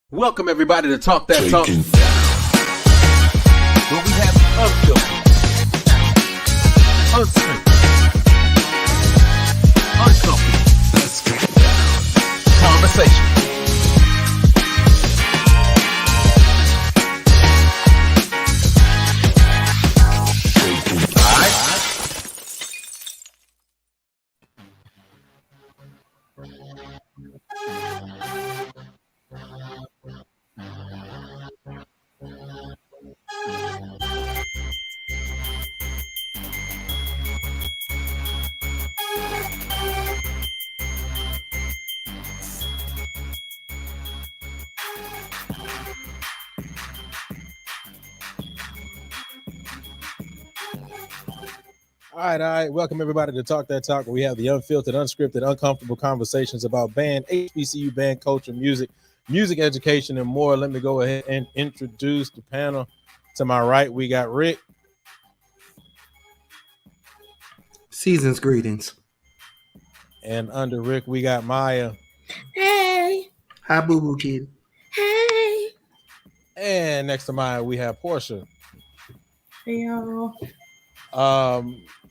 Welcome everybody to Talk That Talk, where we have unfiltered, unscripted, uncomfortable conversation. All right. All right. Welcome everybody to Talk That Talk, where we have the unfiltered, unscripted, uncomfortable conversations about band, HBCU band culture, music education, and more. Let me go ahead and introduce the panel. To my right, we got Rick. Season's greetings. And under Rick, we got Maya. Hey. Hi, Boo Boo Kid. Hey. And next to Maya, we have Portia. Hey, y'all.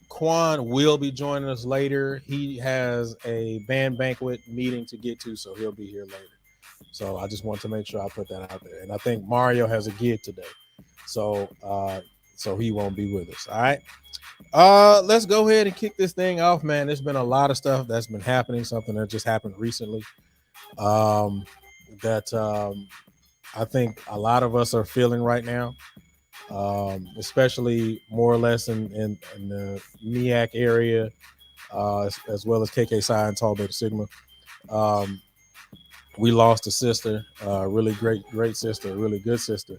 Quan will be joining us later. He has a band banquet meeting to get to, so he'll be here later. So I just want to make sure I put that out there. And I think Mario has a gig today, so he won't be with us. All right. Let's go ahead and kick this thing off, man. There's been a lot of stuff that's been happening. Something that just happened recently. That I think a lot of us are feeling right now. Especially more or less in the MEAC area, as well as KK Psi and Tau Beta Sigma. We lost a sister, really great sister, really good sister,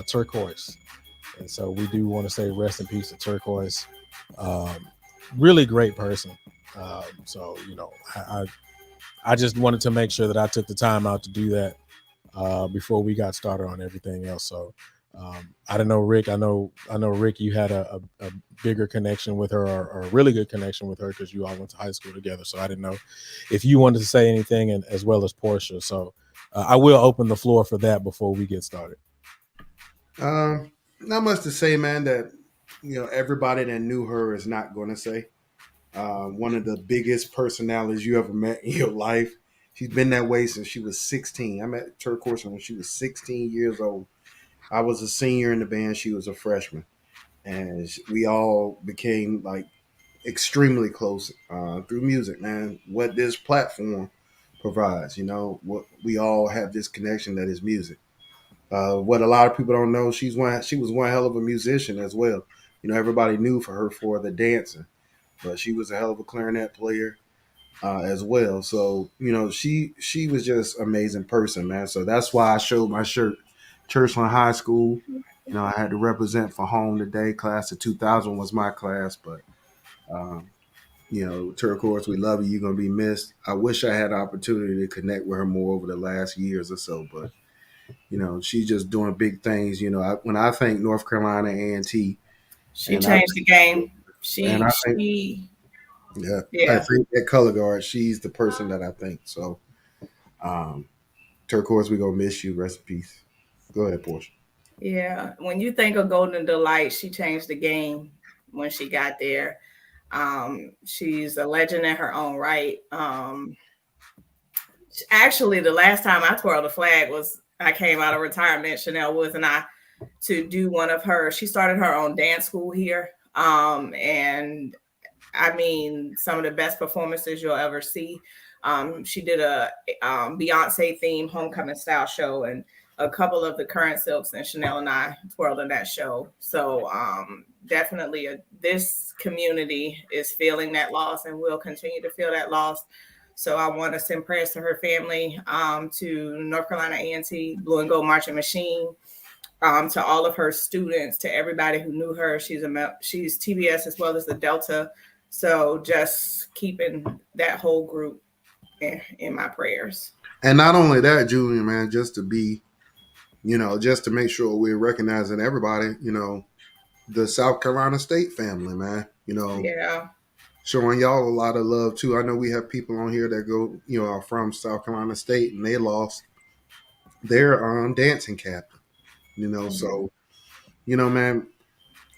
Turquoise. And so we do want to say rest in peace to Turquoise. Really great person. So, you know, I just wanted to make sure that I took the time out to do that before we got started on everything else. So I don't know, Rick. I know, Rick, you had a bigger connection with her, or a really good connection with her, because you all went to high school together. So I didn't know if you wanted to say anything, and as well as Portia. So I will open the floor for that before we get started. Not much to say, man. That everybody that knew her is not going to say. One of the biggest personalities you ever met in your life. She's been that way since she was 16. I met Turquoise when she was 16 years old. I was a senior in the band. She was a freshman. And we all became like extremely close through music, man. What this platform provides, what we all have this connection that is music. What a lot of people don't know, she was one hell of a musician as well. Everybody knew her for the dancing, but she was a hell of a clarinet player. As well. So, she was just amazing person, man. So that's why I showed my shirt, Churchland High School. I had to represent for home today. Class of 2000 was my class, but, Turquoise, we love you. You're going to be missed. I wish I had the opportunity to connect with her more over the last years or so, but, she's just doing big things. When I think North Carolina A&T. She changed the game. I think that color guard, she's the person that I think. So, Turquoise, we're going to miss you. Rest in peace. Go ahead, Portia. Yeah. When you think of Golden Delight, she changed the game when she got there. She's a legend in her own right. Actually, the last time I twirled a flag was I came out of retirement, Chanel Woods and I, to do one of her. She started her own dance school here. And I mean, some of the best performances you'll ever see. She did a Beyonce theme homecoming style show, and a couple of the current Silks and Chanel and I twirled in that show. So definitely this community is feeling that loss and will continue to feel that loss. So I want to send prayers to her family, to North Carolina A&T Blue and Gold Marching Machine, to all of her students, to everybody who knew her. She's TBS as well as the Delta. So just keeping that whole group in my prayers. And not only that, Julian, man, just to be, just to make sure we're recognizing everybody, the South Carolina State family, man. Yeah. showing y'all a lot of love too. I know we have people on here that go, are from South Carolina State, and they lost their dancing captain. So man,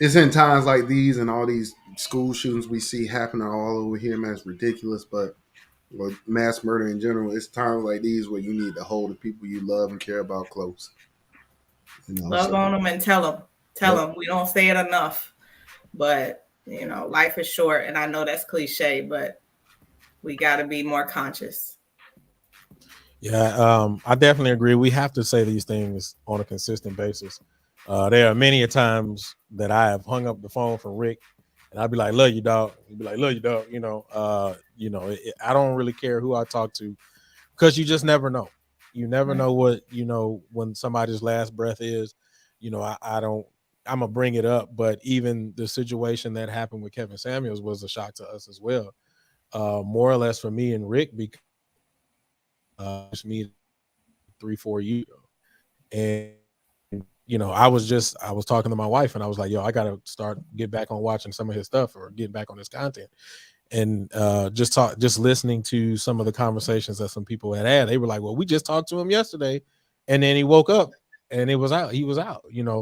it's in times like these and all these school shootings we see happening all over here, man. It's ridiculous, but mass murder in general, it's times like these where you need to hold the people you love and care about close. Love So on them and tell them. Tell yep. them. We don't say it enough, but life is short, and I know that's cliche, but we got to be more conscious. Yeah, I definitely agree. We have to say these things on a consistent basis. There are many a times that I have hung up the phone from Rick, and I'd be like, "Love you, dog." He'd be like, "Love you, dog." I don't really care who I talk to, because you just never know. You never know what when somebody's last breath is. I don't. I'm gonna bring it up, but even the situation that happened with Kevin Samuels was a shock to us as well. More or less for me and Rick, because me 3-4 years ago. And I was talking to my wife, and I was like, yo, I gotta get back on watching some of his stuff or getting back on his content. And just listening to some of the conversations that some people had, they were like, well, we just talked to him yesterday, and then he woke up and he was out.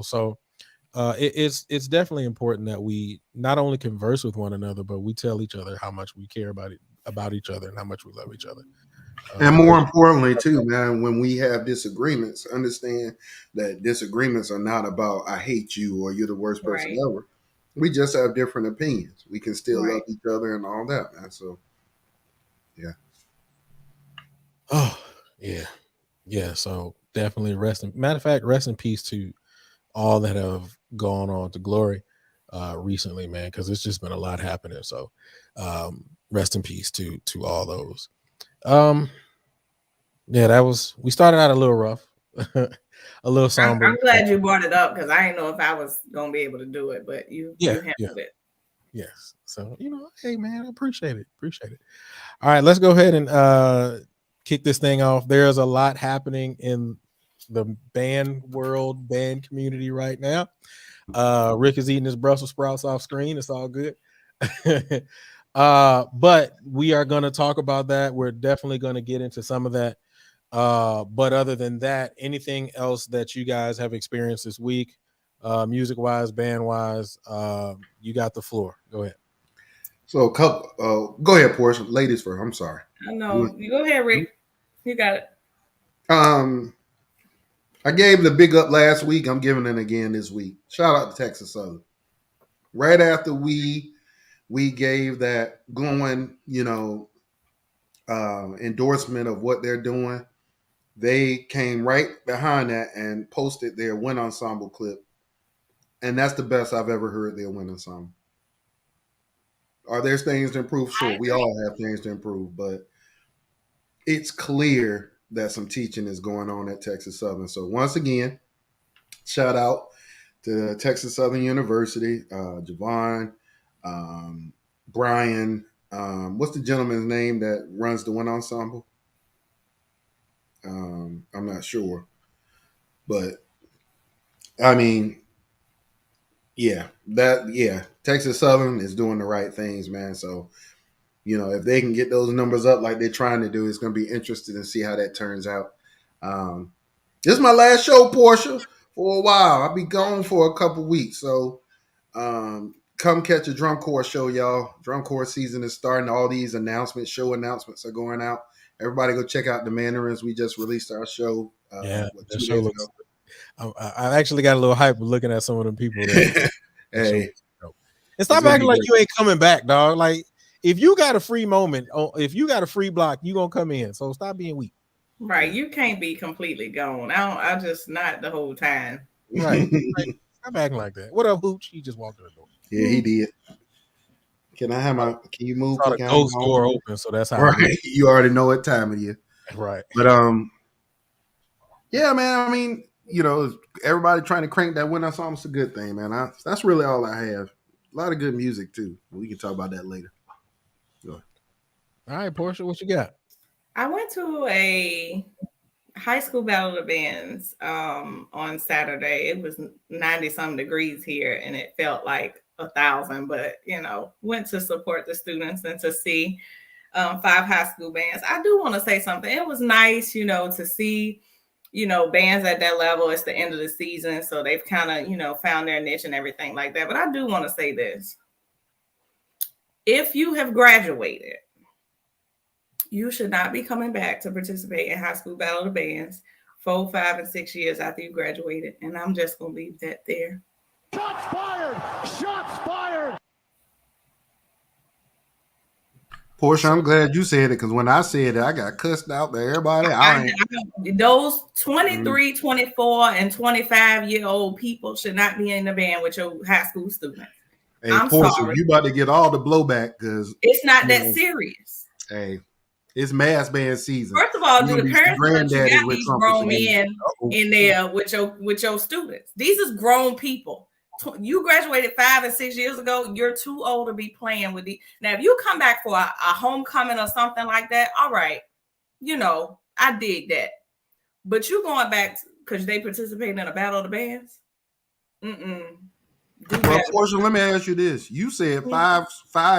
So it's definitely important that we not only converse with one another, but we tell each other how much we care about each other and how much we love each other. And more importantly, too, man, when we have disagreements, understand that disagreements are not about I hate you or you're the worst person ever. We just have different opinions. We can still love each other and all that, man. So, yeah. Oh, yeah. So definitely matter of fact, rest in peace to all that have gone on to glory recently, man, because it's just been a lot happening. So rest in peace to all those. Yeah, we started out a little rough, a little somber. I'm glad you brought it up, because I didn't know if I was gonna be able to do it, but you handled it. Yes. So hey man, I appreciate it. All right, let's go ahead and kick this thing off. There's a lot happening in the band community right now. Rick is eating his Brussels sprouts off screen. It's all good. But we are going to talk about that. We're definitely going to get into some of that. But other than that, anything else that you guys have experienced this week, music wise, band wise, you got the floor. Go ahead. So, go ahead, Portia. Ladies first. I'm sorry. I know. You go ahead, Rick. You got it. I gave the big up last week. I'm giving it again this week. Shout out to Texas Southern. Right after we gave that going, endorsement of what they're doing, they came right behind that and posted their wind ensemble clip. And that's the best I've ever heard their wind ensemble. Are there things to improve? Sure, we all have things to improve, but it's clear that some teaching is going on at Texas Southern. So once again, shout out to Texas Southern University, Javon, Brian. What's the gentleman's name that runs the wind ensemble? I'm not sure, but I mean, Texas Southern is doing the right things, man. So, if they can get those numbers up like they're trying to do, it's going to be interesting to see how that turns out. This is my last show, Portia, for a while. I'll be gone for a couple weeks. So, come catch a drum corps show, y'all. Drum corps season is starting. All these show announcements are going out. Everybody go check out the Mandarins. We just released our show. That show looks. I actually got a little hype looking at some of them people. Hey, and stop acting like you ain't coming back, dog. Like, if you got a free moment, if you got a free block, you gonna come in. So stop being weak. Right, you can't be completely gone. I just not the whole time. Right. Stop acting like that. What up, Hooch? He just walked in the door. Yeah, he did. Can I have Can you move? The ghost door open, so that's how. Right, you already know what time it is. Right. But yeah, man. I mean, everybody trying to crank that wind ensemble is a good thing, man. That's really all I have. A lot of good music too. We can talk about that later. Go ahead. All right, Portia, what you got? I went to a high school battle of the bands on Saturday. It was 90-some degrees here, and it felt like 1,000, but went to support the students and to see 5 high school bands. I do want to say something. It was nice, to see, bands at that level. It's the end of the season, so they've kind of, found their niche and everything like that. But I do want to say this. If you have graduated, you should not be coming back to participate in high school battle of the bands 4, 5, and 6 years after you graduated. And I'm just going to leave that there. Shots fired! Shots fired! Portia, I'm glad you said it, because when I said it, I got cussed out by everybody. Those 23, 24, and 25-year-old people should not be in the band with your high school students. Hey, I'm Portia, sorry. you about to get all the blowback because it's not that serious. Hey, it's mass band season. First of all, do the parents let you got these grown men in there with your students? These is grown people. You graduated 5 and 6 years ago. You're too old to be playing with these. Now, if you come back for a homecoming or something like that, all right, I dig that. But you going back because they participating in a battle of the bands? Well, Portia, let me ask you this. You said 5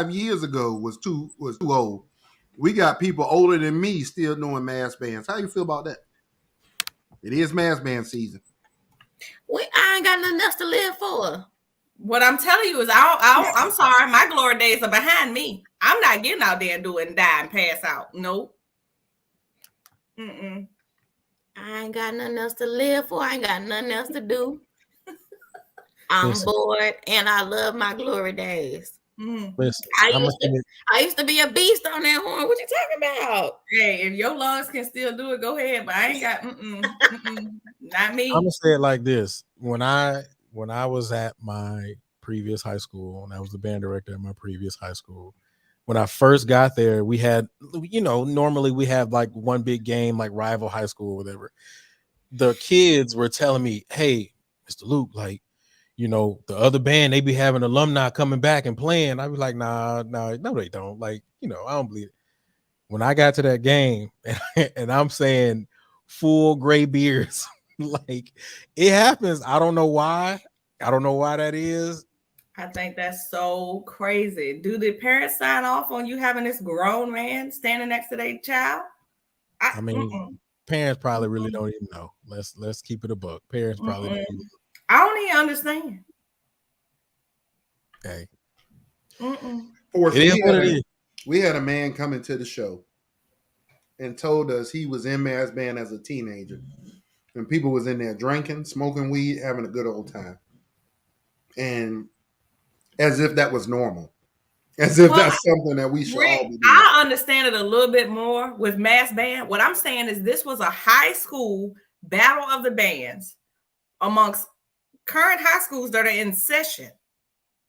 years ago was too old. We got people older than me still doing mass bands. How you feel about that? It is mass band season. I ain't got nothing else to live for. What I'm telling you is, I'm sorry, my glory days are behind me. I'm not getting out there and doing die and pass out. Nope. I ain't got nothing else to live for. I ain't got nothing else to do. I'm bored, and I love my glory days. Listen, I used to be a beast on that horn. What you talking about? Hey, if your lungs can still do it, go ahead. But I ain't got not me. I'm gonna say it like this: when I was at my previous high school, and I was the band director at my previous high school, when I first got there, we had, normally we have like one big game, like rival high school or whatever. The kids were telling me, "Hey, Mr. Luke, like, the other band, they be having alumni coming back and playing." I'd be like, no, they don't. Like, I don't believe it. When I got to that game and I'm saying full gray beards, like, it happens. I don't know why. I don't know why that is. I think that's so crazy. Do the parents sign off on you having this grown man standing next to their child? I mean, parents probably really don't even know. Let's keep it a buck. Parents probably don't even know. I don't even understand. Okay. We had a man come into the show and told us he was in mass band as a teenager, and people was in there drinking, smoking weed, having a good old time, and as if that was normal, as if that's something that we should all be doing. I understand it a little bit more with mass band. What I'm saying is, this was a high school battle of the bands amongst current high schools that are in session.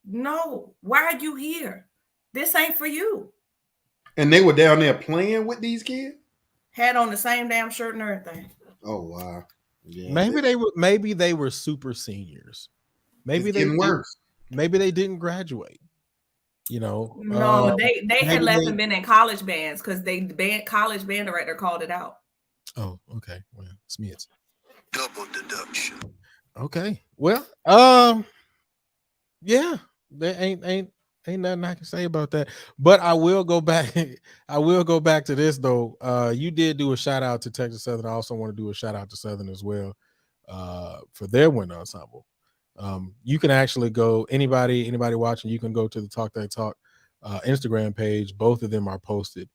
No, why are you here? This ain't for you. And they were down there playing with these kids? Had on the same damn shirt and everything. Oh, wow. Yeah. Maybe they were super seniors. Maybe maybe they didn't graduate. No, they had left and been in college bands because college band director called it out. Oh, okay. Well, Smiths. Double deduction. Okay. Well, yeah, there ain't nothing I can say about that. But I will go back. I will go back to this though. You did do a shout out to Texas Southern. I also want to do a shout out to Southern as well, for their wind ensemble. You can actually go, anybody watching, you can go to the Talk That Talk Instagram page. Both of them are posted.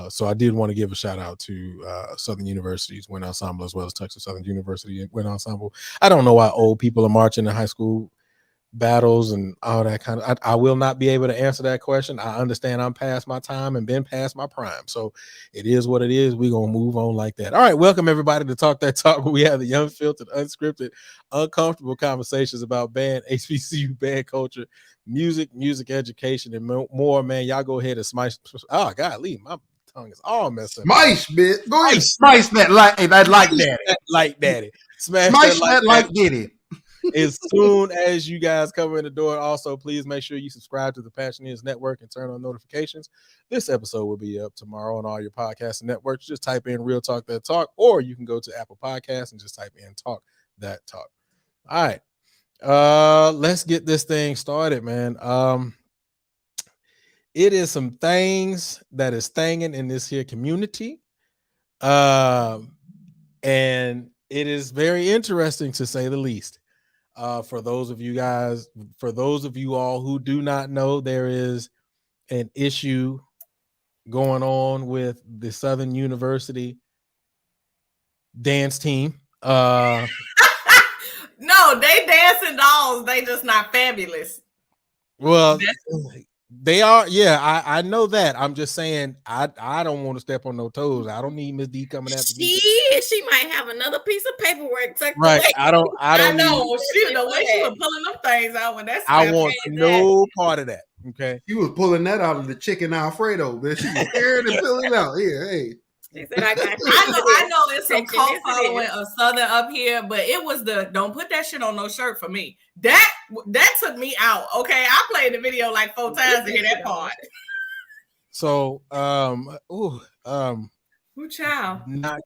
So I did want to give a shout out to Southern University's wind ensemble as well as Texas Southern University wind ensemble. I don't know why old people are marching in high school battles and all that kind of. I will not be able to answer that question. I understand I'm past my time and been past my prime, so it is what it is. We're gonna move on like that. All right, welcome everybody to Talk That Talk, where we have the unfiltered, unscripted, uncomfortable conversations about band, HBCU band culture, music education, and more. Man, y'all go ahead and smash. Oh God, leave my tongue is all messed up. Smash, bitch. Go ahead, smash that like daddy. Smash that like daddy. As soon as you guys come in the door, also please make sure you subscribe to the Passioneers Network and turn on notifications. This episode will be up tomorrow on all your podcasting networks. Just type in Real Talk That Talk, or you can go to Apple Podcasts and just type in Talk That Talk. All right. Let's get this thing started, man. It is some things that is thanging in this here community. And it is very interesting to say the least. For those of you all who do not know, there is an issue going on with the Southern University dance team. No, they dancing dolls. They just not fabulous. Well, they are. Yeah, I know that. I'm just saying I don't want to step on no toes. I don't need Miss D coming after me. She might have another piece of paperwork tucked Right. away. I don't I know. need, The way she was pulling them things out when that's. I want no part of that. Okay. She was pulling that out of the chicken Alfredo, but she was scared to pull it out. Yeah, hey. She said, I know it's some cult following of Southern up here, but it was the don't put that shit on no shirt for me. That took me out. Okay, I played the video like 4 times to hear that part. So, child. Not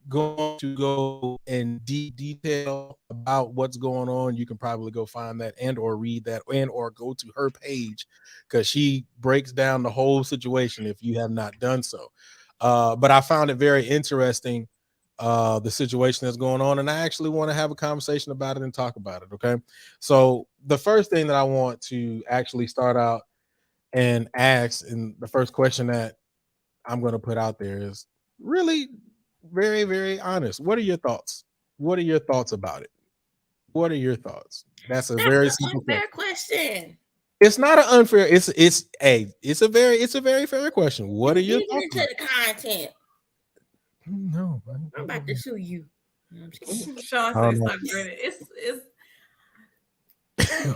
going to go in deep detail about what's going on. You can probably go find that and or read that and or go to her page because she breaks down the whole situation if you have not done so. But I found it very interesting, the situation that's going on, and I actually want to have a conversation about it and talk about it. Okay, so the first thing that I want to actually start out and ask, and the first question that I'm going to put out there is really very, very honest. What are your thoughts? What are your thoughts about it? What are your thoughts? That's a very simple question. It's not an unfair. It's a very fair question. What are your thoughts? Into the content. No, I'm about to sue you. Sean said it's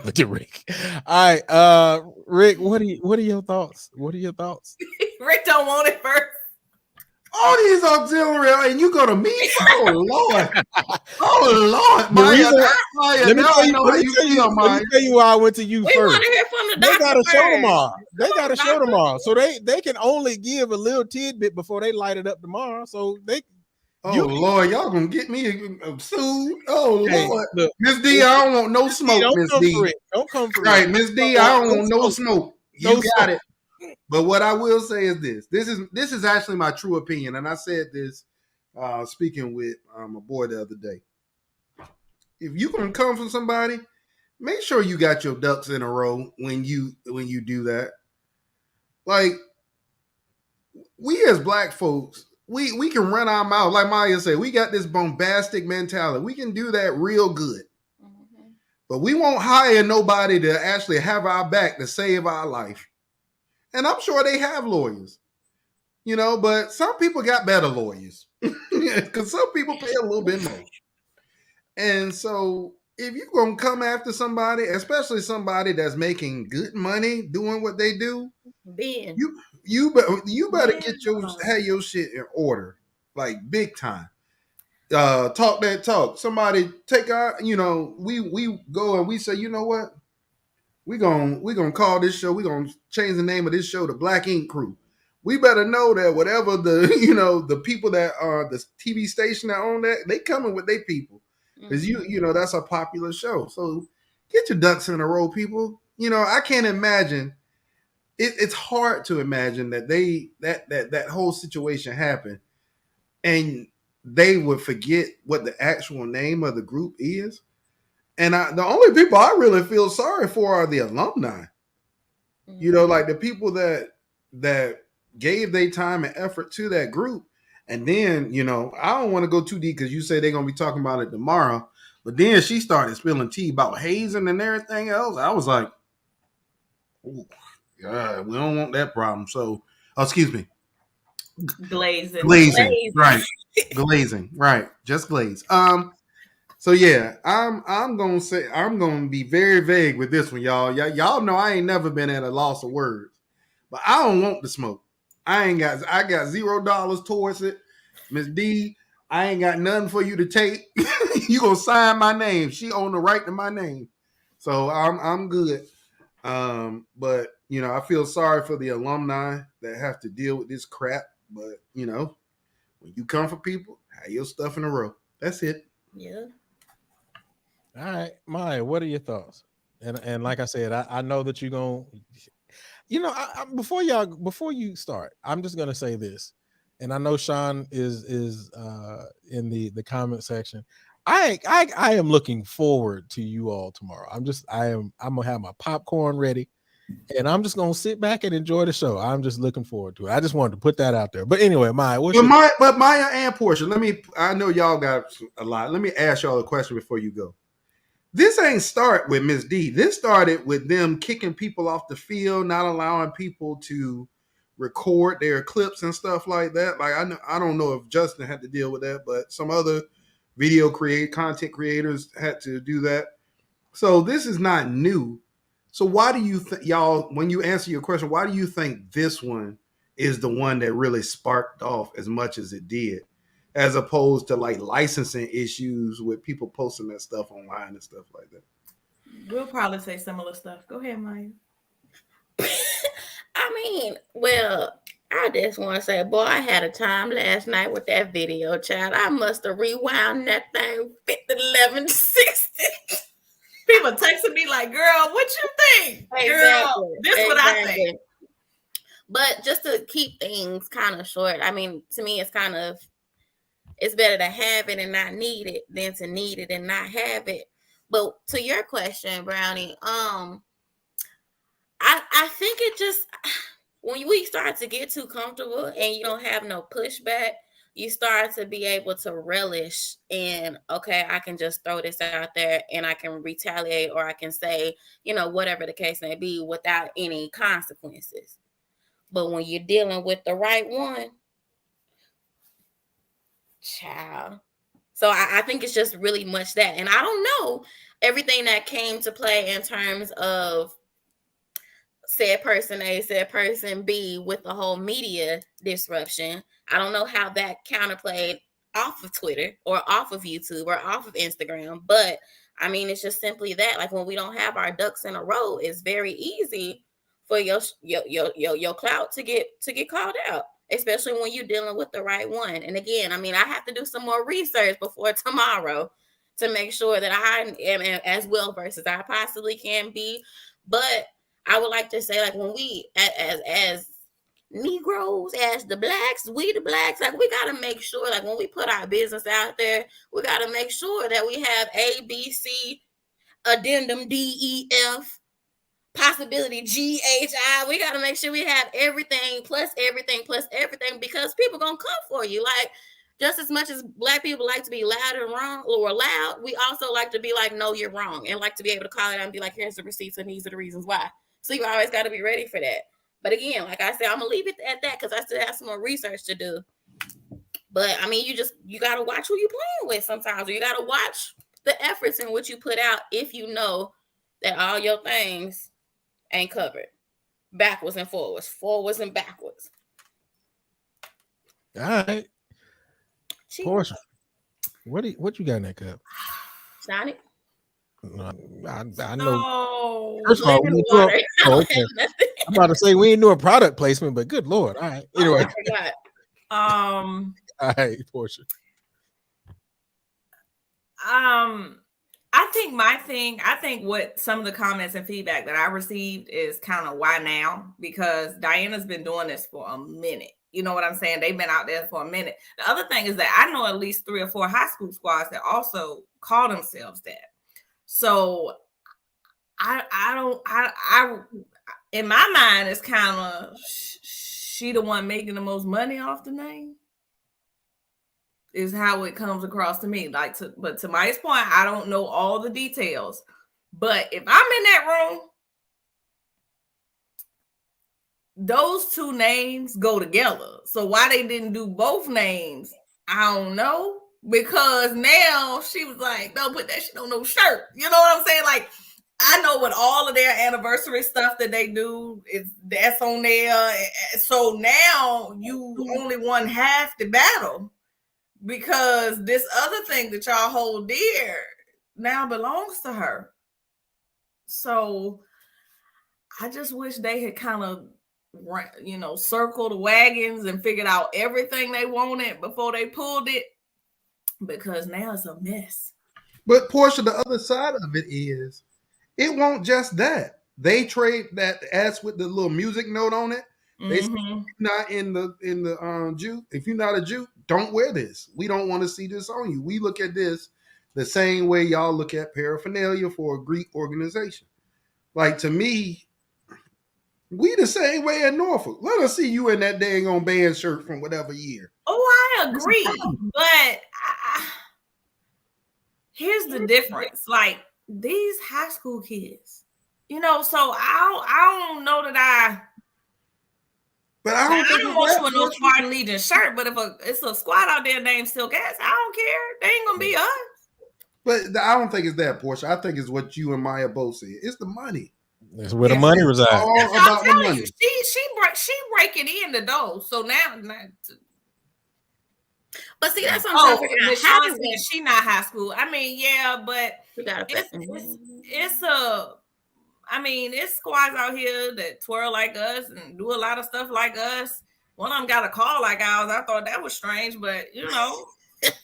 Look at Rick. All right, Rick, what are your thoughts? What are your thoughts? Rick don't want it first. All these auxiliary, and you go to me? Oh Lord! Oh Lord! Maya, let me tell you why I went to you first. We want to hear from the doctor. They gotta show tomorrow. They gotta show tomorrow, so they can only give a little tidbit before they light it up tomorrow. So they. Lord, y'all gonna get me sued. Oh Lord, Miss D, I don't want no smoke, Miss D. Don't come for right, Miss D. I don't want no smoke. You got it. But what I will say is this. This is actually my true opinion, and I said this speaking with a boy the other day. If you're gonna come from somebody, make sure you got your ducks in a row when you do that. Like, we as black folks, we can run our mouth, like Maya said, we got this bombastic mentality. We can do that real good. Mm-hmm. But we won't hire nobody to actually have our back to save our life. And I'm sure they have lawyers, but some people got better lawyers because some people pay a little bit more. And so if you're going to come after somebody, especially somebody that's making good money doing what they do, you better have your shit in order, like big time. Talk that talk. Somebody take our, we go and we say, you know what? We're gonna call this show, we're gonna change the name of this show to Black Ink Crew. We better know that whatever the the people that are the TV station that own that, they coming with their people. Because that's a popular show. So get your ducks in a row, people. I can't imagine. It's hard to imagine that that whole situation happened and they would forget what the actual name of the group is. And the only people I really feel sorry for are the alumni. Mm-hmm. Like the people that gave their time and effort to that group. And then, I don't want to go too deep because you say they're going to be talking about it tomorrow. But then she started spilling tea about hazing and everything else. I was like, oh, God, we don't want that problem. So, excuse me. Glazing. Right. Glazing. Right. Just glaze. So yeah, I'm gonna be very vague with this one, y'all. Y'all know I ain't never been at a loss of words, but I don't want the smoke. I got $0 towards it, Miss D. I ain't got nothing for you to take. You gonna sign my name? She owned the right to my name, so I'm good. But I feel sorry for the alumni that have to deal with this crap. But when you come for people, have your stuff in a row. That's it. Yeah. All right, Maya, what are your thoughts? And like I said, I know that you're gonna, before you start, I'm just gonna say this, and I know Sean is in the comment section. I am looking forward to you all tomorrow. I'm gonna have my popcorn ready, and I'm just gonna sit back and enjoy the show. I'm just looking forward to it. I just wanted to put that out there. But anyway, Maya, But Maya and Portia, I know y'all got a lot. Let me ask y'all a question before you go. This ain't start with Miss D. This started with them kicking people off the field, not allowing people to record their clips and stuff like that. Like I don't know if Justin had to deal with that, but some other content creators had to do that. So this is not new. So why do you y'all, when you answer your question, why do you think this one is the one that really sparked off as much as it did, as opposed to like licensing issues with people posting that stuff online and stuff like that? We'll probably say similar stuff. Go ahead, Maya. I mean, well, I just want to say, boy, I had a time last night with that video, child. I must have rewound that thing 50, 11, 60. People texting me like, girl, what you think? Girl, this is what I think. But just to keep things kind of short, I mean, to me, it's better to have it and not need it than to need it and not have it. But to your question, Brownie, I think it just, when we start to get too comfortable and you don't have no pushback, you start to be able to relish in, okay, I can just throw this out there and I can retaliate, or I can say, whatever the case may be, without any consequences. But when you're dealing with the right one, child. So I think it's just really much that. And I don't know everything that came to play in terms of said person A, said person B with the whole media disruption. I don't know how that counterplayed off of Twitter or off of YouTube or off of Instagram. But I mean, it's just simply that, like, when we don't have our ducks in a row, it's very easy for your clout to get called out, especially when you're dealing with the right one. And again, I mean, I have to do some more research before tomorrow to make sure that I am as well versed as I possibly can be. But I would like to say, like, when we as Negroes, as the blacks, we the blacks, like, we got to make sure, like, when we put our business out there, we got to make sure that we have A, B, C, addendum D, E, F, possibility G, H, I. We got to make sure we have everything plus everything plus everything, because people gonna come for you. Like, just as much as black people like to be loud and wrong or loud, we also like to be like, no, you're wrong, and like to be able to call it out and be like, here's the receipts and these are the reasons why. So you always got to be ready for that. But again, like I said, I'm gonna leave it at that because I still have some more research to do. But I mean, you got to watch who you playing with sometimes, or you got to watch the efforts in which you put out if you know that all your things ain't covered backwards and forwards and backwards. All right. Portia, what you got in that cup? Sonic. I know. Oh, first of all, okay. I'm about to say we ain't doing product placement, but good Lord. All right. Anyway. All right, Portia. I think what some of the comments and feedback that I received is kind of why now, because Diana's been doing this for a minute. You know what I'm saying? They've been out there for a minute. The other thing is that I know at least 3 or 4 high school squads that also call themselves that. So I in my mind, it's kind of she the one making the most money off the name, is how it comes across to me. But to Maya's point, I don't know all the details. But if I'm in that room, those 2 names go together. So why they didn't do both names, I don't know. Because now she was like, don't put that shit on no shirt. You know what I'm saying? Like, I know with all of their anniversary stuff that they do, that's on there. So now you only won half the battle, because this other thing that y'all hold dear now belongs to her. So I just wish they had kind of, circled the wagons and figured out everything they wanted before they pulled it, because now it's a mess. But Portia, the other side of it is, it won't just that. They trade that ass with the little music note on it. They say, not in the Jew. If you're not a Jew, don't wear this. We don't want to see this on you. We look at this the same way y'all look at paraphernalia for a Greek organization. Like, to me, we the same way in Norfolk. Let us see you in that dang on band shirt from whatever year. Oh, I agree, but here's the difference. Like, these high school kids, you know, so I don't know that But I don't want you in no Spartan Legion shirt, but if it's a squad out there named Silk Ass, I don't care. They ain't gonna be us. But I don't think it's that, Portia. I think it's what you and Maya both said. It's the money. That's where the money resides. All about the money. You, she breaking in the door. So now, but see, that's what I'm saying. How is it? She not high school. I mean, yeah, but it's a. I mean, it's squads out here that twirl like us and do a lot of stuff like us. One of them got a call like ours. I thought that was strange, but you know.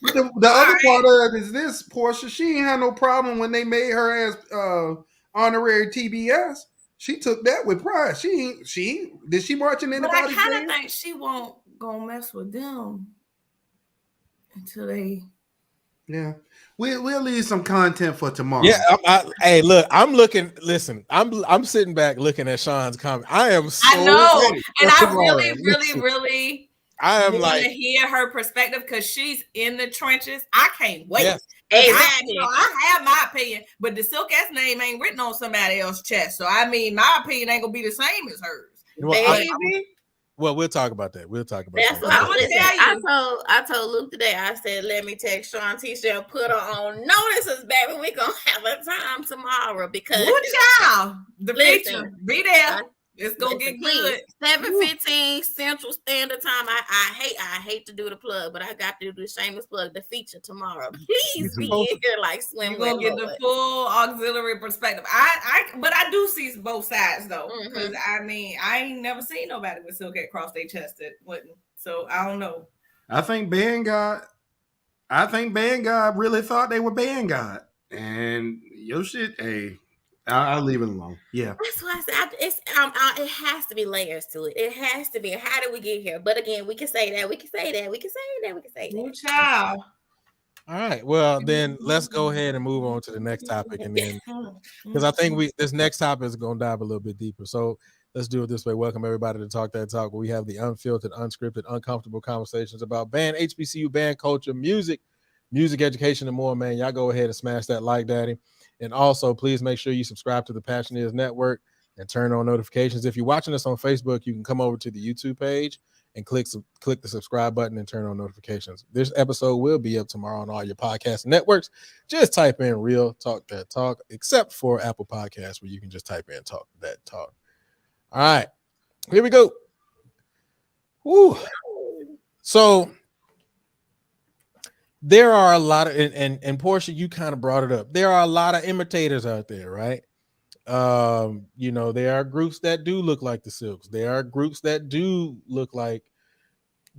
The other part of it is this, Portia. She ain't had no problem when they made her as honorary TBS. She took that with pride. Did she march in anybody's But I kind of think she won't go mess with them until they. Yeah, we'll leave some content for tomorrow. Yeah, hey, look, I'm looking. Listen, I'm sitting back looking at Sean's comment. I am so. I know, and I really. I am like to hear her perspective because she's in the trenches. I can't wait. Yes. Exactly. I have my opinion, but the Silk Ass name ain't written on somebody else's chest. So I mean, my opinion ain't gonna be the same as hers. Well, we'll talk about that. That's what I'm gonna tell you. I told Luke today. I said, let me text Sean Tisha and put her on notices, baby. We're gonna have a time tomorrow because the feature be there. It's gonna get good. 7:15 Central Standard Time. I hate to do the plug, but I got to do the shameless plug, the feature tomorrow. Please be in here like swim. You're gonna get the full auxiliary perspective. But I do see both sides though. Because I mean, I ain't never seen nobody with silk hair cross their chest that wouldn't. So I don't know. I think Band God really thought they were Band God. And your shit, hey. I'll leave it alone. Yeah, that's why I said it has to be layers to it. It has to be. How did we get here? But again, we can say that. We can say that. Child. All right. Well, then let's go ahead and move on to the next topic, and then because I think this next topic is going to dive a little bit deeper. So let's do it this way. Welcome everybody to Talk That Talk, where we have the unfiltered, unscripted, uncomfortable conversations about band, HBCU band culture, music education, and more. Man, y'all go ahead and smash that like, daddy. And also, please make sure you subscribe to the Passioneers Network and turn on notifications. If you're watching us on Facebook, you can come over to the YouTube page and click the subscribe button and turn on notifications. This episode will be up tomorrow on all your podcast networks. Just type in Real Talk That Talk, except for Apple Podcasts, where you can just type in Talk That Talk. All right, here we go. Woo. So there are a lot of, and Portia, you kind of brought it up. There are a lot of imitators out there, right? You know, there are groups that do look like the Silks. There are groups that do look like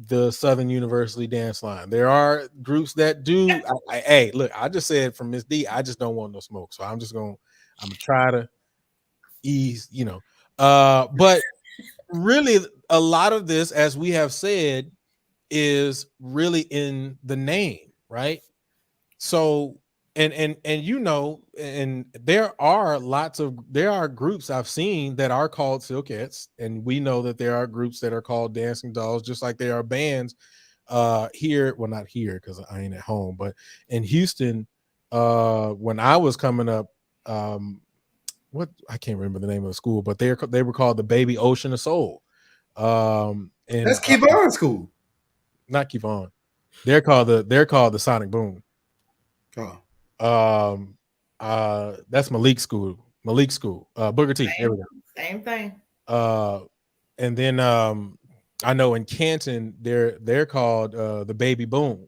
the Southern University dance line. There are groups that do. Hey, look, I just said from Miss D, I just don't want no smoke. So I'm gonna try to ease, you know. But really, a lot of this, as we have said, is really in the name. Right. So, and you know, and there are groups I've seen that are called Silkettes, and we know that there are groups that are called Dancing Dolls, just like there are bands here. Well, not here because I ain't at home, but in Houston, when I was coming up, I can't remember the name of the school, but they were called the Baby Ocean of Soul. And that's Kevon School, not Kevon. They're called the Sonic Boom. Oh. That's Malik's school. Booker T. There we go. Same thing. And then I know in Canton they're called the Baby Boom.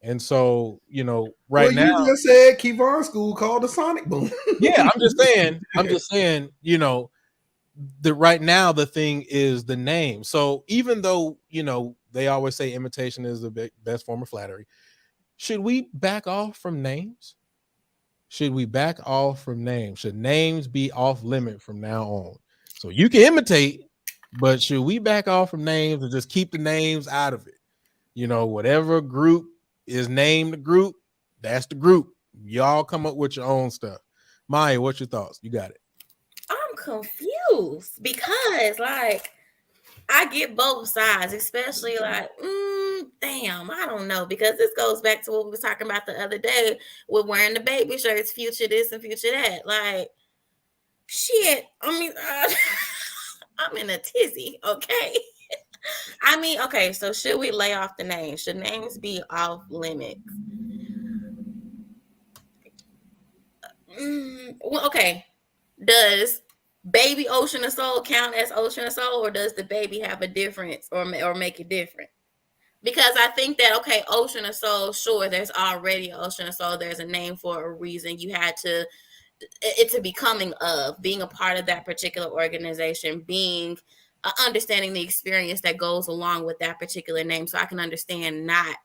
And so, you know, now you just said Kevon School called the Sonic Boom. Yeah, I'm just saying, you know, right now the thing is the name. So even though, you know, they always say imitation is the best form of flattery, should we back off from names? should we back off from names? Should names be off limit from now on? So you can imitate, but should we back off from names and just keep the names out of it? You know, whatever group is named the group, that's the group. Y'all come up with your own stuff. Maya, what's your thoughts? You got it. I'm confused because, like, I get both sides, especially like, damn, I don't know, because this goes back to what we were talking about the other day with wearing the baby shirts, future this and future that. Like, shit, I mean, I'm in a tizzy, okay? I mean, okay, so should we lay off the names? Should names be off limits? Well, okay, does Baby Ocean of Soul count as Ocean of Soul, or does the baby have a difference or make it different? Because I think that, okay, Ocean of Soul, sure, there's already Ocean of Soul. There's a name for a reason. You had to, it's a becoming of being a part of that particular organization, being understanding the experience that goes along with that particular name. So I can understand not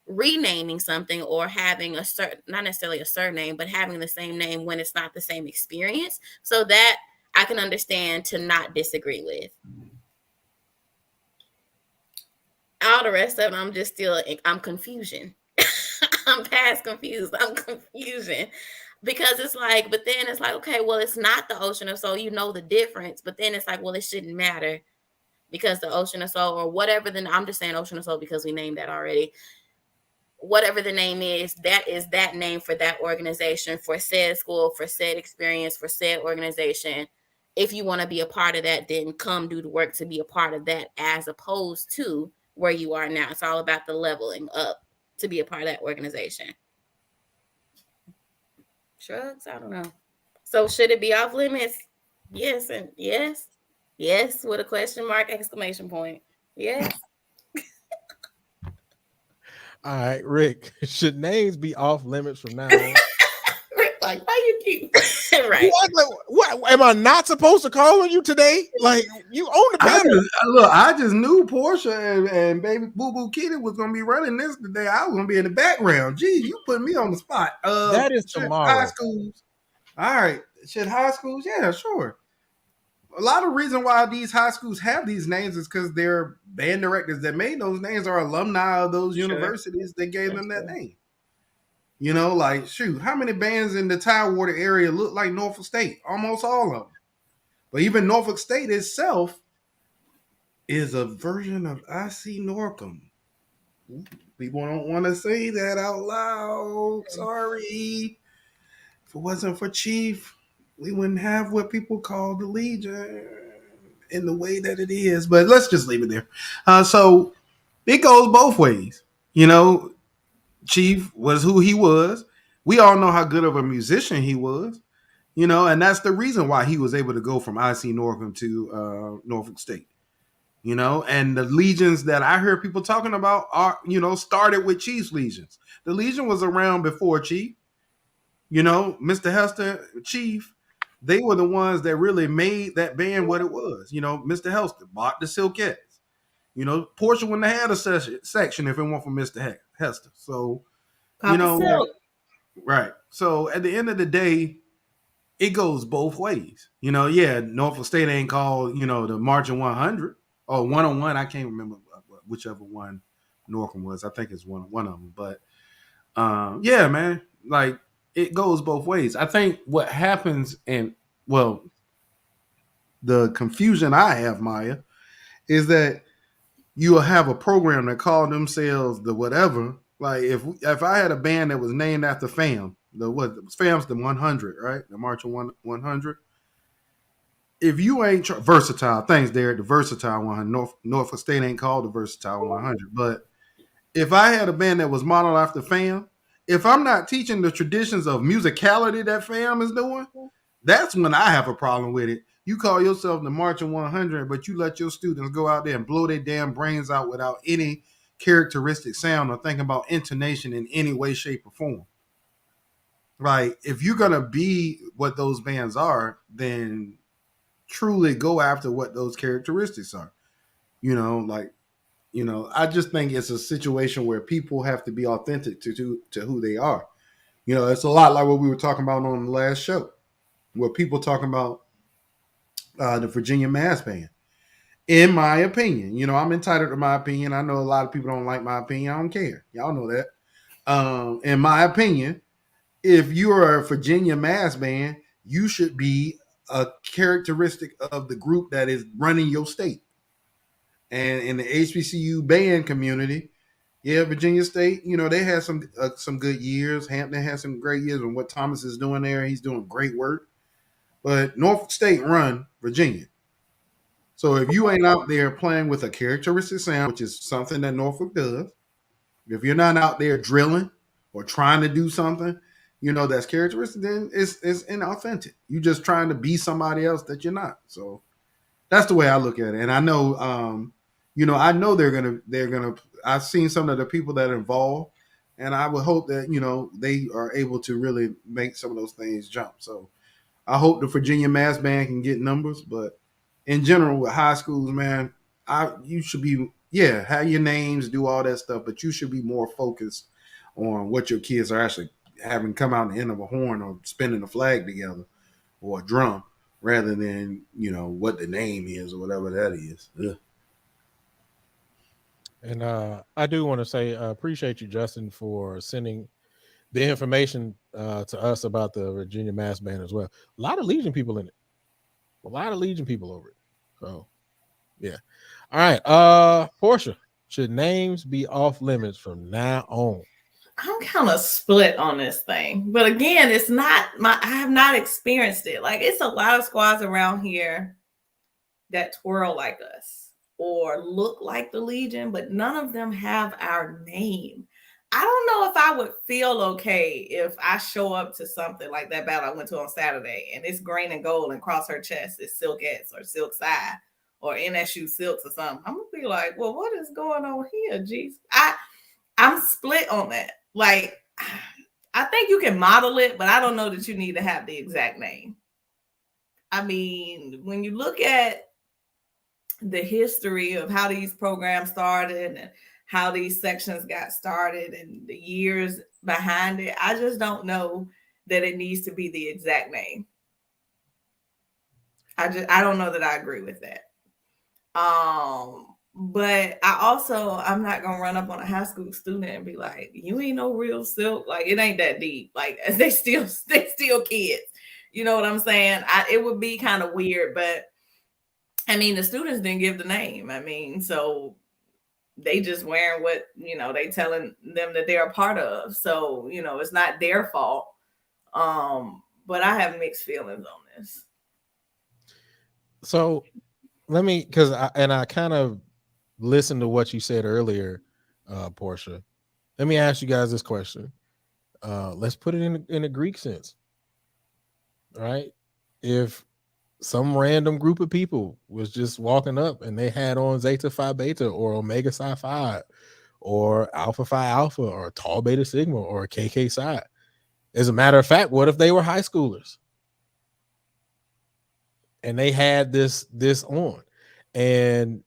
renaming something or having a certain, not necessarily a surname, but having the same name when it's not the same experience. So that I can understand to not disagree with. All the rest of it, I'm just still, I'm confusion. I'm past confused. I'm confusion. Because it's like, but then it's like, okay, well, it's not the Ocean of Soul. You know the difference. But then it's like, well, it shouldn't matter because the Ocean of Soul or whatever, then I'm just saying Ocean of Soul because we named that already. Whatever the name is that name for that organization, for said school, for said experience, for said organization. If you want to be a part of that, then come do the work to be a part of that, as opposed to where you are now. It's all about the leveling up to be a part of that organization. Shrugs, I don't know. So should it be off limits? Yes, and yes. Yes, with a question mark, exclamation point. Yes. All right, Rick, should names be off limits from now on? Like, why you keep right? What am I not supposed to call on you today? Like, you own the panel. I just knew Portia and baby Boo Boo Kitty was gonna be running this today. I was gonna be in the background. Gee, you put me on the spot. That is tomorrow. High schools. All right. Should high schools? Yeah, sure. A lot of reason why these high schools have these names is because their band directors that made those names are alumni of those universities that gave them that name. You know, like, shoot, how many bands in the Tidewater area look like Norfolk State? Almost all of them. But even Norfolk State itself is a version of IC Norcom. People don't want to say that out loud. Sorry. If it wasn't for Chief, we wouldn't have what people call the Legion in the way that it is. But let's just leave it there. So it goes both ways. You know, Chief was who he was. We all know how good of a musician he was. You know, and that's the reason why he was able to go from IC Norcom to Norfolk State. You know, and the legions that I hear people talking about are, you know, started with Chief's legions. The Legion was around before Chief. You know, Mr. Hester, Chief, they were the ones that really made that band what it was. You know, Mr. Hester bought the Silkettes. You know, Portia wouldn't have had a section if it weren't for Mr. Hester. So, you know, right. So at the end of the day, it goes both ways. You know, yeah, Norfolk State ain't called, you know, the Marching 100 or 101. I can't remember whichever one Norcom was. I think it's one of them. But yeah, man, like it goes both ways. I think what happens, and well, the confusion I have, Maya, is that you will have a program that call themselves the whatever. Like if I had a band that was named after FAM, FAM's the 100, right? The Marching 100. If you ain't versatile, thanks, Derek. The versatile 100. Norfolk State ain't called the versatile 100. But if I had a band that was modeled after FAM, if I'm not teaching the traditions of musicality that FAM is doing, that's when I have a problem with it. You call yourself the Marching 100, but you let your students go out there and blow their damn brains out without any characteristic sound or thinking about intonation in any way, shape, or form. Like, if you're going to be what those bands are, then truly go after what those characteristics are. You know, like, you know, I just think it's a situation where people have to be authentic to who they are. You know, it's a lot like what we were talking about on the last show, where people talking about the Virginia mass ban. In my opinion, you know, I'm entitled to my opinion. I know a lot of people don't like my opinion. I don't care. Y'all know that. In my opinion, if you are a Virginia mass band, you should be a characteristic of the group that is running your state. And in the HBCU band community, yeah, Virginia State, you know, they had some good years. Hampton had some great years. And what Thomas is doing there, he's doing great work. But Norfolk State run Virginia. So if you ain't out there playing with a characteristic sound, which is something that Norfolk does, if you're not out there drilling or trying to do something, you know, that's characteristic, then it's inauthentic. You're just trying to be somebody else that you're not. So that's the way I look at it. And I know, you know, I know they're gonna. I've seen some of the people that are involved, and I would hope that, you know, they are able to really make some of those things jump. So I hope the Virginia Mass Band can get numbers, but in general with high schools, man, you should be, yeah, have your names, do all that stuff, but you should be more focused on what your kids are actually having come out the end of a horn or spinning a flag together or a drum, rather than, you know, what the name is or whatever that is. Ugh. And I do want to say appreciate you, Justin, for sending the information to us about the Virginia Mass Band as well. A lot of Legion people in it. A lot of Legion people over it. So yeah. All right. Portia, should names be off limits from now on? I'm kind of split on this thing, but again, it's not I have not experienced it. Like, it's a lot of squads around here that twirl like us or look like the Legion, but none of them have our name. I don't know if I would feel okay if I show up to something like that battle I went to on Saturday and it's green and gold and across her chest is Silkettes or Silk Side or NSU Silks or something. I'm gonna be like, well, what is going on here? Jeez. I'm split on that. Like, I think you can model it, but I don't know that you need to have the exact name. I mean, when you look at the history of how these programs started and how these sections got started and the years behind it, I just don't know that it needs to be the exact name. I don't know that I agree with that. But I'm not gonna run up on a high school student and be like, you ain't no real Silk. Like, it ain't that deep. Like, they still kids. You know what I'm saying? It would be kind of weird, but I mean, the students didn't give the name. I mean, so they just wearing what, you know, they telling them that they're a part of. So, you know, it's not their fault. But I have mixed feelings on this. So let me, because I kind of listened to what you said earlier, Portia. Let me ask you guys this question. Let's put it in a Greek sense. All right. If some random group of people was just walking up and they had on Zeta Phi Beta or Omega Psi Phi or Alpha Phi Alpha or Tau Beta Sigma or KK Psi. As a matter of fact, what if they were high schoolers and they had this on, and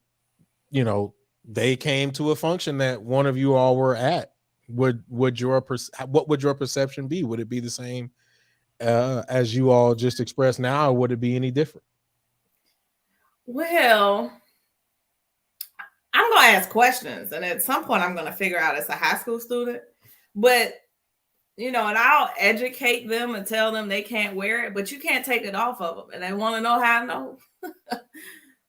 you know they came to a function that one of you all were at? What would your perception be? Would it be the same as you all just expressed now, or would it be any different? Well, I'm going to ask questions, and at some point I'm going to figure out as a high school student, but you know, and I'll educate them and tell them they can't wear it, but you can't take it off of them. And they want to know how I know.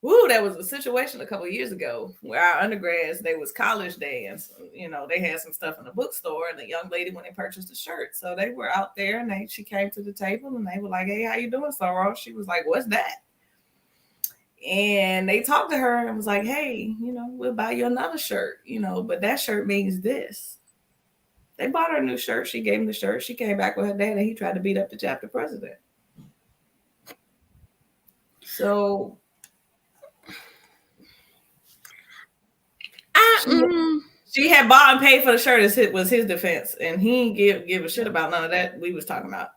Woo, that was a situation a couple of years ago where our undergrads, they was college day, and so, you know, they had some stuff in the bookstore, and the young lady, when they purchased a shirt, so they were out there, and she came to the table and they were like, hey, how you doing, Sorrow? She was like, what's that? And they talked to her and was like, hey, you know, we'll buy you another shirt, you know, but that shirt means this. They bought her a new shirt. She gave him the shirt. She came back with her dad, and he tried to beat up the chapter president. So she had bought and paid for the shirt. It was his defense, and he didn't give a shit about none of that we was talking about.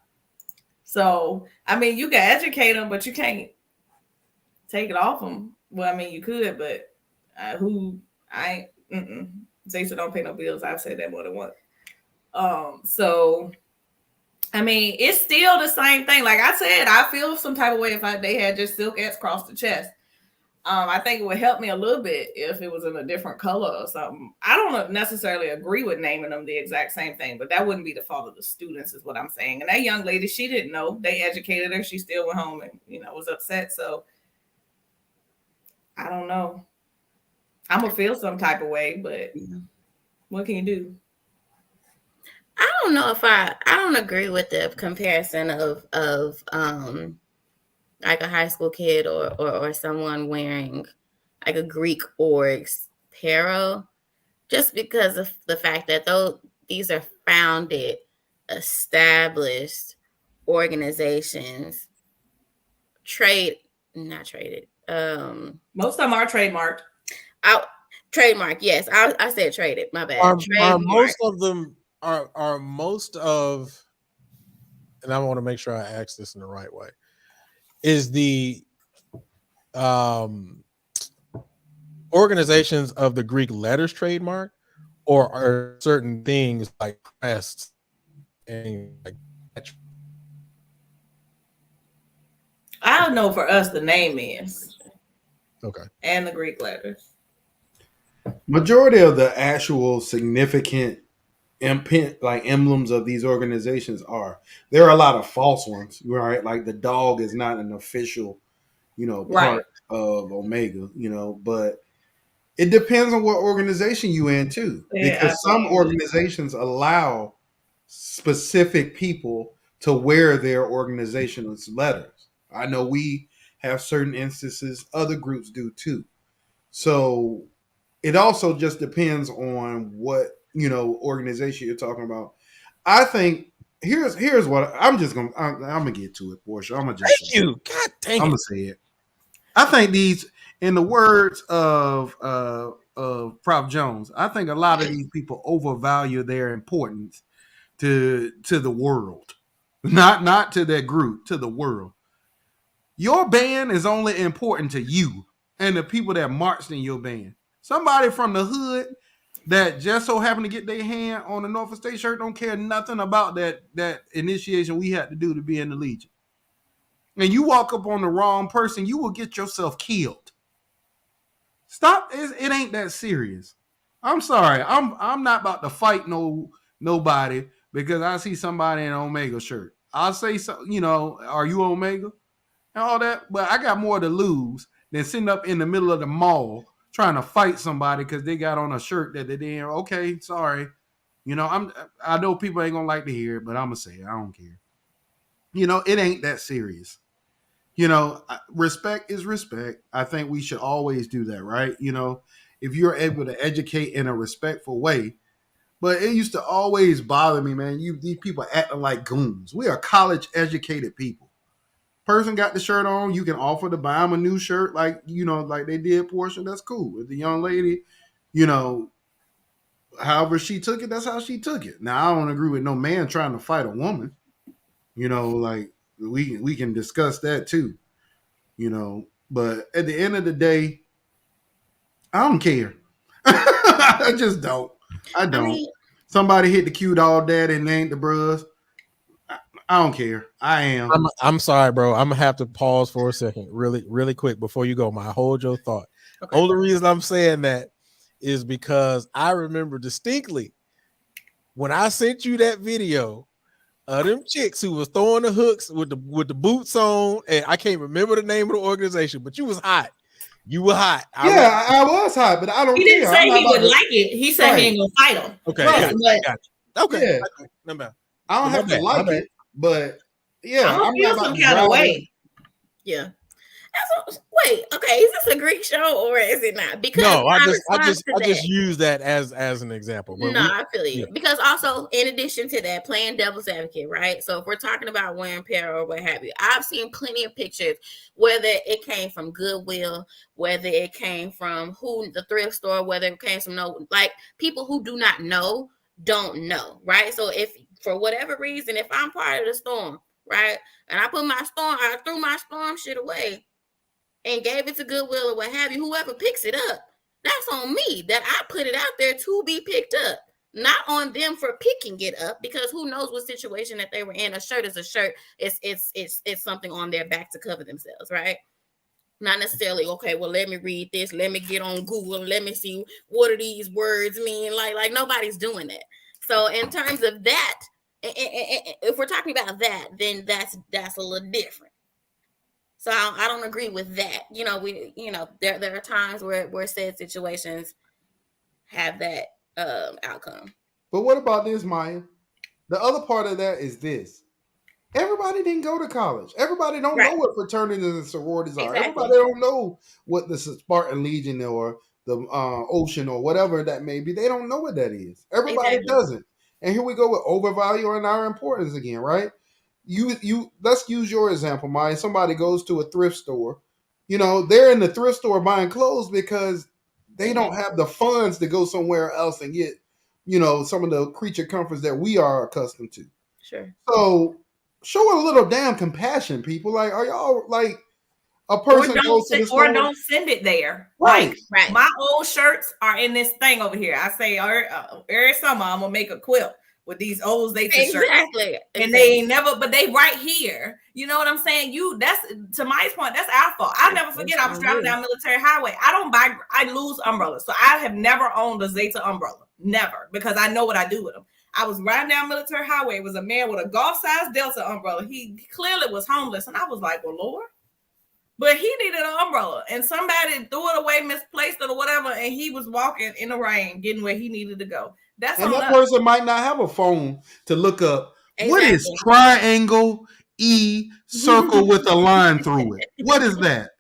So, I mean, you can educate them, but you can't take it off them. Well, I mean, you could, but Zaysa don't pay no bills. I've said that more than once. So I mean, it's still the same thing. Like I said, I feel some type of way if they had just silk X across the chest. I think it would help me a little bit if it was in a different color or something. I don't necessarily agree with naming them the exact same thing, but that wouldn't be the fault of the students, is what I'm saying. And that young lady, she didn't know. They educated her. She still went home and, was upset. So I don't know. I'm gonna feel some type of way, but what can you do? I don't know if I don't agree with the comparison of like a high school kid or someone wearing like a Greek org's apparel, just because of the fact that these are founded, established organizations, not traded. Most of them are trademarked. Trademark, yes. I said traded. My bad. Are most of them are most of, and I want to make sure I ask this in the right way. Is the organizations of the Greek letters trademark, or are certain things like crests and like that? I don't know. For us, the name is Okay, and the Greek letters. Majority of the actual significant emblems of these organizations there are a lot of false ones, right? Like the dog is not an official, part of Omega, but it depends on what organization you in too, because some organizations allow specific people to wear their organization's letters. I know we have certain instances, other groups do too. So it also just depends on what organization you're talking about. I think here's what I'm gonna get to it, Portia. I'm gonna just thank you. God dang it. I'm gonna say it. I think these, in the words of Prof. Jones, I think a lot of these people overvalue their importance to the world, not to their group, to the world. Your band is only important to you and the people that marched in your band. Somebody from the hood that just so happened to get their hand on the Norfolk State shirt don't care nothing about that initiation we had to do to be in the Legion. And you walk up on the wrong person, you will get yourself killed. Stop! It ain't that serious. I'm sorry. I'm not about to fight nobody because I see somebody in an Omega shirt. I'll say so. Are you Omega and all that? But I got more to lose than sitting up in the middle of the mall trying to fight somebody because they got on a shirt that they didn't. Okay, sorry. I know people ain't gonna like to hear it, but I'm gonna say it. I don't care. It ain't that serious. Respect is respect. I think we should always do that, right? If you're able to educate in a respectful way. But it used to always bother me, man. These people acting like goons. We are college educated people. Person got the shirt on, you can offer to buy them a new shirt, like they did Portia. That's cool. If the young lady, however she took it, that's how she took it. Now I don't agree with no man trying to fight a woman. Like we can discuss that too. But at the end of the day, I don't care. I just don't. I don't. Somebody hit the cute all daddy and named the bros. I don't care. I am. I'm sorry, bro. I'm gonna have to pause for a second, really, really quick before you go. Hold your thought. Okay. Only reason I'm saying that is because I remember distinctly when I sent you that video of them chicks who was throwing the hooks with the boots on, and I can't remember the name of the organization, but you was hot. You were hot. I was hot, but I don't care. He didn't say he would like it. He said he ain't gonna fight him. Okay, got you. Okay. Yeah. I don't have to like it, but I'm gonna feel some kind of way. Yeah. Wait, okay, is this a Greek show or is it not? Because no, I just use that as an example. But I feel you. Yeah. Because also, in addition to that, playing devil's advocate, right? So if we're talking about wearing apparel or what have you, I've seen plenty of pictures, whether it came from Goodwill, whether it came from the thrift store, whether it came from people who do not know, don't know, right? So if for whatever reason, if I'm part of the storm, right, and I threw my storm shit away and gave it to Goodwill or what have you, whoever picks it up, that's on me that I put it out there to be picked up. Not on them for picking it up, because who knows what situation that they were in. A shirt is a shirt. It's something on their back to cover themselves, right? Not necessarily, okay, well, let me read this. Let me get on Google. Let me see what do these words mean. Like nobody's doing that. So in terms of that, if we're talking about that, then that's a little different. So I don't agree with that. There are times where said situations have that outcome. But what about this, Maya? The other part of that is this. Everybody didn't go to college. Everybody don't know Right. what fraternities and sororities are. Exactly. Everybody don't know what the Spartan Legion or the Ocean or whatever that may be. They don't know what that is. Everybody Exactly. doesn't. And here we go with overvaluing our importance again, right? You let's use your example, Maya. Somebody goes to a thrift store. They're in the thrift store buying clothes because they don't have the funds to go somewhere else and get, some of the creature comforts that we are accustomed to. Sure. So show a little damn compassion, people. Like, are y'all like a person goes to the store? Or don't send it there. Right. Like, Right. my old shirts are in this thing over here. I say every summer I'm gonna make a quilt with these old Zeta shirts. Exactly. And they never, but they right here. You know what I'm saying? That's to Mike's point, that's our fault. I'll never forget, I was driving down Military Highway. I lose umbrellas. So I have never owned a Zeta umbrella. Never. Because I know what I do with them. I was riding down Military Highway. It was a man with a golf-sized Delta umbrella. He clearly was homeless. And I was like, well, Lord. But he needed an umbrella. And somebody threw it away, misplaced it or whatever. And he was walking in the rain, getting where he needed to go. And that person might not have a phone to look up. Exactly. What is triangle E circle with a line through it? What is that?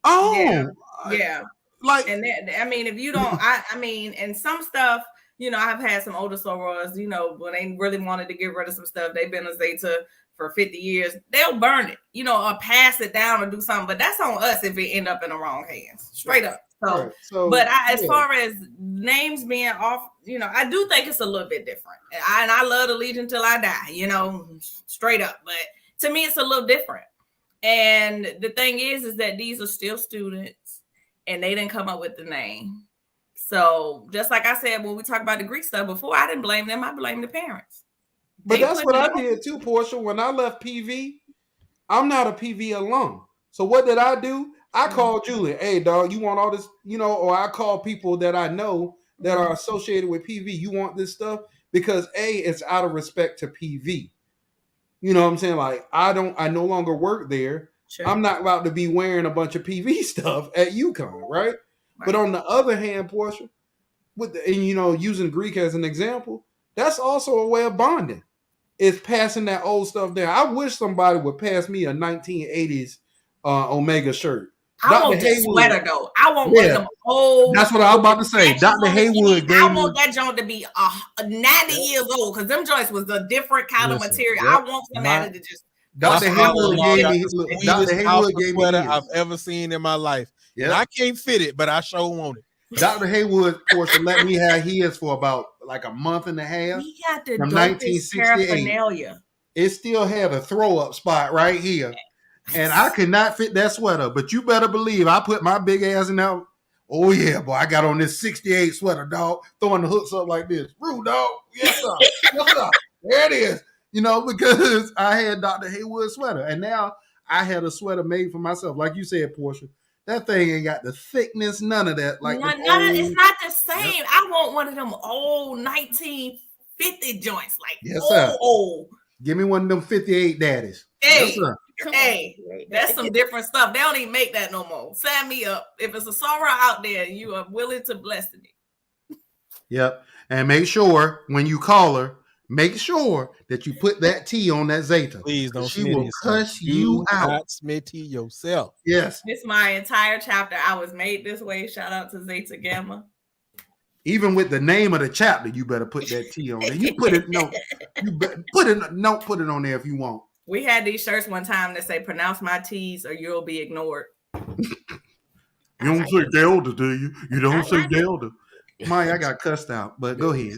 Oh. Yeah. Like, and if you don't, and some stuff, I've had some older sorors, when they really wanted to get rid of some stuff, they've been a Zeta for 50 years, they'll burn it, or pass it down or do something. But that's on us if it end up in the wrong hands, straight up. But as far as names being off, I do think it's a little bit different. And I love the Legion till I die, straight up. But to me, it's a little different. And the thing is that these are still students and they didn't come up with the name. So just like I said, when we talked about the Greek stuff before, I didn't blame them. I blamed the parents. But that's what I did too, Portia. When I left PV, I'm not a PV alum. So what did I do? I called Julian. Hey, dog, you want all this, or I call people that I know that are associated with PV. You want this stuff? Because it's out of respect to PV. You know what I'm saying? Like, I no longer work there. Sure. I'm not about to be wearing a bunch of PV stuff at UConn, right? But on the other hand, Portia, using Greek as an example, that's also a way of bonding. It's passing that old stuff down. I wish somebody would pass me a 1980s Omega shirt. I want the sweater though. I want one of them old. That's what I was about to say. Dr. Haywood gave I want that joint to be 90 years old because them joints was a different kind of material. I want somebody to just. Dr. Haywood gave me the sweater I've ever seen in my life. Yeah, I can't fit it, but I sure want it. Dr. Haywood, Portia, let me have his for about like a month and a half. He got the dopest paraphernalia. It still had a throw up spot right here. And I could not fit that sweater, but you better believe I put my big ass in that. Oh, yeah, boy, I got on this 68 sweater, dog, throwing the hooks up like this. Rude, dog. Yes, sir. Yes, sir. There it is. Because I had Dr. Haywood's sweater. And now I had a sweater made for myself. Like you said, Portia, that thing ain't got the thickness, none of that. Like it's not the same. Yep. I want one of them old 1950 joints. Like, yes, sir. Old. Give me one of them 58 daddies. Hey. Yes, sir. Hey, that's some different stuff. They don't even make that no more. Sign me up. If it's a soror out there, you are willing to bless me. Yep. And make sure when you call her, make sure that you put that T on that Zeta. Please don't. She will cuss you out. Not Smitty yourself. Yes. It's my entire chapter. I was made this way. Shout out to Zeta Gamma. Even with the name of the chapter, you better put that T on there. You put it put it on there if you want. We had these shirts one time that say "Pronounce my T's or you'll be ignored." You don't say Delta, do you? You don't say Delta. Maya, I got cussed out, but go ahead.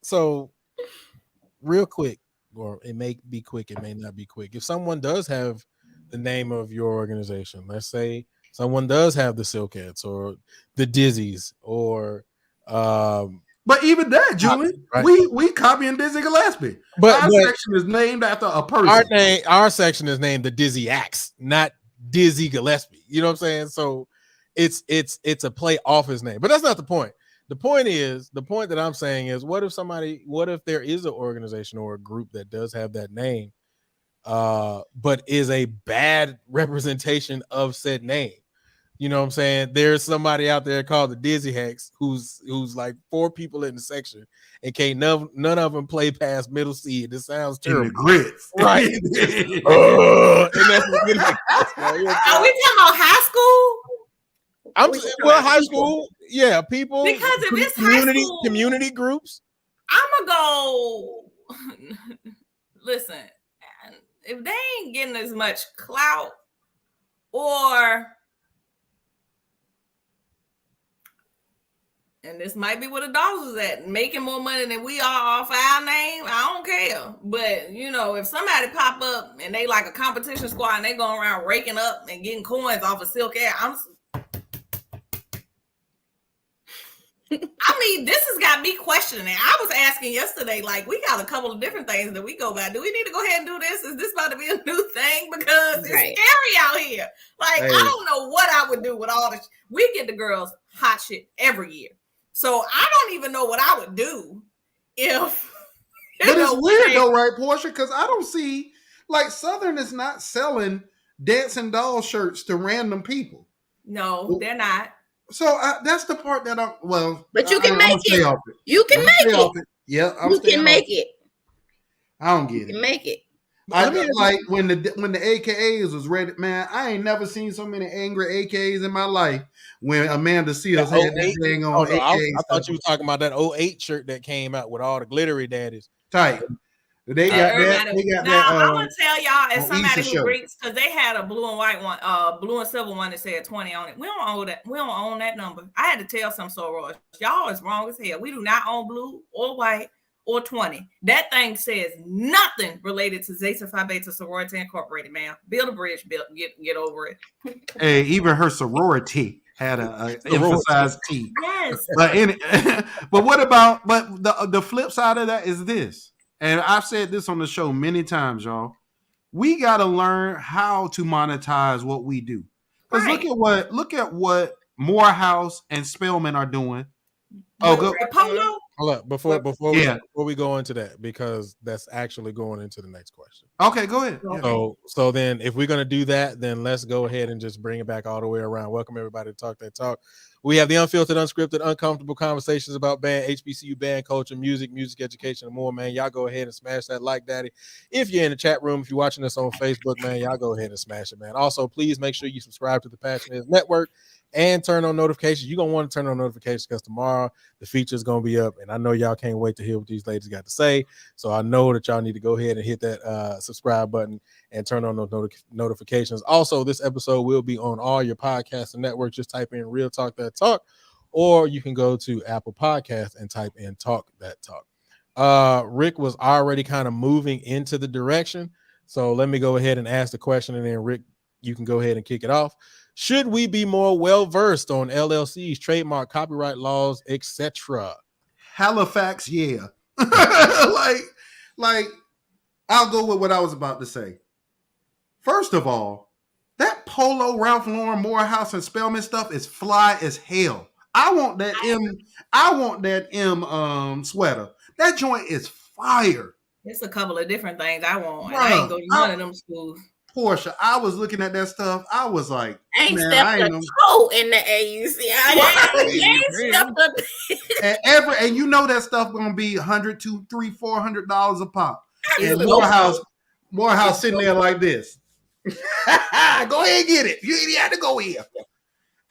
So real quick, or it may be quick, it may not be quick. If someone does have the name of your organization, let's say Someone does have the Silkettes or the Dizzies or But even that, Julian, right. we copying Dizzy Gillespie. But Our section is named after a person. Our section is named the Dizzy Axe, not Dizzy Gillespie. You know what I'm saying? So it's a play off his name. But that's not the point. The point that I'm saying is, what if there is an organization or a group that does have that name, but is a bad representation of said name? You know what I'm saying? There's somebody out there called the Dizzy Hacks who's like 4 people in the section and can't none of them play past middle C. This sounds terrible. In the grits. Right. And that's Are we talking about high school? High school. Yeah, people. Because if it's community groups. I'm gonna go. Listen, if they ain't getting as much clout, and this might be where the dogs is at, making more money than we are off our name, I don't care. But if somebody pop up and they like a competition squad and they going around raking up and getting coins off of Silk Air, this has got me questioning it. I was asking yesterday, like, we got a couple of different things that we go by. Do we need to go ahead and do this? Is this about to be a new thing? Because it's scary out here. Like, I don't know what I would do with all this. We get the girls hot shit every year. So I don't even know what I would do if. But it's weird though, right, Portia? Because I don't see, like, Southern is not selling dancing doll shirts to random people. No, they're not. So that's the part that but you can make it. You can make it. Yeah, you can make it. I don't get it. You can make it. I like when the AKAs was ready, man. I ain't never seen so many angry AKs in my life. When Amanda Seals had that thing on, I thought you were talking about that 08 shirt that came out with all the glittery daddies. Tight. They got that. I'm gonna tell y'all, as somebody who reads, because they had a blue and white one, blue and silver one that said 20 on it. We don't own that. We don't own that number. I had to tell some sorors, y'all is wrong as hell. We do not own blue or white or 20. That thing says nothing related to Zeta Phi Beta Sorority Incorporated, man. Build a bridge, get over it. Hey, even her sorority had a emphasized T. Yes. But what about? But the flip side of that is this. And I've said this on the show many times, y'all. We got to learn how to monetize what we do. Because look at what Morehouse and Spellman are doing. Polo. Hold up, before we go into that, because that's actually going into the next question. Okay, go ahead. So then, if we're gonna do that, then let's go ahead and just bring it back all the way around. Welcome everybody to Talk That Talk. We have the unfiltered, unscripted, uncomfortable conversations about band, HBCU band culture, music education, and more, man. Y'all go ahead and smash that like, daddy. If you're in the chat room, if you're watching us on Facebook, man, y'all go ahead and smash it, man. Also, please make sure you subscribe to the Passionate Network and turn on notifications. You're going to want to turn on notifications because tomorrow the feature is going to be up, and I know y'all can't wait to hear what these ladies got to say. So I know that y'all need to go ahead and hit that subscribe button and turn on those notifications. Also, this episode will be on all your podcasts and networks. Just type in Real Talk That Talk, or you can go to Apple Podcasts and type in Talk That Talk. Rick was already kind of moving into the direction, so let me go ahead and ask the question, and then Rick, you can go ahead and kick it off. Should we be more well-versed on LLCs, trademark, copyright laws, etc.? Halifax, yeah. like, I'll go with what I was about to say. First of all, that Polo, Ralph Lauren, Morehouse, and Spellman stuff is fly as hell. I want that M sweater. That joint is fire. It's a couple of different things I want. I ain't going to none of them schools. Portia, I was looking at that stuff. I was like, I ain't stepped a toe in the AUC. I ain't stepped a and you know that stuff gonna be $100, $200, $300, $400 a pop. And Morehouse sitting there like this. Go ahead and get it. You had to go here.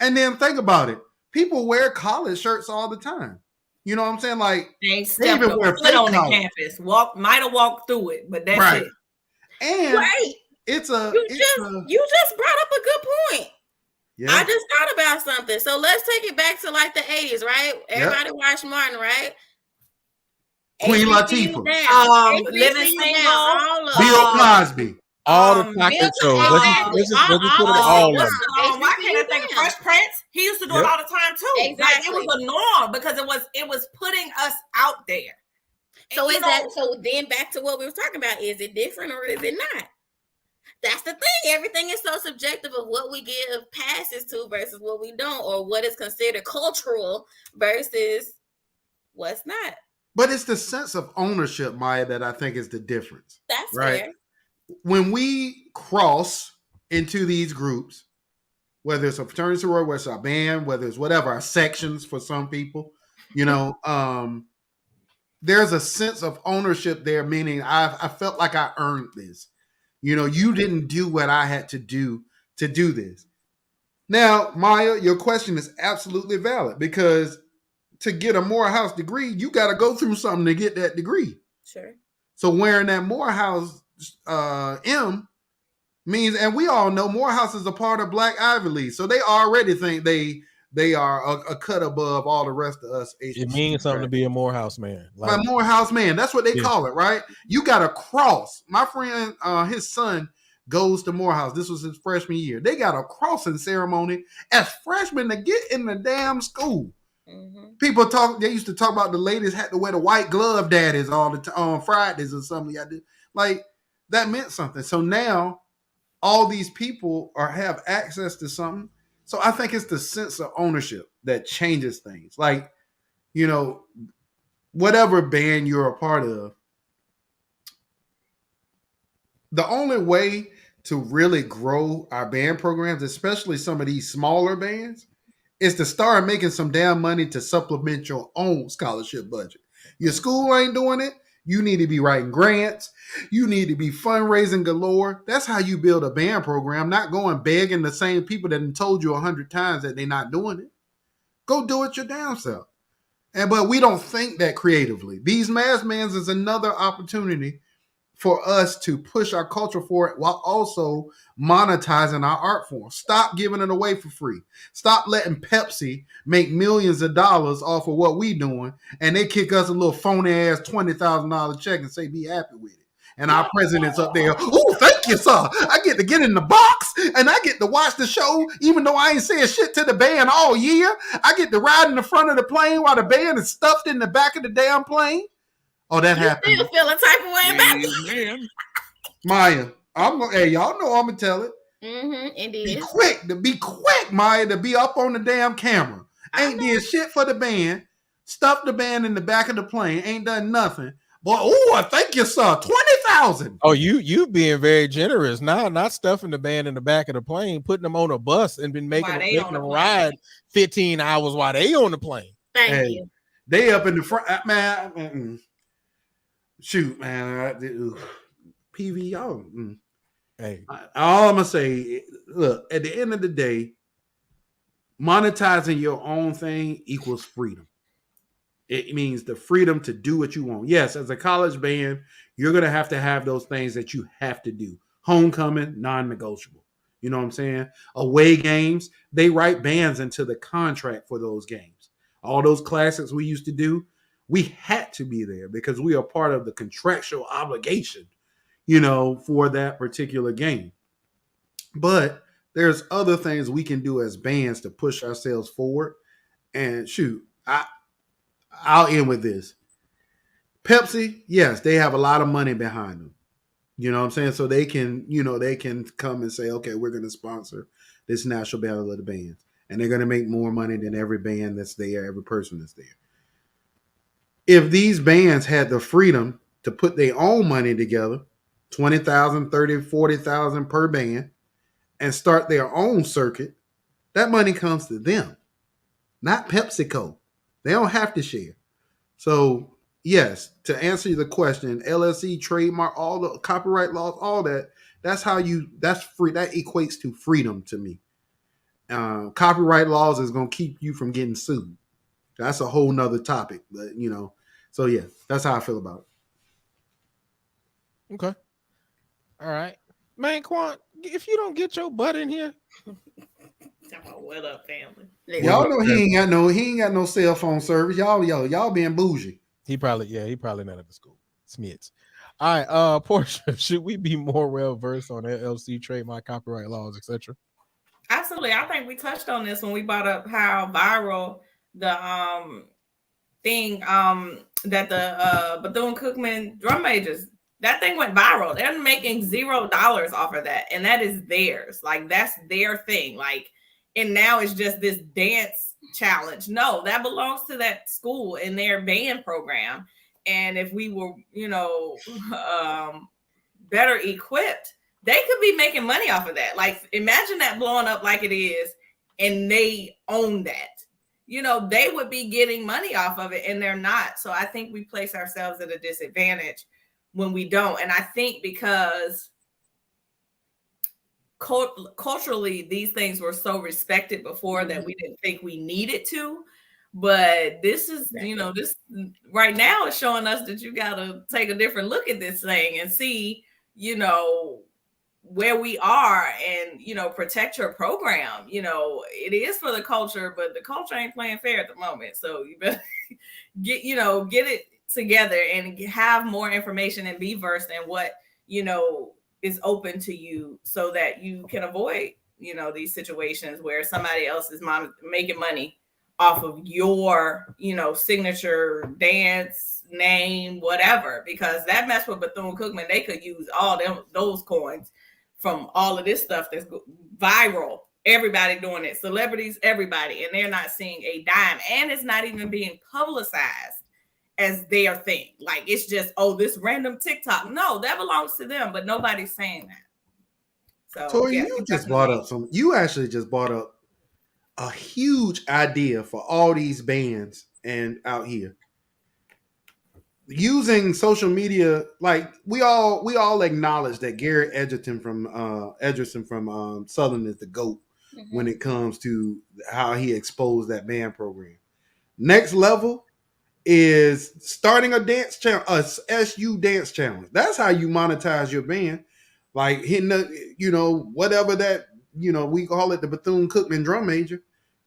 And then think about it. People wear collared shirts all the time. You know what I'm saying? Like they even wear foot on the campus. Might have walked through it, but that's it. And you just brought up a good point. Yeah. I just thought about something. So let's take it back to like the 80s, right? Everybody watched Martin, right? Queen Latifah. Living Single. Bill Cosby. all the chocolate shows. Exactly. Let's just put it all What's on. why can't I think Fresh Prince? He used to do it all the time too. Exactly. Like, it was a norm because it was putting us out there. So so then back to what we were talking about, is it different or is it not? That's the thing. Everything is so subjective of what we give passes to versus what we don't, or what is considered cultural versus what's not. But it's the sense of ownership, Maya, that I think is the difference. That's right. fair. When we cross into these groups, whether it's a fraternity sorority, whether it's our band, whether it's whatever, our sections for some people, there's a sense of ownership there, meaning I felt like I earned this. You didn't do what I had to do this. Now, Maya, your question is absolutely valid, because to get a Morehouse degree, you got to go through something to get that degree. Sure. So wearing that Morehouse M means, and we all know Morehouse is a part of Black Ivy League, so they already think they are a cut above all the rest of us. It means something to be a Morehouse man. Like Morehouse man, that's what they call it, right? You got to cross. My friend, his son goes to Morehouse. This was his freshman year. They got a crossing ceremony as freshmen to get in the damn school. Mm-hmm. People they used to talk about the ladies had to wear the white glove daddies all the time on Fridays or something. Like, that meant something. So now all these people have access to something. So I think it's the sense of ownership that changes things. Like, whatever band you're a part of, the only way to really grow our band programs, especially some of these smaller bands, is to start making some damn money to supplement your own scholarship budget. Your school ain't doing it. You need to be writing grants. You need to be fundraising galore. That's how you build a band program, not going begging the same people that told you 100 times that they're not doing it. Go do it your damn self. But we don't think that creatively. These Mass Mans is another opportunity for us to push our culture forward while also monetizing our art form. Stop giving it away for free. Stop letting Pepsi make millions of dollars off of what we doing, and they kick us a little phony ass $20,000 check and say be happy with it. And our president's up there, oh, thank you, sir. I get to get in the box and I get to watch the show, even though I ain't saying shit to the band all year. I get to ride in the front of the plane while the band is stuffed in the back of the damn plane. Oh, that happened. Still feeling type of way about it. Maya, y'all know I'm gonna tell it. Mm-hmm, indeed. Be quick, Maya, to be up on the damn camera. Ain't did shit for the band. Stuffed the band in the back of the plane. Ain't done nothing. Boy, I thank you, sir. 20,000. Oh, you being very generous now, not stuffing the band in the back of the plane, putting them on a bus and been making them ride 15 hours while they on the plane. Thank you. They up in the front, man. Shoot, man. PV, y'all. Hey, all I'm gonna say, look, at the end of the day, monetizing your own thing equals freedom. It means the freedom to do what you want. Yes, as a college band, you're gonna have to have those things that you have to do. Homecoming, non-negotiable. You know what I'm saying? Away games, they write bands into the contract for those games. All those classics we used to do, we had to be there because we are part of the contractual obligation, for that particular game. But there's other things we can do as bands to push ourselves forward. And shoot, I'll end with this. Pepsi, yes, they have a lot of money behind them. You know what I'm saying? So they can, they can come and say, okay, we're going to sponsor this National Battle of the Bands. And they're going to make more money than every band that's there, every person that's there. If these bands had the freedom to put their own money together, 20,000, 30, 40,000 per band, and start their own circuit, that money comes to them, not PepsiCo. They don't have to share. So, yes, to answer the question, LLC, trademark, all the copyright laws, all that, that's free. That equates to freedom to me. Copyright laws is going to keep you from getting sued. That's a whole nother topic, but so yeah, that's how I feel about it. Okay. All right. Man, Quan, if you don't get your butt in here. What up, family? Y'all know he ain't got no cell phone service. Y'all being bougie. He probably not at the school. Smits. All right, Portia, should we be more well versed on LLC, trademark, copyright laws, etc.? Absolutely. I think we touched on this when we brought up how viral the thing that the Bethune-Cookman drum majors, that thing went viral. They're making $0 off of that, and that is theirs. Like, that's their thing. Like, and now it's just this dance challenge. No, that belongs to that school and their band program. And if we were, better equipped, they could be making money off of that. Like, imagine that blowing up like it is, and they own that. They would be getting money off of it, and they're not. So I think we place ourselves at a disadvantage when we don't. And I think because culturally, these things were so respected before that we didn't think we needed to. But this is, this right now is showing us that you got to take a different look at this thing and see, where we are, and protect your program. It is for the culture, but the culture ain't playing fair at the moment. So you better get it together and have more information and be versed in what is open to you, so that you can avoid these situations where somebody else is making money off of your signature dance name, whatever. Because that mess with Bethune-Cookman, they could use all those coins from all of this stuff that's viral. Everybody doing it, celebrities, everybody, and they're not seeing a dime, and it's not even being publicized as their thing. Like, it's just, this random TikTok. No, that belongs to them, but nobody's saying that. So Tori, you actually just brought up a huge idea for all these bands and out here. Using social media, like we all acknowledge that Garrett Edgerton from Southern is the GOAT when it comes to how he exposed that band program. Next level is starting a dance challenge, a SU dance challenge. That's how you monetize your band. Like hitting the, whatever that, we call it the Bethune-Cookman drum major.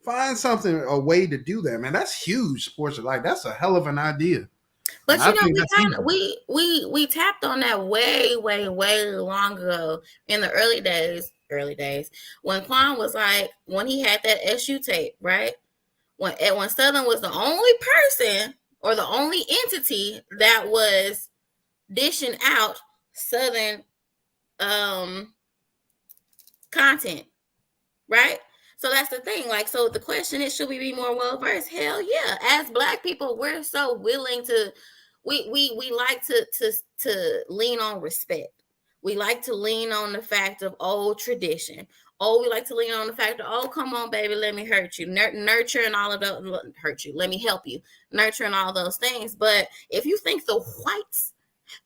Find a way to do that, man. That's huge, sports. Like, that's a hell of an idea. But we tapped on that way long ago in the early days when Quan was like, when he had that SU tape, right? When Southern was the only person or the only entity that was dishing out Southern content, right? So that's the thing. Like, so the question is, should we be more well versed? Hell yeah! As Black people, we're so willing to. We like to lean on respect. We like to lean on the fact of old tradition. We like to lean on the fact of, come on, baby, let me hurt you, nurture and all of those. Hurt you, let me help you, nurture and all those things. But if you think the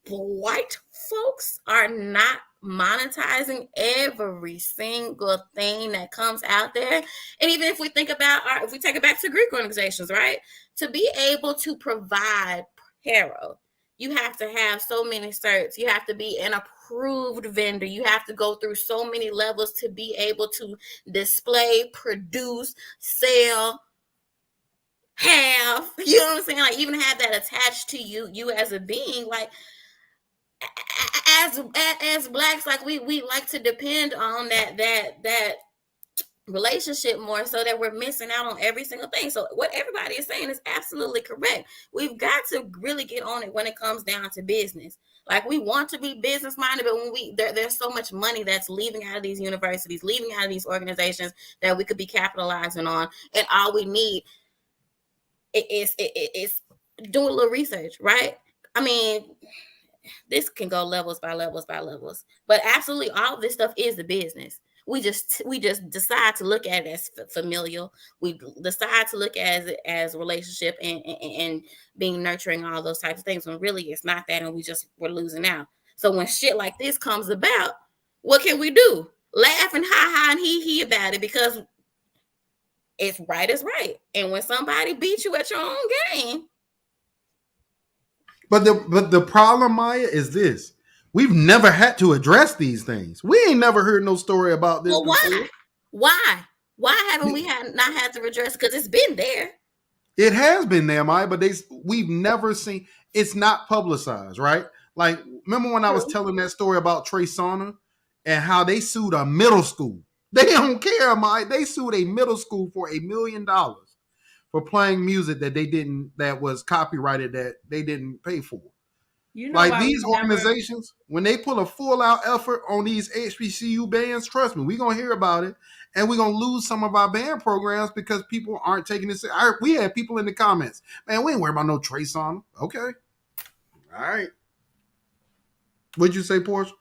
white folks are not monetizing every single thing that comes out there, and even if we think about if we take it back to Greek organizations, right, to be able to provide apparel, you have to have so many certs, you have to be an approved vendor, you have to go through so many levels to be able to display, produce, sell, have, you know what I'm saying, like even have that attached to you as a being. Like, as Blacks, like we like to depend on that relationship more, so that we're missing out on every single thing. So what everybody is saying is absolutely correct. We've got to really get on it when it comes down to business. Like, we want to be business minded, but when there's so much money that's leaving out of these universities, leaving out of these organizations that we could be capitalizing on, and all we need is doing a little research, right? I mean, this can go levels by levels, but absolutely all of this stuff is the business. We just decide to look at it as familial. We decide to look at it as a relationship and being nurturing, all those types of things, when really it's not that, and we're losing out. So when shit like this comes about, what can we do? Laugh and ha and he about it, because it's right is right. And when somebody beats you at your own game. But the problem, Maya, is this. We've never had to address these things. We ain't never heard no story about this. Well, why haven't we not had to address? Because it's been there. It has been there, Maya, but we've never seen. It's not publicized, right? Like, remember when I was telling that story about Trey Songz and how they sued a middle school? They don't care, Mike. They sued a middle school for $1 million for playing music that was copyrighted that they didn't pay for. You know, like these organizations, when they pull a full out effort on these HBCU bands, trust me, we're gonna hear about it, and we're gonna lose some of our band programs because people aren't taking this. We had people in the comments, man, we ain't worried about no Trace on them. Okay, all right. What'd you say, Portia?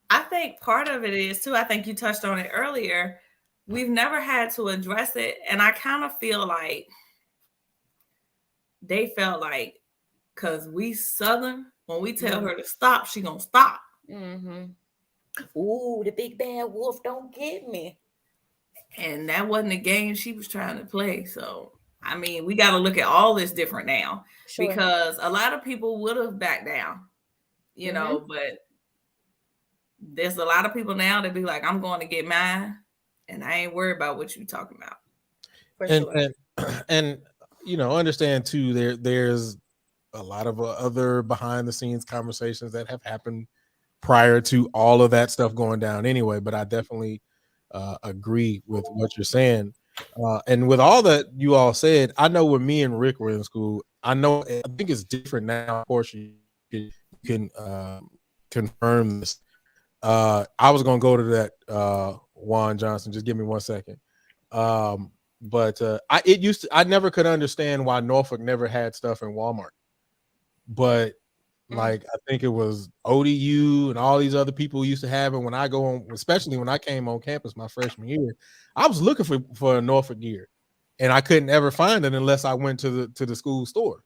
I think part of it is too. I think you touched on it earlier. We've never had to address it, and I kind of feel like they felt like, because we Southern, when we tell her to stop, she gonna stop. Ooh, the big bad wolf don't get me. And that wasn't the game she was trying to play. So, I mean, we got to look at all this different now, because a lot of people would have backed down, you know, but there's a lot of people now that be like, I'm going to get mine, and I ain't worried about what you talking about. And you know, understand too, there's a lot of other behind the scenes conversations that have happened prior to all of that stuff going down anyway, but I definitely agree with what you're saying. And with all that you all said, I know when me and Rick were in school, I think it's different now. Of course, you can confirm this. I was going to go to that Juan Johnson. Just give me 1 second. But I never could understand why Norfolk never had stuff in Walmart. But like, I think it was ODU and all these other people used to have it. When I go on, especially when I came on campus my freshman year, I was looking for a Norfolk gear, and I couldn't ever find it unless I went to the school store.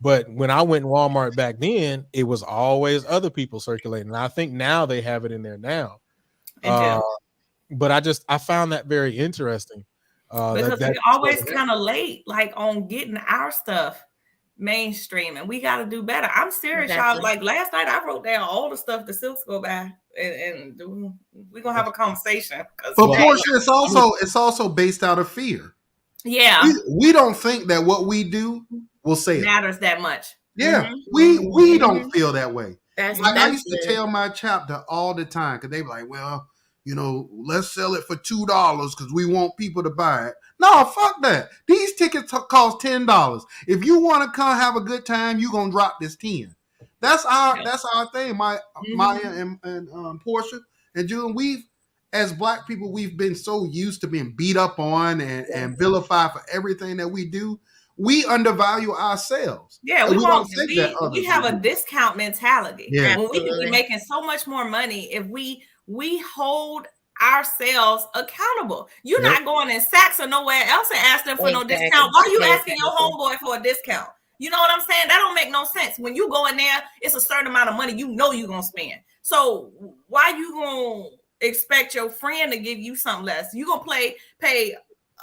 But when I went in Walmart back then, it was always other people circulating. And I think now they have it in there now. But I found that very interesting. Because we're always kind of late, like on getting our stuff mainstream, and we got to do better. I'm serious, y'all. Like last night, I wrote down all the stuff the Silks go by, and we're gonna have a conversation. But Portia, it's also based out of fear. Yeah, we don't think that what we do will sell matters that much. Yeah, we don't feel that way. I used to tell my chapter all the time, because they be like, well, you know, let's sell it for $2 because we want people to buy it. No, fuck that. These tickets cost $10. If you want to come have a good time, you're gonna drop this 10. That's our thing. Maya and Portia and Julian, as Black people, we've been so used to being beat up on and vilified for everything that we do. We undervalue ourselves. Yeah, we have a discount mentality. Yeah. When we can be making so much more money if we hold ourselves accountable. You're not going in Saks or nowhere else and ask them for no discount. Why are you asking your homeboy for a discount? You know what I'm saying? That don't make no sense. When you go in there, it's a certain amount of money you know you're gonna spend. So why you gonna expect your friend to give you something less? You gonna pay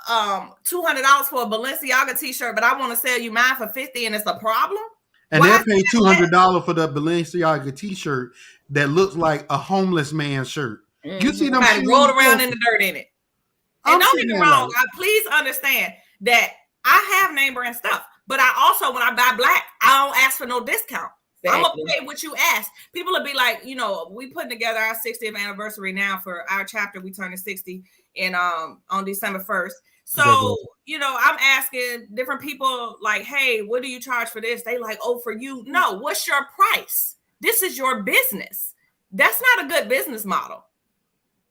$200 for a Balenciaga t-shirt, but I want to sell you mine for $50, and it's a problem? And they'll pay $200 for the Balenciaga t-shirt that looks like a homeless man's shirt. You see them rolled around in the dirt in it. And don't get me wrong, please understand that I have name brand stuff, but I also, when I buy Black, I don't ask for no discount. Exactly. I'm gonna pay what you ask. People will be like, you know, we putting together our 60th anniversary now for our chapter. We turning 60 in on December 1st. So, you know, I'm asking different people like, hey, what do you charge for this? They like, oh, for you. No, what's your price? This is your business. That's not a good business model.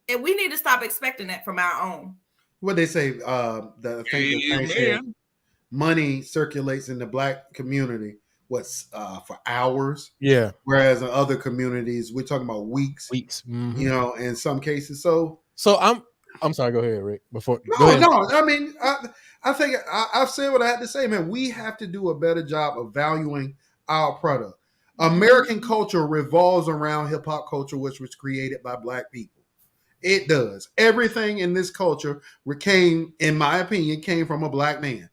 And we need to stop expecting that from our own. What they say, money circulates in the Black community, for hours. Yeah. Whereas in other communities, we're talking about weeks. Mm-hmm. You know, in some cases. So I'm sorry. Go ahead, Rick. No. I mean, I think I've said what I had to say, man. We have to do a better job of valuing our product. American culture revolves around hip hop culture, which was created by Black people. It does. Everything in this culture in my opinion, came from a Black man.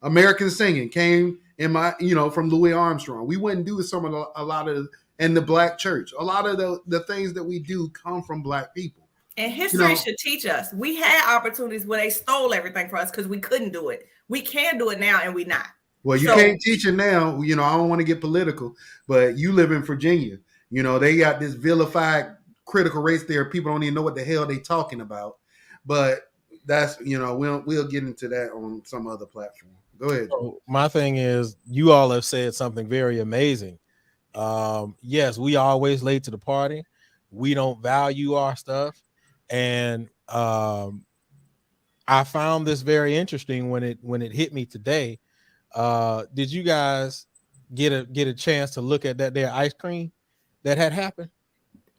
American singing came from Louis Armstrong. We wouldn't do a lot of in the Black church. A lot of the things that we do come from Black people. And history should teach us. We had opportunities where they stole everything from us because we couldn't do it. We can do it now, and we not. Well, you So- can't teach it now. You know, I don't want to get political, but you live in Virginia. You know, they got this vilified critical race there. People don't even know what the hell they talking about. But that's, you know, we'll get into that on some other platform. Go ahead. So my thing is, you all have said something very amazing. Yes, we always late to the party. We don't value our stuff, and I found this very interesting when it hit me today. Did you guys get a chance to look at that there ice cream that had happened?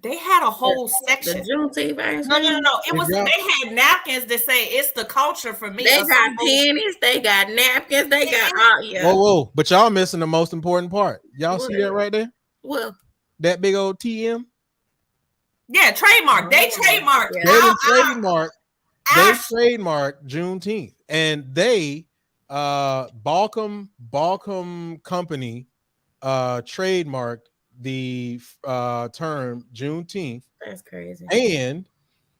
they had a whole The section. Juneteenth ice No. cream. It was y'all- they had napkins that say it's the culture for me. They or got some bullshit. pennies. They got napkins. They got yeah. Whoa! But y'all missing the most important part. Y'all see that right there? Well, That big old TM. Yeah, trademark. They trademarked. Yeah. They trademarked. They Our- trademarked Juneteenth, and they Balcom Company trademarked the term Juneteenth, that's crazy. and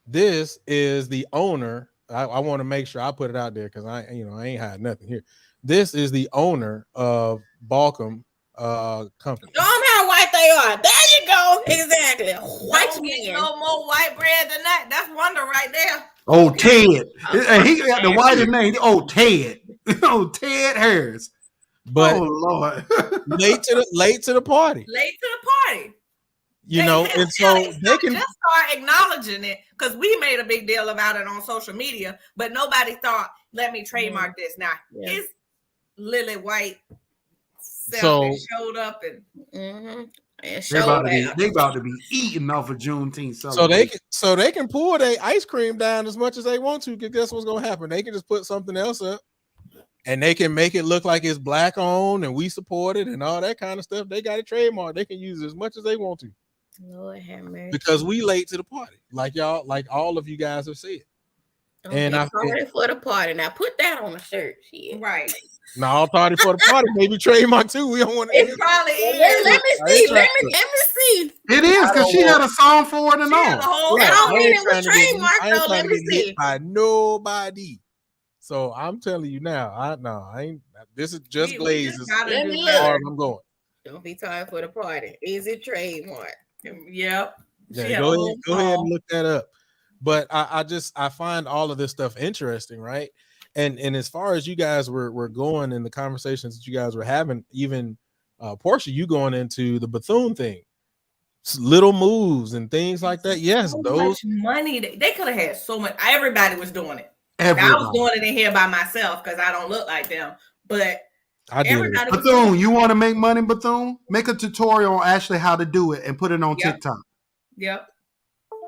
this is the owner. I want to make sure I put it out there because I ain't hiding nothing here. This is the owner of Balcom Company. Show them how white they are. There you go. Exactly. White Don't get man. no more white bread than that. That's Wonder right there. Oh, Ted. And he got the whitest name. Oh, Ted. Oh, Ted Harris. But oh, Lord. late to the party, Late to the party. you know, and so they can. just start acknowledging it because we made a big deal about it on social media, but nobody thought, let me trademark this. Now his lily white self showed up and And They about to be eating off of Juneteenth. So they can pull their ice cream down as much as they want to, because guess what's gonna happen? They can just put something else up, and they can make it look like it's black owned and we support it and all that kind of stuff. They got a trademark. They can use it as much as they want to. Lord have mercy. Because we late to the party, like y'all, like all of you guys have said. And I party for the party. Now put that on a shirt. Shit. right. Now party for the party, maybe trademark too. We don't want to. It probably is. Let me see. Let me see. It is because she had a song for it and She had all. a whole I don't mean it was I ain't trademark though. trying Let to me get hit see. by nobody. So I'm telling you now, I ain't. This is just We glazes. just gotta Let do me As far better. as I'm going. Don't be tired for the party. Is it trademark? Yep. She Yeah, had go a ahead, whole go ahead and song. look that up. But I find all of this stuff interesting, right? And as far as you guys were going in the conversations that you guys were having, even Portia, you going into the Bethune thing, little moves and things like that. Yes, So those much money. They could have had so much. Everybody was doing it. Now, I was Everybody. doing it in here by myself because I don't look like them. But I did. everybody was Bethune, doing it. you want to make money, Bethune? Make a tutorial on Ashley how to do it and put it on Yep. TikTok. Yep.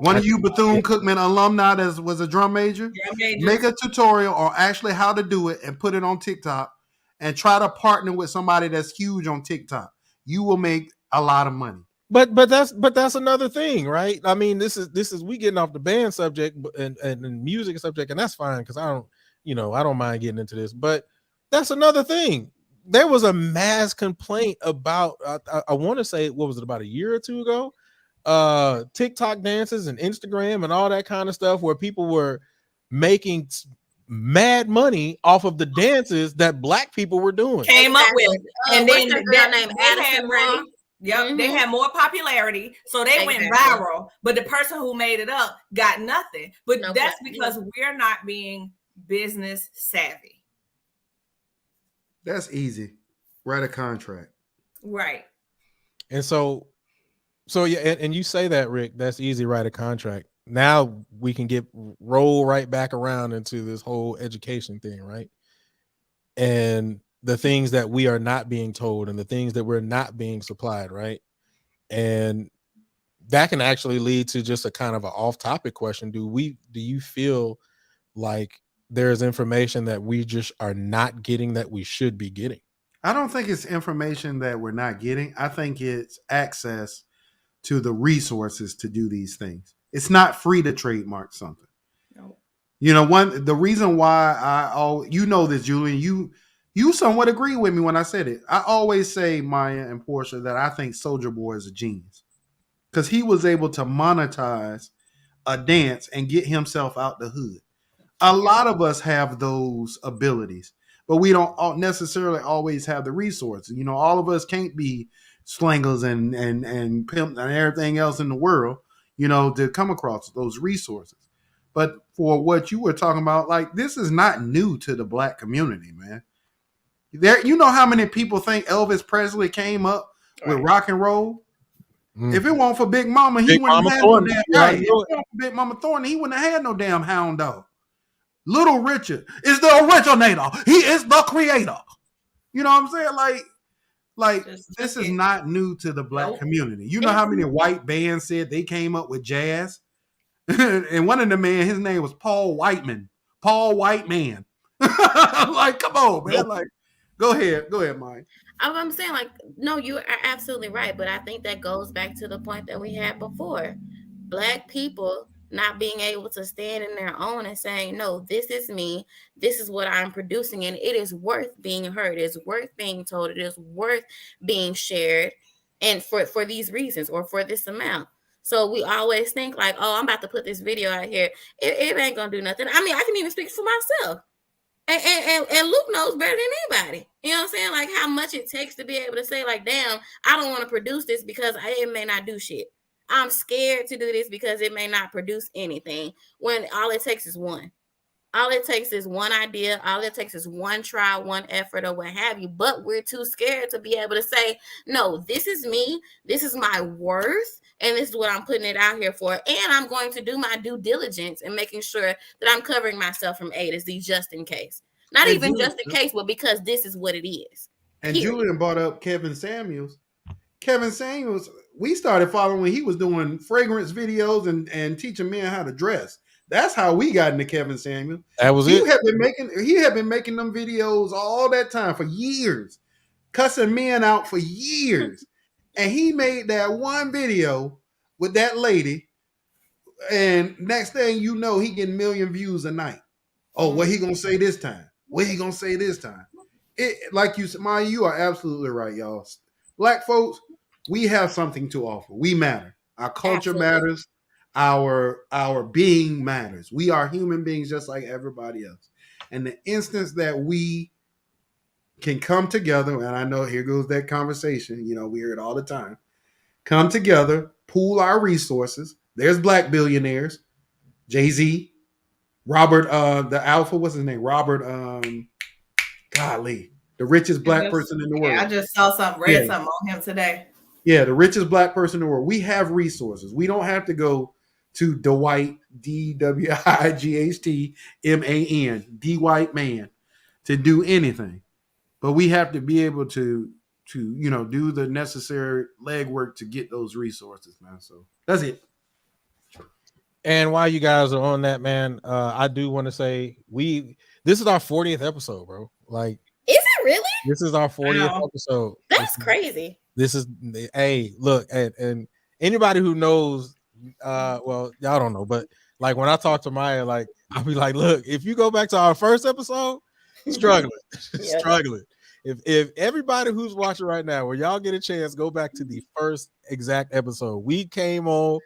One of you Bethune-Cookman alumni that was a drum major, Drum majors. make a tutorial on Ashley how to do it and put it on TikTok and try to partner with somebody that's huge on TikTok. You will make a lot of money. But that's another thing, right? I mean, this is we getting off the band subject and music subject, and that's fine because I don't mind getting into this. But that's another thing. There was a mass complaint about I want to say, what was it, about a year or two ago? TikTok dances and Instagram and all that kind of stuff where people were making mad money off of the dances that black people were doing. Came up with it. And what's then that girl named they had Addison more, Rae? yep, they had more popularity, so they went Exactly. viral. But the person who made it up got nothing. But No that's platform. because we're not being business savvy. That's easy. Write a contract. Right. And so yeah, and you say that, Rick, that's easy, write a contract. Now we can roll right back around into this whole education thing, right? And the things that we are not being told and the things that we're not being supplied, right? And that can actually lead to just a kind of an off-topic question. Do you feel like there's information that we just are not getting that we should be getting? I don't think it's information that we're not getting. I think it's access to the resources to do these things. It's not free to trademark something. No. You know, the reason why you know this, Julian, you somewhat agree with me when I said it. I always say, Maya and Portia, that I think Soulja Boy is a genius because he was able to monetize a dance and get himself out the hood. A lot of us have those abilities, but we don't necessarily always have the resources. You know, all of us can't be slingers and pimps and everything else in the world, you know, to come across those resources. But for what you were talking about, like, this is not new to the black community, man. There, you know how many people think Elvis Presley came up with rock and roll? If it weren't for Big Mama, he wouldn't have no damn. Right, if it weren't for Big Mama Thornton, he wouldn't have had no damn hound dog. Little Richard is the originator. He is the creator. You know what I'm saying? Like this is not new to the black community. You know how many white bands said they came up with jazz? And one of the men, his name was Paul Whiteman. Paul Whiteman. Like, come on, man. Like, go ahead, Mike. I'm saying, like, no, you are absolutely right. But I think that goes back to the point that we had before. Black people not being able to stand in their own and saying, no, this is me. This is what I'm producing. And it is worth being heard. It is worth being told. It is worth being shared. And for these reasons or for this amount. So we always think like, oh, I'm about to put this video out here. It ain't going to do nothing. I mean, I can even speak for myself. And Luke knows better than anybody. You know what I'm saying? Like how much it takes to be able to say like, damn, I don't want to produce this because it may not do shit. I'm scared to do this because it may not produce anything when all it takes is one. All it takes is one idea. All it takes is one try, one effort or what have you. But we're too scared to be able to say, no, this is me. This is my worth. And this is what I'm putting it out here for. And I'm going to do my due diligence and making sure that I'm covering myself from A to Z just in case. Not and even Julian, just in case, but because this is what it is. And Julian brought up Kevin Samuels. Kevin Samuels, we started following when he was doing fragrance videos and teaching men how to dress. That's how we got into Kevin Samuels. That was he had been making them videos all that time for years, cussing men out for years. And he made that one video with that lady, and next thing you know, he getting 1 million views a night. Oh, what he gonna say this time? What he gonna say this time? It, like you said, Maya, you are absolutely right, y'all. Black folks, we have something to offer. We matter. Our culture matters. Our being matters. We are human beings just like everybody else. And the instance that we can come together, and I know here goes that conversation, you know, we hear it all the time. Come together, pool our resources. There's black billionaires, Jay-Z, Robert, the Alpha, what's his name? Robert, golly, the richest black person in the world. I just saw something, read something on him today. Yeah, the richest black person in the world. We have resources. We don't have to go to Dwight, D-W-I-G-H-T-M-A-N, D-White man, to do anything. But we have to be able to you know, do the necessary legwork to get those resources, man. So that's it. And while you guys are on that, man, I do want to say this is our 40th episode, bro. Like, is it really? This is our 40th episode. That's crazy. This is look, and anybody who knows, well, y'all don't know, but like when I talk to Maya, like I'll be like, look, if you go back to our first episode, struggling. If everybody who's watching right now, where y'all get a chance, go back to the first exact episode. We came on,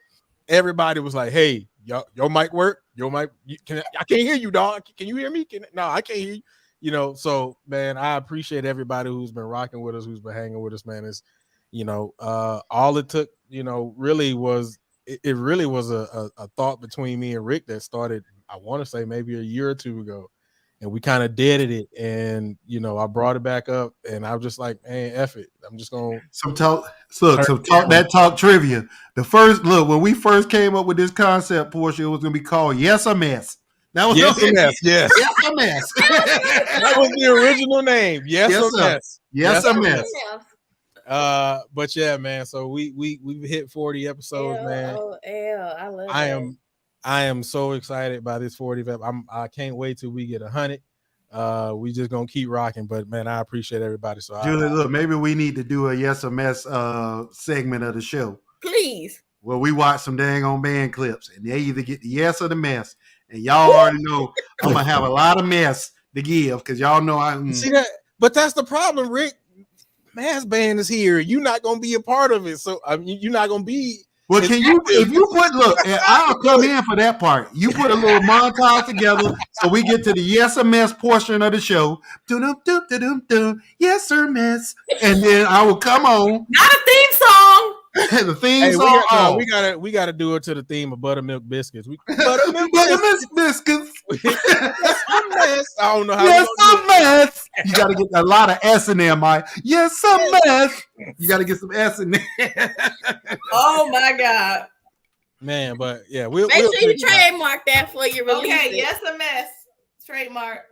everybody was like, hey, your mic work? Your mic, I can't hear you, dog. Can you hear me? No, I can't hear you. You know, so man, I appreciate everybody who's been rocking with us, who's been hanging with us, man. Is, you know, all it took, you know, really was it really was a thought between me and Rick that started, I want to say maybe a year or two ago. And we kind of deaded it, and you know, I brought it back up, and I was just like, man, F it. I'm just gonna talk trivia. The first when we first came up with this concept, Portia, it was gonna be called Yes a Mess. That was Yes a Mess. Yes. Yes a Mess. That was the original name. Yes a Mess. Yes a Mess. But yeah, man. So we've hit 40 episodes, man. I love it. I am so excited by this 40th. I can't wait till we get 100. We just gonna keep rocking. But man, I appreciate everybody. So Julie, look, maybe we need to do a Yes or Mess segment of the show. Please. Well, we watch some dang on band clips, and they either get the yes or the mess. And y'all already know I'm gonna have a lot of mess to give because y'all know I see that. But that's the problem, Rick. Mass band is here. You're not gonna be a part of it. So I mean, you're not gonna be. Well, can you, if you put, look, I'll come in for that part. You put a little montage together so we get to the yes or mess portion of the show. Doo-dum-dum-dum-dum. Yes or mess. And then I will come on. Not a theme song. The theme Hey, song. we gotta do it to the theme of buttermilk biscuits. Buttermilk biscuits. Yes, I don't know how. Yes, a mess. You got to get a lot of S in there, Mike. Yes, a mess. You got to get some S in there. Oh my God. Man, but yeah, we'll Make sure you trademark that for your release. Okay, yes, a mess. Trademark.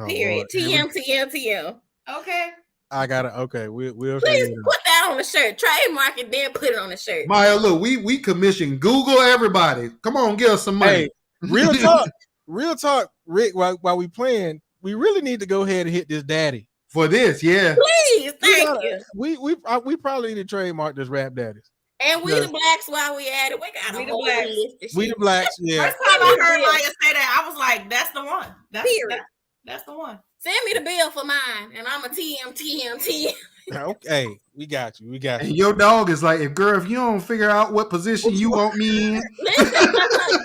Period. TM. Okay. I gotta. Okay, we'll Please put that on the shirt. Trademark it, then put it on the shirt. Maya, look, we commission Google everybody. Come on, give us some money. Hey, real talk, Rick. While we playing, we really need to go ahead and hit this daddy For this, yeah. Please, thank you. We probably need to trademark this rap daddies. And we the blacks while we at it. We got We a the whole blacks. list of We shit. the blacks, yeah. First time I heard Maya say that, I was like, that's the one. That's the one. Send me the bill for mine, and I'm a TM. Okay, we got you. And your dog is like, if you don't figure out what position you want me in. Listen,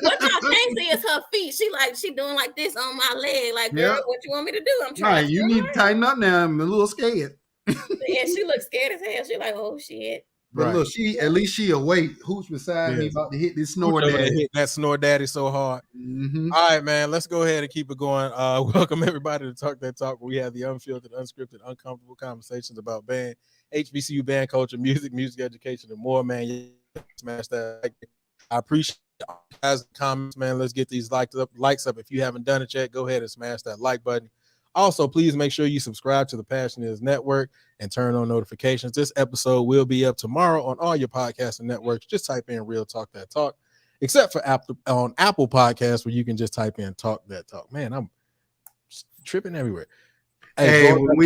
what y'all can't see is her feet. She doing like this on my leg. Like, girl, Yep. what you want me to do? I'm trying. Right, you need to tighten up now. I'm a little scared. And she looks scared as hell. She like, oh shit. But Right. look, at least she awake. Hooch beside me about to hit this snore daddy. Hit that snore daddy so hard. Mm-hmm. All right, man. Let's go ahead and keep it going. Welcome everybody to Talk That Talk, where we have the unfiltered, unscripted, uncomfortable conversations about band, HBCU band culture, music education, and more. Man, smash that. I appreciate all you guys' comments, man. Let's get these likes up. If you haven't done it yet, go ahead and smash that like button. Also, please make sure you subscribe to the Passion Is Network and turn on notifications. This episode will be up tomorrow on all your podcasting networks. Just type in Real Talk That Talk, except for on Apple Podcasts, where you can just type in Talk That Talk. Man, I'm tripping everywhere. Hey, when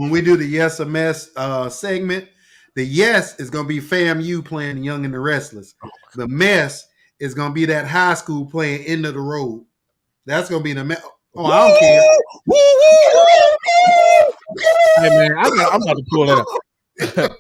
we do the yes or mess segment, the yes is gonna be FAMU playing Young and the Restless. The mess is gonna be that high school playing End of the Road. That's gonna be the mess. Oh, I don't care. Hey man, I'm about to pull that up.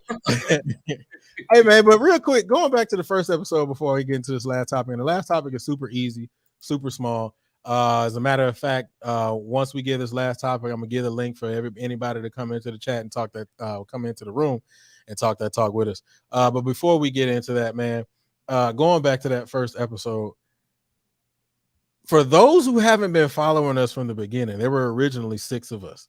Hey man, but real quick, going back to the first episode before we get into this last topic, and the last topic is super easy, super small. As a matter of fact, once we get this last topic, I'm gonna give the link for anybody to come into the chat and talk that come into the room and talk that talk with us. But before we get into that, man, going back to that first episode. For those who haven't been following us from the beginning, there were originally 6 of us.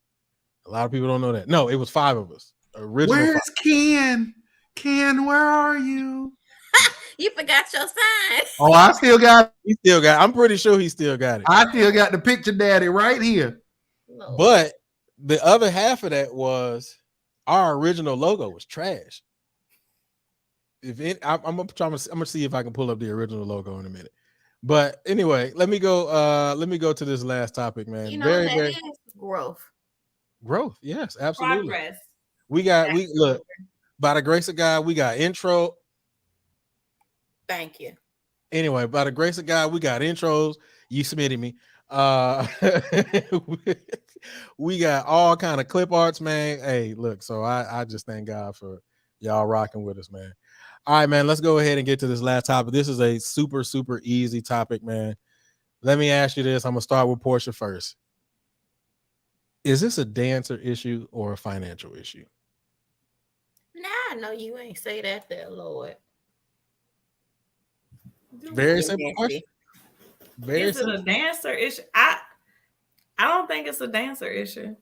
A lot of people don't know that. No, it was 5 of us. Where's Ken? Ken, where are you? You forgot your sign. Oh, I still got. He still got. I'm pretty sure he still got it. I still got the picture daddy right here. No. But the other half of that was our original logo was trash. I'm gonna see if I can pull up the original logo in a minute. But anyway, let me go to this last topic, man. You know that is growth. Yes, absolutely. Progress. We look, by the grace of God, we got intro. Thank you. Anyway, by the grace of God, we got intros. You submitted me. We got all kind of clip arts, man. Hey, look, so I just thank God for y'all rocking with us, man. All right, man, let's go ahead and get to this last topic. This is a super, super easy topic, man. Let me ask you this. I'm going to start with Portia first. Is this a dancer issue or a financial issue? Nah, I know you ain't say that there, Lord. Very simple question. Is it a dancer issue? I don't think it's a dancer issue.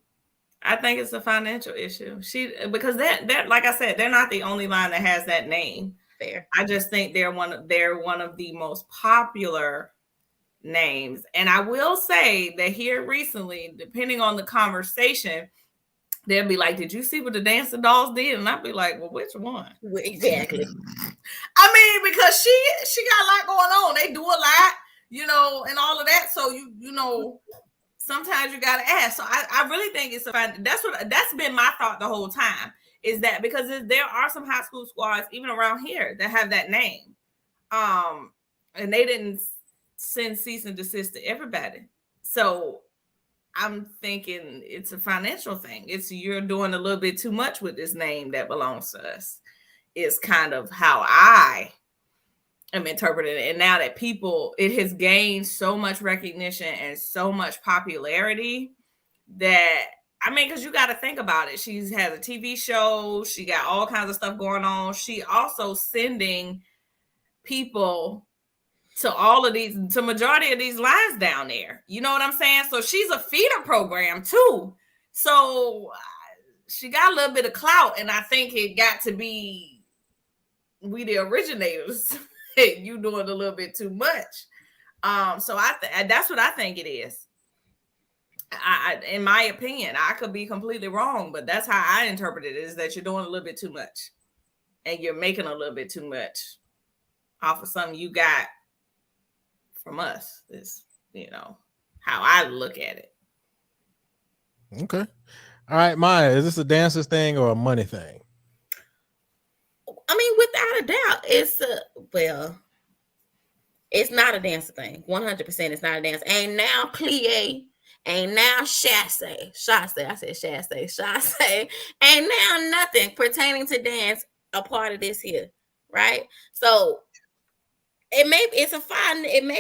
I think it's a financial issue. Because they're like I said, they're not the only line that has that name. Fair. I just think they're one of the most popular names. And I will say that here recently, depending on the conversation, they'll be like, "Did you see what the Dancing Dolls did?" And I'll be like, "Well, which one?" Exactly. I mean, because she got a lot going on. They do a lot, and all of that. So you know. Sometimes you gotta ask. So I really think that's been my thought the whole time, is that because there are some high school squads even around here that have that name, and they didn't send cease and desist to everybody. So I'm thinking it's a financial thing. You're doing a little bit too much with this name that belongs to us. Is kind of how I am interpreting it. And now that it has gained so much recognition and so much popularity that, I mean, because you got to think about it. She has a TV show. She got all kinds of stuff going on. She also sending people to majority of these lines down there. You know what I'm saying? So she's a feeder program too. So she got a little bit of clout, and I think it got to be we the originators. You doing a little bit too much. So that's what I think it is. In my opinion, I could be completely wrong, but that's how I interpret it, is that you're doing a little bit too much, and you're making a little bit too much off of something you got from us. Is, how I look at it. Okay. All right, Maya, is this a dancer's thing or a money thing? I mean, without a doubt, it's not a dancer thing. 100%, it's not a dance. Ain't now plie, ain't now chasse. I said chasse. Ain't now nothing pertaining to dance a part of this here, right? So it may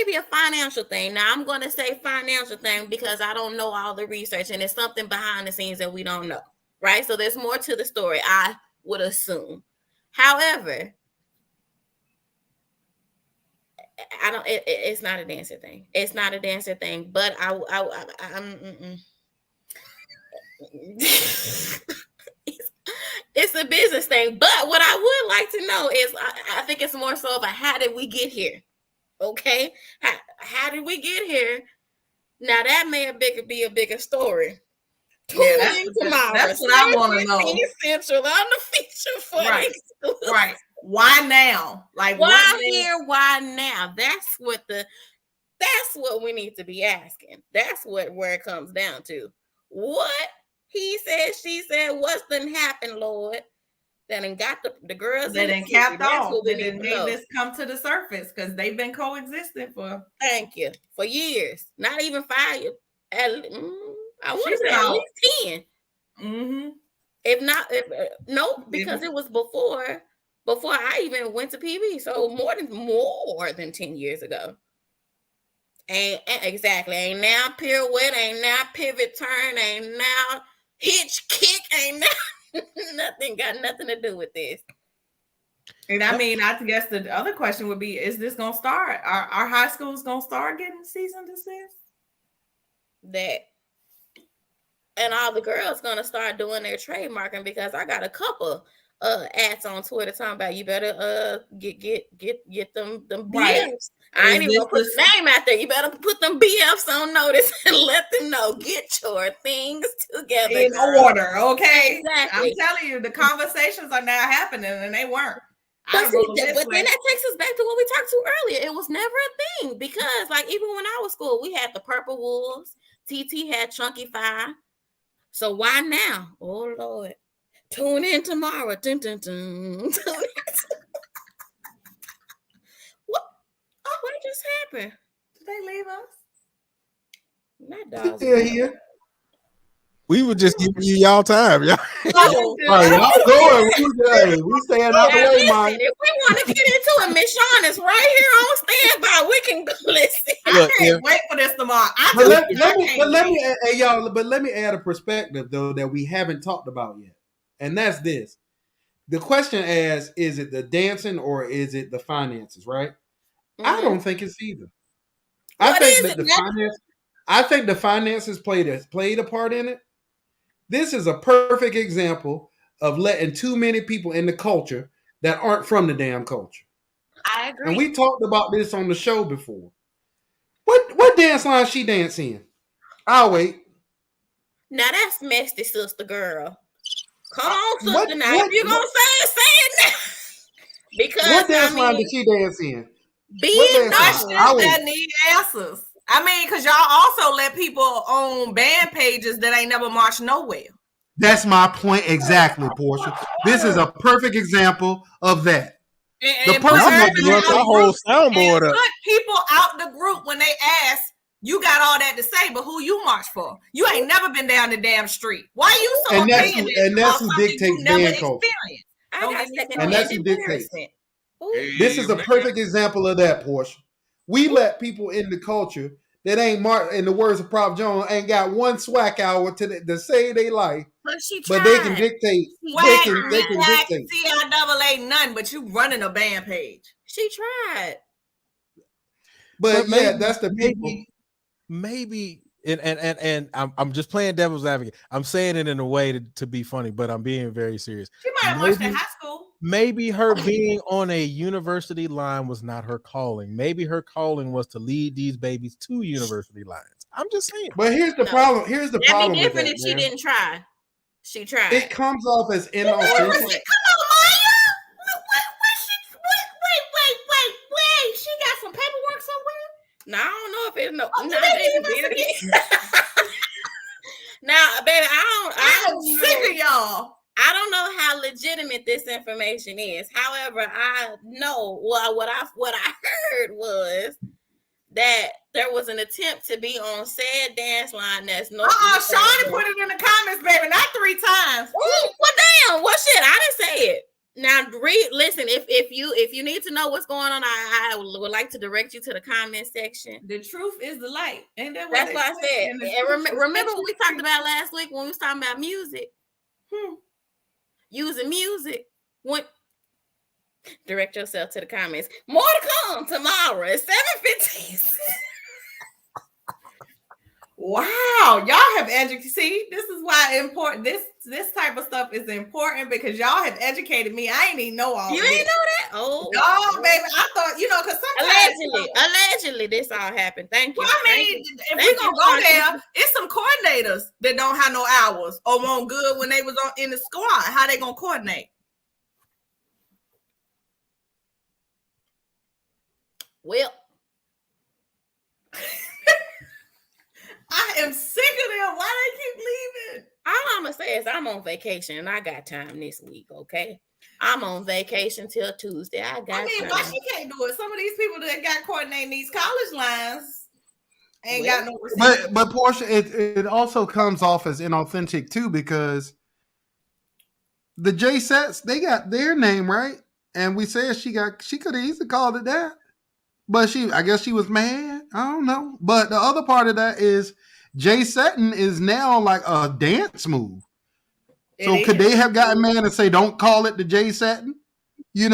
be a financial thing. Now I'm going to say financial thing because I don't know all the research, and it's something behind the scenes that we don't know, right? So there's more to the story, I would assume. However, it's not a dancer thing. It's not a dancer thing, but it's a business thing. But what I would like to know is, I think it's more so of a, how did we get here? Okay, how did we get here? Now that may be a bigger story. That's what I want to know. Central on the feature for right. Why now? Like, why here? Why now? That's what we need to be asking. That's where it comes down to. What he said, she said, what's done happened, Lord? That done got the girls. That done capped off. That done made this come to the surface, because they've been coexisting for years. Not even 5 years. I want to say at least 10. Mm-hmm. If not, because it was before I even went to PB. So more than 10 years ago. Ain't now pirouette, ain't now pivot turn, ain't now hitch kick, ain't now nothing to do with this. And I mean, I guess the other question would be, is this gonna start? Our high schools gonna start getting cease and desist? That. And all the girls gonna start doing their trademarking, because I got a couple ads on Twitter talking about, you better get them BFs. Right. I ain't even gonna put the name out there. You better put them BFs on notice and let them know, get your things together in order, okay? Exactly. I'm telling you, the conversations are now happening, and they weren't. But then that takes us back to what we talked to earlier. It was never a thing, because like even when I was school, we had the Purple Wolves. TT had Chunky 5. So why now? Oh Lord. Tune in tomorrow. Dun, dun, dun. What just happened? Did they leave us? Not dogs. Yeah. We were just giving you y'all time, y'all. Y'all going. We staying out the way, man. If we want to get into it, Miss Shawn is right here on standby. We can listen. I can't wait for this tomorrow. Let me add a perspective though that we haven't talked about yet, and that's this: the question is it the dancing or is it the finances? Right? Mm-hmm. I don't think it's either. I think the finances played a part in it. This is a perfect example of letting too many people in the culture that aren't from the damn culture. I agree. And we talked about this on the show before. What dance line she dance in? I'll wait. Now that's messy, sister girl. Come on, sister. Now if you're gonna say it now. Because what dance line did she dance in? Being questions that need answers. I mean, because y'all also let people on band pages that ain't never marched nowhere. That's my point exactly, Portia. This is a perfect example of that. The person that runs the whole soundboard up. Put people out the group when they ask, you got all that to say, but who you march for? You ain't never been down the damn street. Why are you so opinionated? And that's who dictates band culture. And that's who dictates. This is a perfect example of that, Portia. We let people in the culture that ain't in the words of Prop Jones, ain't got one swag hour to say they life, But she but tried. they can dictate. They can dictate. CIAA ain't nothing, but you running a band page. She tried. But yeah, that's the people. Maybe and I'm just playing devil's advocate. I'm saying it in a way to be funny, but I'm being very serious. She might have watched in high school. Maybe her being on a university line was not her calling. Maybe her calling was to lead these babies to university lines. I'm just saying. But here's the problem. Here's the problem. That'd be different with that, if she didn't try. She tried. It comes off as inauthentic. Come on, Maya. Wait. She got some paperwork somewhere? No, I don't know if it's Now, baby, I'm sick of y'all. I don't know how legitimate this information is. However, I know what I heard was that there was an attempt to be on said dance line. That's no. Shawnee put it in the comments, baby, not 3 times. Well, damn. Well, shit, I didn't say it. Now, listen. If you need to know what's going on, I would like to direct you to the comment section. The truth is the light, and that's what I said. And remember what we talked about last week when we was talking about music. Using music. Direct yourself to the comments. More to come tomorrow at 7:15. Wow, y'all have educated. See, this is why important. This type of stuff is important because y'all have educated me. I ain't even know all. You ain't know that? Oh, no, baby. I thought because sometimes allegedly this all happened. Thank you. Well, I mean, if we gonna go there, it's some coordinators that don't have no hours or weren't good when they was in the squad. How they gonna coordinate? Well. I am sick of them. Why they keep leaving? All I'm gonna say is I'm on vacation and I got time this week. Okay, I'm on vacation till Tuesday. I got. Why she can't do it? Some of these people that got coordinating these college lines ain't got no receipt. But Portia, it also comes off as inauthentic too because the J sets they got their name right, and we said she could have easily called it that. But I guess she was mad. I don't know. But the other part of that is Jay Sutton is now like a dance move. So could they have gotten mad and say, don't call it the Jay Sutton? It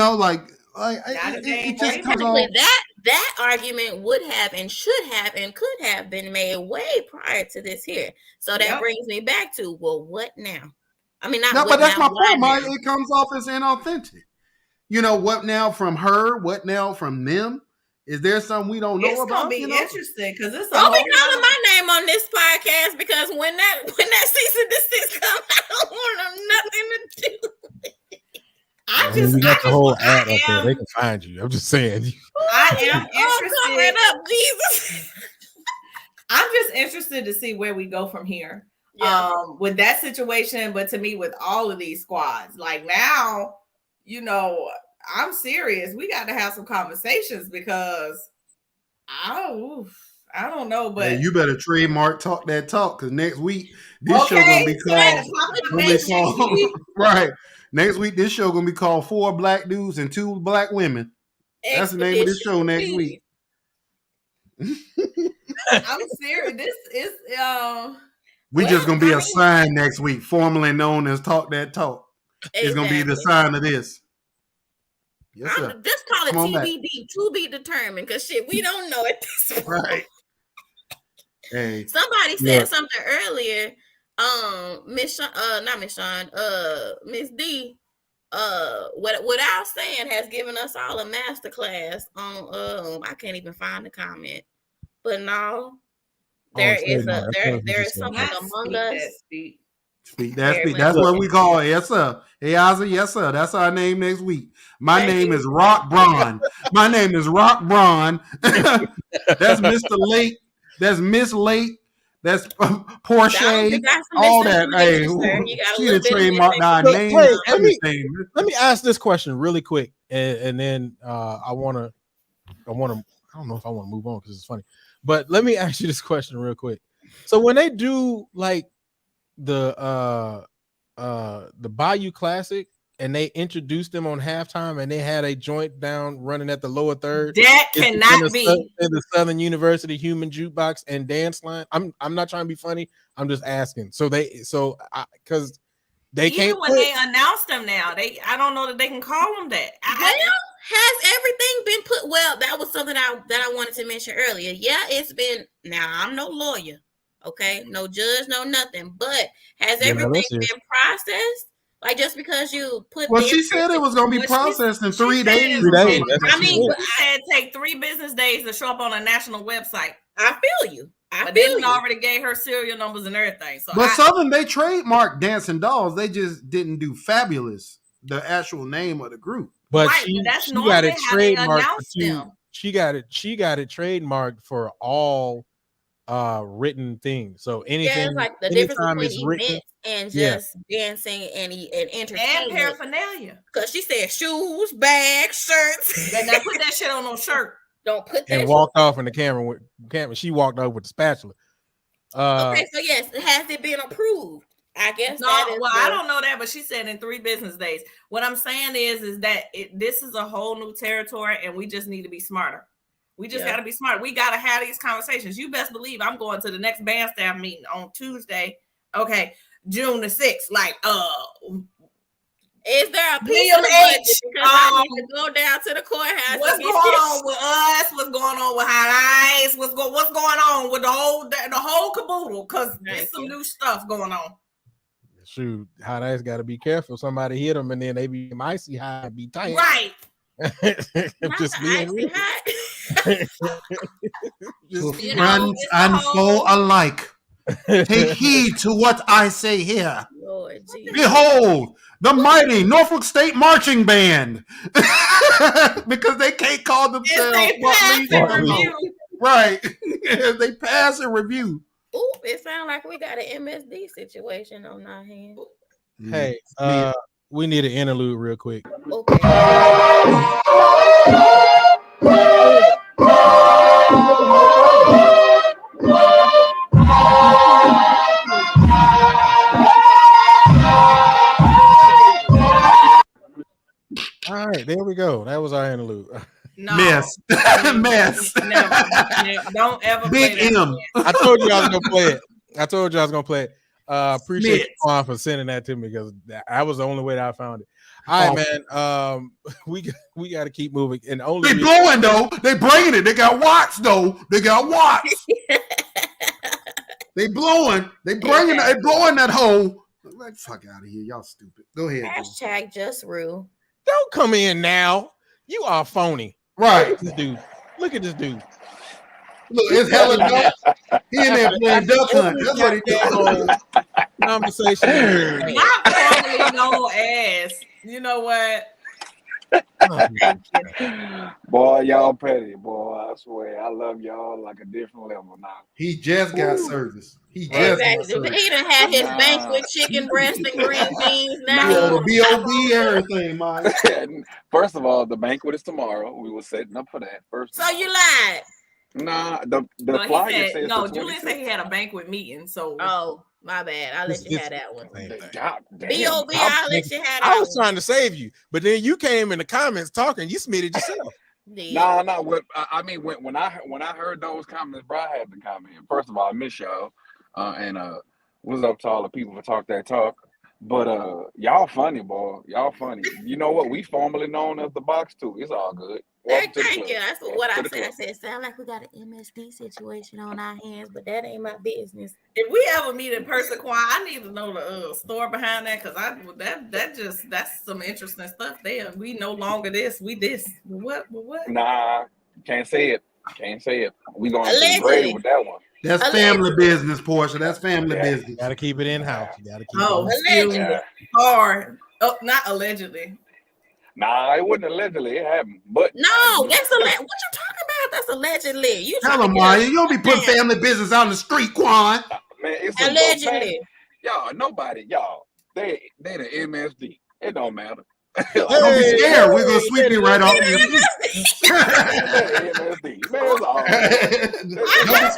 just comes on. That argument would have and should have and could have been made way prior to this here. So that brings me back to, well, what now? I mean, but that's my point, Mike. It comes off as inauthentic. What now from her? What now from them? Is there something we don't know about? It's gonna be interesting because it's don't be calling my name on this podcast because when that cease and desist comes, I don't want nothing to do with it. We got the whole ad up there. They can find you. I'm just saying. I am interested. Up, Jesus. I'm just interested to see where we go from here. Yeah. With that situation, but to me, with all of these squads, like now, I'm serious. We got to have some conversations because I don't know, but you better trademark talk that talk because next week this show gonna be called right. Next week this show gonna be called 4 Black Dudes and 2 Black Women. That's the name of this show next week. I'm serious. This is we just gonna be a sign next week, formerly known as Talk That Talk. Exactly. It's gonna be the sign of this. Yes, just call it TBD, to be determined, because shit, we don't know at this point. Right. Hey. Somebody said something earlier. Miss D, without saying, has given us all a master class on I can't even find the comment. But no, there is something among us. Speak. That's what we call it. Yes, sir. Hey, Ozzy, yes, sir. That's our name next week. My name is Rock Braun. My name is Rock Braun. That's Mr. Lake. That's Miss Lake. That's Porsche. All that. Hey, she done trademarked our name. Let me ask this question really quick, and then I don't know if I want to move on because it's funny, but let me ask you this question real quick. So when they do like the Bayou Classic and they introduced them on halftime, and they had a joint down running at the lower third. That cannot be in the Southern University Human Jukebox and Dance Line. I'm not trying to be funny. I'm just asking. Because they even can't when they announced them now. I don't know that they can call them that. Has everything been put? Well, that was something that I wanted to mention earlier. Yeah, it's been. Now I'm no lawyer, okay, no judge, no nothing. But has everything been processed? Like just because you put. Well, she said it was going to be processed in 3 days. 3 days. I mean, she said take 3 business days to show up on a national website. I feel you. But they already gave her serial numbers and everything. So, but Southern, they trademarked Dancing Dolls. They just didn't do Fabulous, the actual name of the group. But right, she that's got normally it how they trademarked announce them. She got it trademarked for all written things. So anything, yeah, it's like the difference between written, events and just dancing and entertainment and paraphernalia. Because she said shoes, bags, shirts. And now put that shit on no shirt. Don't put that. And walked off in the camera. She walked over with the spatula. Okay, so yes, has it been approved? I guess. No, I don't know that, but she said in 3 business days. What I'm saying is that this is a whole new territory, and we just need to be smarter. We just got to be smart. We got to have these conversations. You best believe I'm going to the next band staff meeting on Tuesday. Okay, June the 6th. Like, is there a piece of the budget? Because I need to go down to the courthouse. What's going on with us? What's going on with Hot Ice? What's going on with the whole caboodle? Because there's some new stuff going on. Shoot, Hot Ice got to be careful. Somebody hit them, and then they be icy high, be tight. Right. Just being real. Friends and foe alike. Take heed to what I say here. Lord, behold, the mighty Norfolk State Marching Band. Because they can't call themselves right. They pass a review. Ooh, it sounds like we got an MSD situation on our hands. Hey, we need an interlude real quick. Okay. All right, there we go. That was our interlude. No. Mess. Never. Don't ever Big play that M. again. I told you I was gonna play it. Appreciate Quan for sending that to me because that was the only way that I found it. All right, man. We got to keep moving. And only they blowing though. They bringing it. They got watts though. They got watts. They blowing. They bringing. They blowing that hole. Like fuck out of here, y'all stupid. Go ahead. Hashtag just real. Don't come in now. You are phony. Right. Look at this dude. Look, it's hella duck. He in there playing duck hunt. That's what he doing. Conversation. Not formally known as. You know what? Boy, y'all petty, boy. I swear, I love y'all like a different level now. He just got service. He just Exactly. got service. He done had his banquet, chicken breast and green beans. Now the B.O.B. everything, Mike. First of all, the banquet is tomorrow. We were setting up for that. First. So you lied. Nah, the flyer says no. the Julian said he had a banquet meeting. So my bad. I'll let you have that one. B.O.B. I'll let you have that I was trying to save you, but then you came in the comments talking. You smitted yourself. No. I mean, when I heard those comments, bro, I had to comment. First of all, I miss y'all, and what's up to all the people for Talk That Talk. But y'all funny, boy. Y'all funny. You know what? We formerly known as the Box too. It's all good. Thank you. That's what I said. I said, sound like we got an MSD situation on our hands, but that ain't my business. If we ever meet in person, Quan, I need to know the store behind that because that's some interesting stuff there. We no longer this. We this. What? Nah, can't say it. We going to the grave with that one. That's family business, Portia. That's family business. Got to keep it in house. You got to keep it or not allegedly. Nah, it wasn't allegedly. It happened, but no, that's what you talking about? That's allegedly. You tell them, Maya. You don't be putting family business out in the street, Quan. Man, it's allegedly. Y'all, nobody, y'all. They the MSD. It don't matter. Don't be scared. We're gonna sweep you right off your feet. Don't be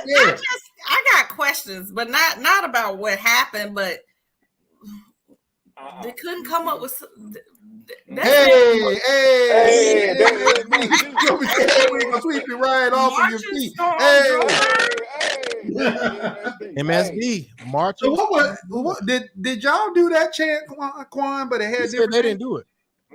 scared. I got questions, but not about what happened, but they couldn't come up with. Hey, Hey, that is we gonna sweep it right off of your Marching feet. Storm Hey. MSD So marching. what did y'all do that chant, Quan? But it He had said different they names? didn't do it.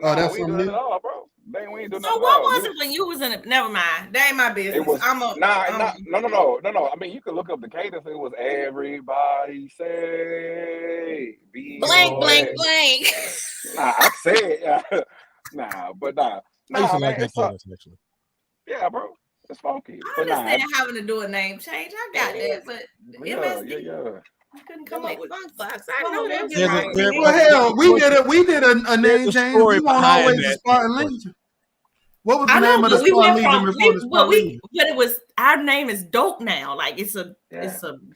Oh, that's we ain't something doing new. it all, bro. We ain't doing So nothing what at all. was it when you was in it? Never mind. That ain't my business. It was I'm a no. I mean, you can look up the cadence. It was everybody say be Blank, blank, away. blank. Nah, I said nah. I used to Nah, like man, that cadence actually. yeah, bro. It's funky, I but nah, understand having to do a name change. I got It that, is. but yeah. I couldn't Come come up with. Funk Fox. I Come know on, that's there's a- right. there- Well, hell, we did a There's name a change. story We weren't behind always the that. Spartan Legion. What was the I know, name of the but we Spartan went Legion from before the Spartan Legion? but it was our name is dope now. Like it's a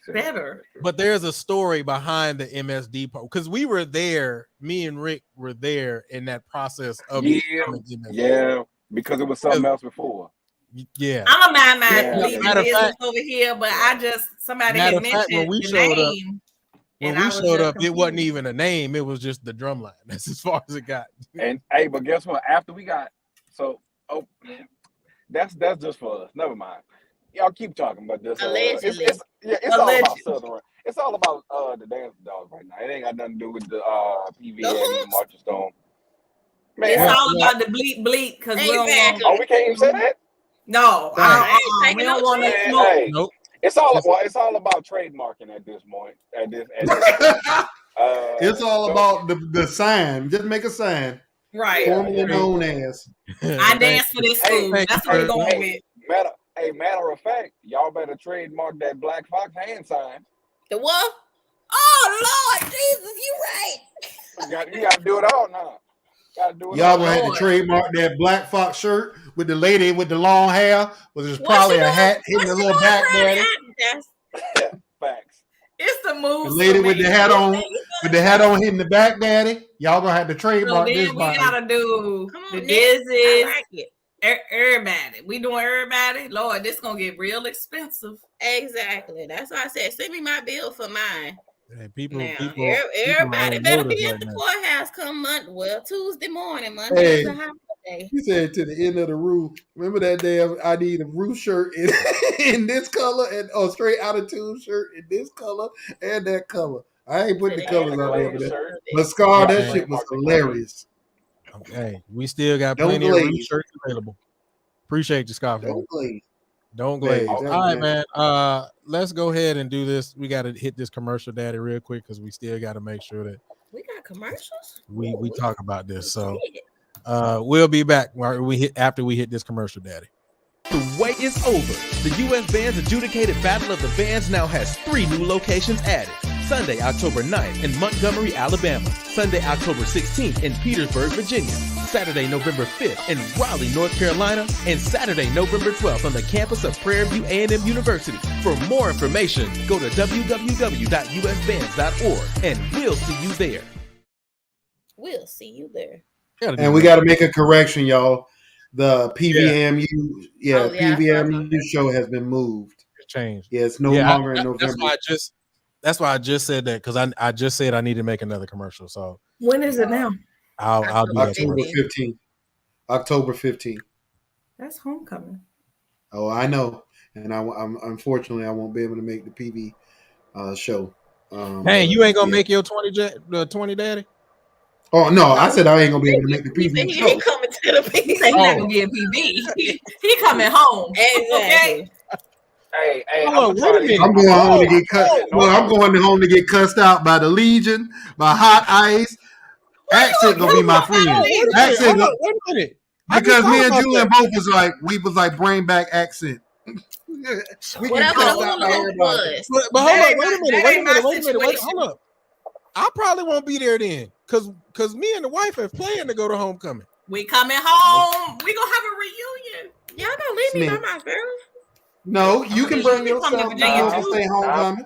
better. But there's a story behind the MSD because we were there. Me and Rick were there in that process of becoming MSD. Yeah, because it was something else before. Yeah. I'm a mind Yeah. leaving Matter of business fact- over here, but I just somebody Matter had of fact, when mentioned we the showed up- name. When and we I was showed just up, it wasn't confused. even a name. It was just the drum line. That's as far as it got. And hey, but guess what? After we got that's just for us. Never mind. Y'all keep talking about this. Allegedly. It's all about Southern. It's all about the dance dogs right now. It ain't got nothing to do with the PV The and hooks? Marching Stone. Man, It's Yeah. all about the bleep because we don't want. Exactly. oh, we can't even say that. No, I ain't we taking don't no want to chance. smoke. Hey, Nope. it's all about trademarking at this point. At this point. It's all so- about the sign. Just make a sign. Right. Formerly known as. I dance for this Hey, school. That's what we're going with. matter of fact, y'all better trademark that Black Fox hand sign. The what? Oh Lord Jesus, you right. You got to do it all now. Got to do it Y'all all. gonna have to Lord. trademark that Black Fox shirt with the lady with the long hair, which is What probably you a doing? hat hitting What the you little doing, back Ronnie? daddy. That's Facts. It's the move. The lady with the hat on, hitting the back daddy. Y'all gonna have to So trademark then this we body. gotta do come the on, Nick. I Dizzies, like it. everybody. We doing everybody. Lord, this gonna get real expensive. Exactly. That's why I said send me my bill for mine. Hey, people, Now, people, everybody people better are be on at the notice courthouse come Tuesday morning. Monday is a holiday. He said to the end of the roof. Remember that day I need a roof shirt in this color and straight out of tune shirt in this color and that color. I ain't putting the colors out there, but Scar, that shit was hilarious. Okay, we still got Don't plenty of roof glaze. shirts available. Appreciate you, Scott. Don't glaze. Don't glaze. Glaze, All right, man. Let's go ahead and do this. We got to hit this commercial, Daddy, real quick because we still got to make sure that We got commercials. we talk about this. So we'll be back after we hit this commercial, Daddy. The wait is over. The U.S. Bands Adjudicated Battle of the Bands now has 3 new locations added. Sunday, October 9th in Montgomery, Alabama. Sunday, October 16th in Petersburg, Virginia. Saturday, November 5th in Raleigh, North Carolina. And Saturday, November 12th on the campus of Prairie View A&M University. For more information, go to www.usbands.org and we'll see you there. We'll see you there. And we got to make a correction, y'all. The PVMU, PVMU show has been moved. It's changed. Yeah, it's no longer in November. That's why I just said that because I just said I need to make another commercial. So when is it now? I'll do that. October 15th. October 15th. That's homecoming. Oh, I know. And I'm unfortunately I won't be able to make the PV show. Hey, you ain't gonna make your 20 daddy? Oh no, I said I ain't gonna be able to make the PV show. He coming to the PV. He's not gonna be a PV. He coming home. Exactly. Okay. Hey, I'm going home to get cut. Well, I'm going home to get cussed out by the Legion, by Hot Ice. Accent gonna be my friend. Accent, wait a minute. because me and Julian both was like, bring back accent. We Whatever the hula hoop was. But hold up, wait a minute. Hold up. I probably won't be there then, cause me and the wife have planned to go to homecoming. We coming home. We gonna have a reunion. Y'all gonna leave me by myself? No, you can bring yourself down and stay homecoming.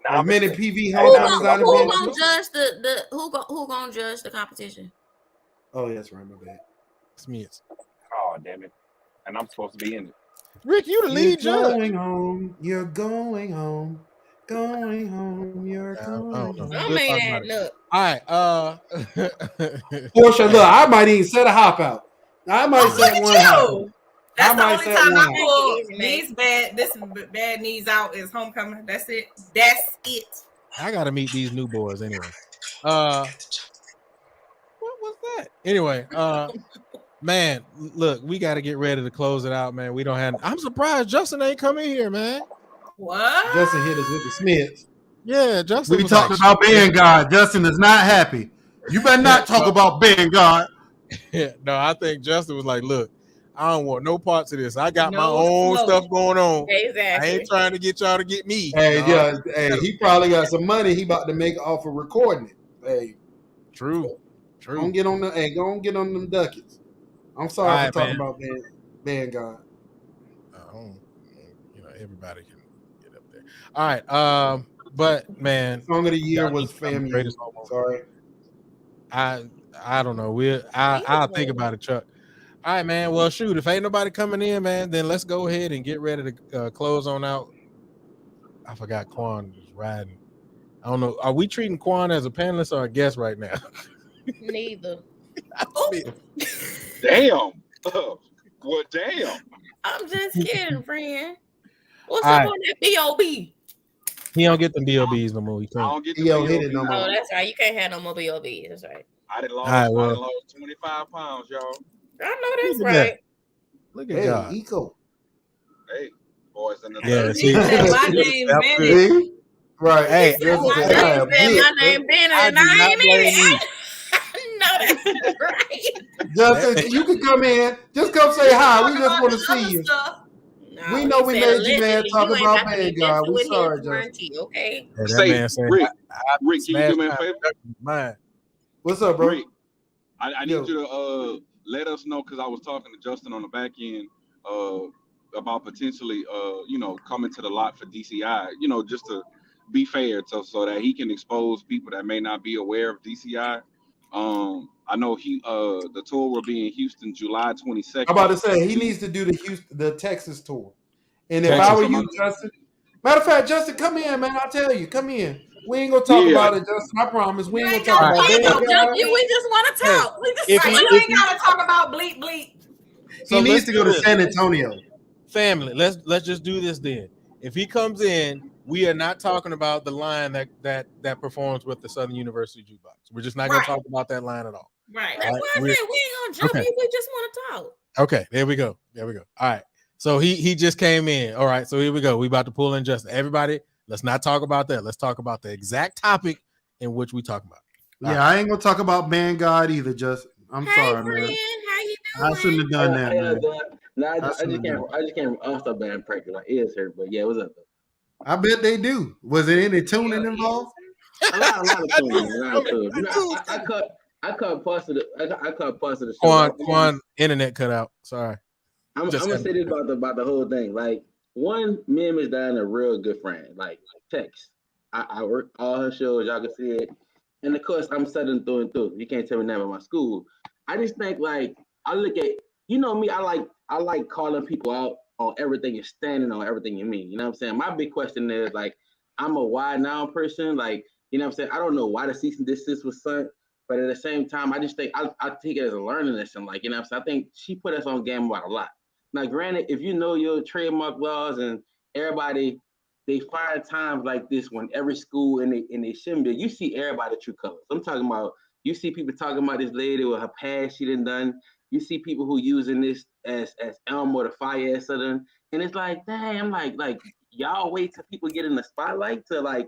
As many PV homecomings out of Who gonna judge who gonna judge the competition? Oh, that's right, my bad. It's me. Oh, damn it. And I'm supposed to be in it. Rick, you the lead judge. Going home. You're going home. Going home. You're going home. Don't make that look. right. Portia, look, I might even set a hop out. I might Oh, set look one at hop out. you. That's I the might only set time one I hop. pull Easy, this bad knees out is homecoming. That's it. That's it. I gotta meet these new boys anyway. What was that? Anyway, man, look, we got to get ready to close it out, man. We don't have. I'm surprised Justin ain't come in here, man. What? Justin hit us with the Smiths. Yeah, Justin We was talked like, about being God. Justin is not happy. You better not talk about being God. yeah, no, I think Justin was like, look, I don't want no parts of this. I got my No own smoke. stuff going on. I Exactly. ain't trying to get y'all to get me. Hey, No, yeah, hey, he probably got some money he about to make off of recording it. Hey, true. don't get on the go on get on them ducats. I'm sorry All for right, talking man. about being God. Everybody can get up there. All right, but man, Song of the year y'all need was to become the FAMU. greatest homeowner. Sorry. I don't know. I'll think about it, Chuck. All right, man. Well, shoot, if ain't nobody coming in, man, then let's go ahead and get ready to close on out. I forgot Quan is riding. I don't know. Are we treating Quan as a panelist or a guest right now? Neither. Damn. Well, damn. I'm just kidding, friend. What's All up right. on that B.O.B.? He don't get them BOBs no more. He I can't. don't get the He don't hit BOB it no now. more. Oh, that's right. You can't have no more B.O.B. That's right. I done All right, well, lost 25 pounds, y'all. I know that's look at that. right. Look at Hey, God. Eco. Hey, boys in the Yeah, third. see, He said my name Bennett. See? Right. Hey, Justin My said, I name am said good. my name Bennett, I and do I not ain't in blame you. it. I know that's right. Justin, you can come in. Just come say hi. We Talk just about want to the see other you. stuff. No, We know he we said made you mad allegedly. talking You ain't about got to be being God. messing We with sorry, his Justin. warranty, okay? That Say, man saying, Rick, I Rick, can you do me a smashed my favor? production with mine. What's up, bro? Rick, I Yo. need you to let us know, because I was talking to Justin on the back end about potentially coming to the lot for DCI, just to be fair, so that he can expose people that may not be aware of DCI. I know the tour will be in Houston July 22nd. I'm about to say he needs to do the Texas tour. And if Texas. I were you, Justin, matter of fact, Justin, come in, man. I'll tell you, come in. We ain't gonna talk Yeah. about it, Justin. I promise. We You ain't ain't gonna talk gotta about talk being about God. We just want to Hey, talk. We just if Right, he- you if ain't he- gotta talk about bleep bleep. He So needs let's to do go to this. San Antonio. Family, let's just do this then. If he comes in, we are not talking about the line that performs with the Southern University jukebox. We're just not going Right. to talk about that line at all. Right. That's All why I right, said we ain't gonna jump okay. you. We just want to talk. Okay, there we go. All right. So he just came in. All right, so here we go. We about to pull in Justin. Everybody, let's not talk about that. Let's talk about the exact topic in which we talk about. Yeah, I ain't gonna talk about being God either, Justin. I'm Hey, sorry, friend, man. how you I doing? shouldn't have done that, man. No, I I just shouldn't have can't. I'm still being pregnant. My ears hurt, but yeah, what's up? I bet they do. Was it any tuning involved? A lot of tunes. You know, I cut parts of the. I cut parts of the show. Quan, internet cut out. Sorry. I'm gonna say this about the whole thing. Like, one, me and Miss Diana are real good friend. Like, text. I work all her shows. Y'all can see it. And of course, I'm Southern through and through. You can't tell me nothing about my school. I just think, like, I look at, me. I like calling people out on everything you're standing on, everything you mean. You know what I'm saying? My big question is, like, I'm a why now person. Like, you know what I'm saying? I don't know why the cease and desist was sent, but at the same time, I just think I take it as a learning lesson. Like, you know what I'm saying? I think she put us on game about a lot. Now, granted, if you know your trademark laws and everybody, they find times like this when every school and they shouldn't be, you see everybody true colors. I'm talking about, you see people talking about this lady with her past she done. You see people who using this as Elmo the fire at Southern. And it's like, dang, I'm like y'all wait till people get in the spotlight to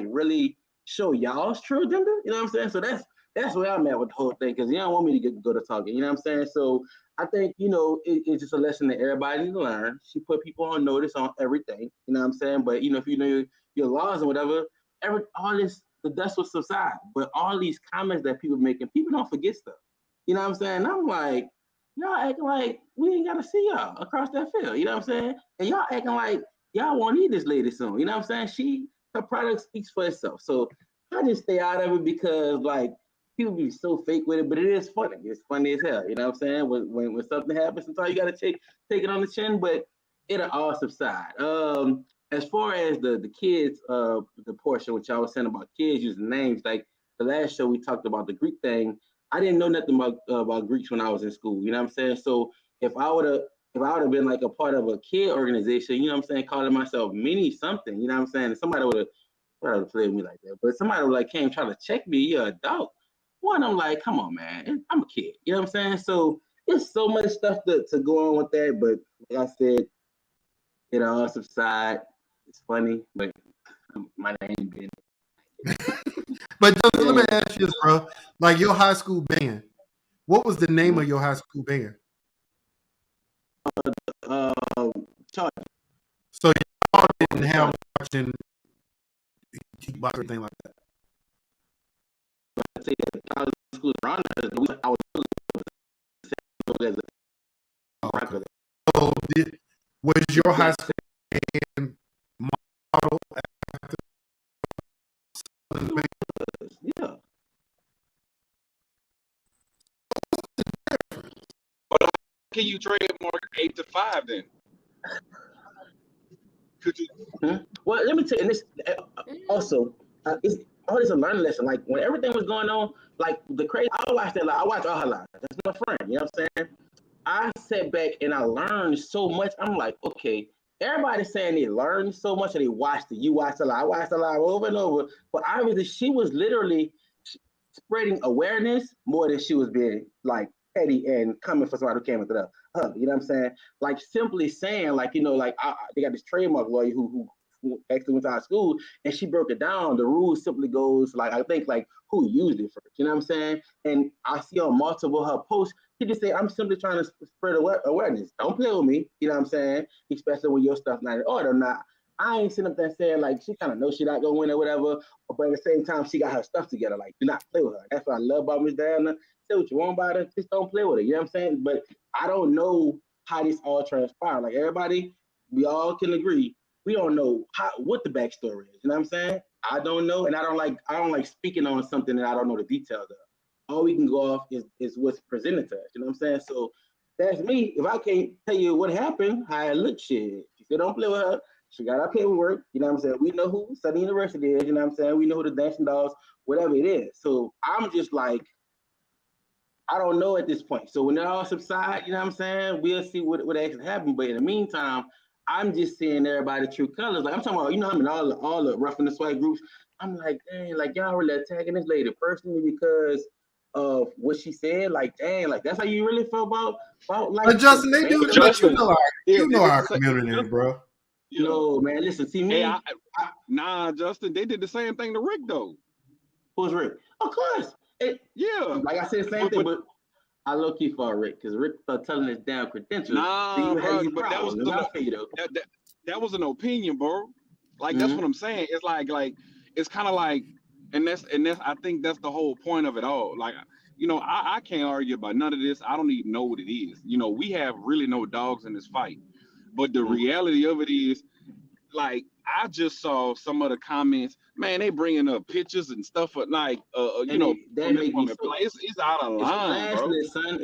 really show y'all's true agenda. You know what I'm saying? So that's where I'm at with the whole thing, because you don't want me to go to talking. You know what I'm saying? So I think, it's just a lesson that everybody needs to learn. She put people on notice on everything, you know what I'm saying? But, if you know your laws and whatever, all this, the dust will subside. But all these comments that people making, people don't forget stuff. You know what I'm saying? I'm like, y'all acting like we ain't got to see y'all across that field. You know what I'm saying? And y'all acting like y'all won't need this lady soon. You know what I'm saying? Her product speaks for itself. So I just stay out of it because, like, people be so fake with it, but it is funny. It's funny as hell. You know what I'm saying? When something happens, sometimes you gotta take it on the chin, but it'll all subside. As far as the kids, the portion which I was saying about kids using names, like, the last show we talked about the Greek thing. I didn't know nothing about Greeks when I was in school. You know what I'm saying? So if I would have been like a part of a kid organization, you know what I'm saying, calling myself mini something, you know what I'm saying, somebody would have played with me like that. But somebody would like came trying to check me, you're an adult. One, I'm like, come on, man, I'm a kid. You know what I'm saying? So there's so much stuff to go on with that. But like I said, it all subside. It's funny, but my name been. But let me ask you this, bro. Like your high school band, what was the name of your high school band? Charge. So y'all didn't have much in kickboxing or anything like that. I say college school around us, I was as Okay. So was your high school band model after Southern band? yeah. Can you trademark 8 to 5 then? Could you? Well, let me tell you, and this also, it's always a learning lesson. Like when everything was going on, like the crazy, I watched that. Like, I watched all her lives. That's my friend. You know what I'm saying? I sat back and I learned so much. I'm like, okay, everybody's saying they learned so much and they watched it. You watched a lot. I watched a lot over and over. But obviously, she was literally spreading awareness more than she was being like petty and coming for somebody who came into her. You know what I'm saying? Like simply saying, like, you know, like they got this trademark lawyer who actually went to our school, and she broke it down. The rule simply goes like, I think like who used it first. You know what I'm saying? And I see on multiple her posts, she just say, I'm simply trying to spread awareness. Don't play with me. You know what I'm saying? Especially when your stuff not in order. Not. I ain't sitting up there saying like she kind of knows she not gonna win or whatever, but at the same time she got her stuff together. Like, do not play with her. That's what I love about Miss Diana. Say what you want about her, just don't play with her. You know what I'm saying? But I don't know how this all transpired. Like everybody, we all can agree, we don't know what the backstory is. You know what I'm saying? I don't know, and I don't like speaking on something that I don't know the details of. All we can go off is what's presented to us. You know what I'm saying? So that's me. If I can't tell you what happened, how it looked, shit. If you don't play with her, she got our paperwork. You know what I'm saying? We know who Southern University is. You know what I'm saying? We know who the Dancing Dolls, whatever it is. So I'm just like, I don't know at this point. So when it all subside, you know what I'm saying? We'll see what actually happened. But in the meantime, I'm just seeing everybody true colors. Like I'm talking about, you know, I'm in all the rough and the swag groups. I'm like, dang, like y'all really attacking this lady personally because of what she said. Like, dang, like that's how you really feel about like. But Justin, they do that. But you know our Justin, community, bro. No, man, listen, see me. Hey, nah, Justin, they did the same thing to Rick though. Who's Rick? Of course. Yeah. Like I said, same thing, but I low key for Rick because Rick started telling his damn credentials. Nah, bro, but that was an opinion, bro. Like that's what I'm saying. It's like it's kind of like, and that's I think that's the whole point of it all. Like, you know, I can't argue about none of this. I don't even know what it is. You know, we have really no dogs in this fight. But the reality of it is, like, I just saw some of the comments. Man, they bringing up pictures and stuff, like, you know, that make me it's out of line, bro. Son.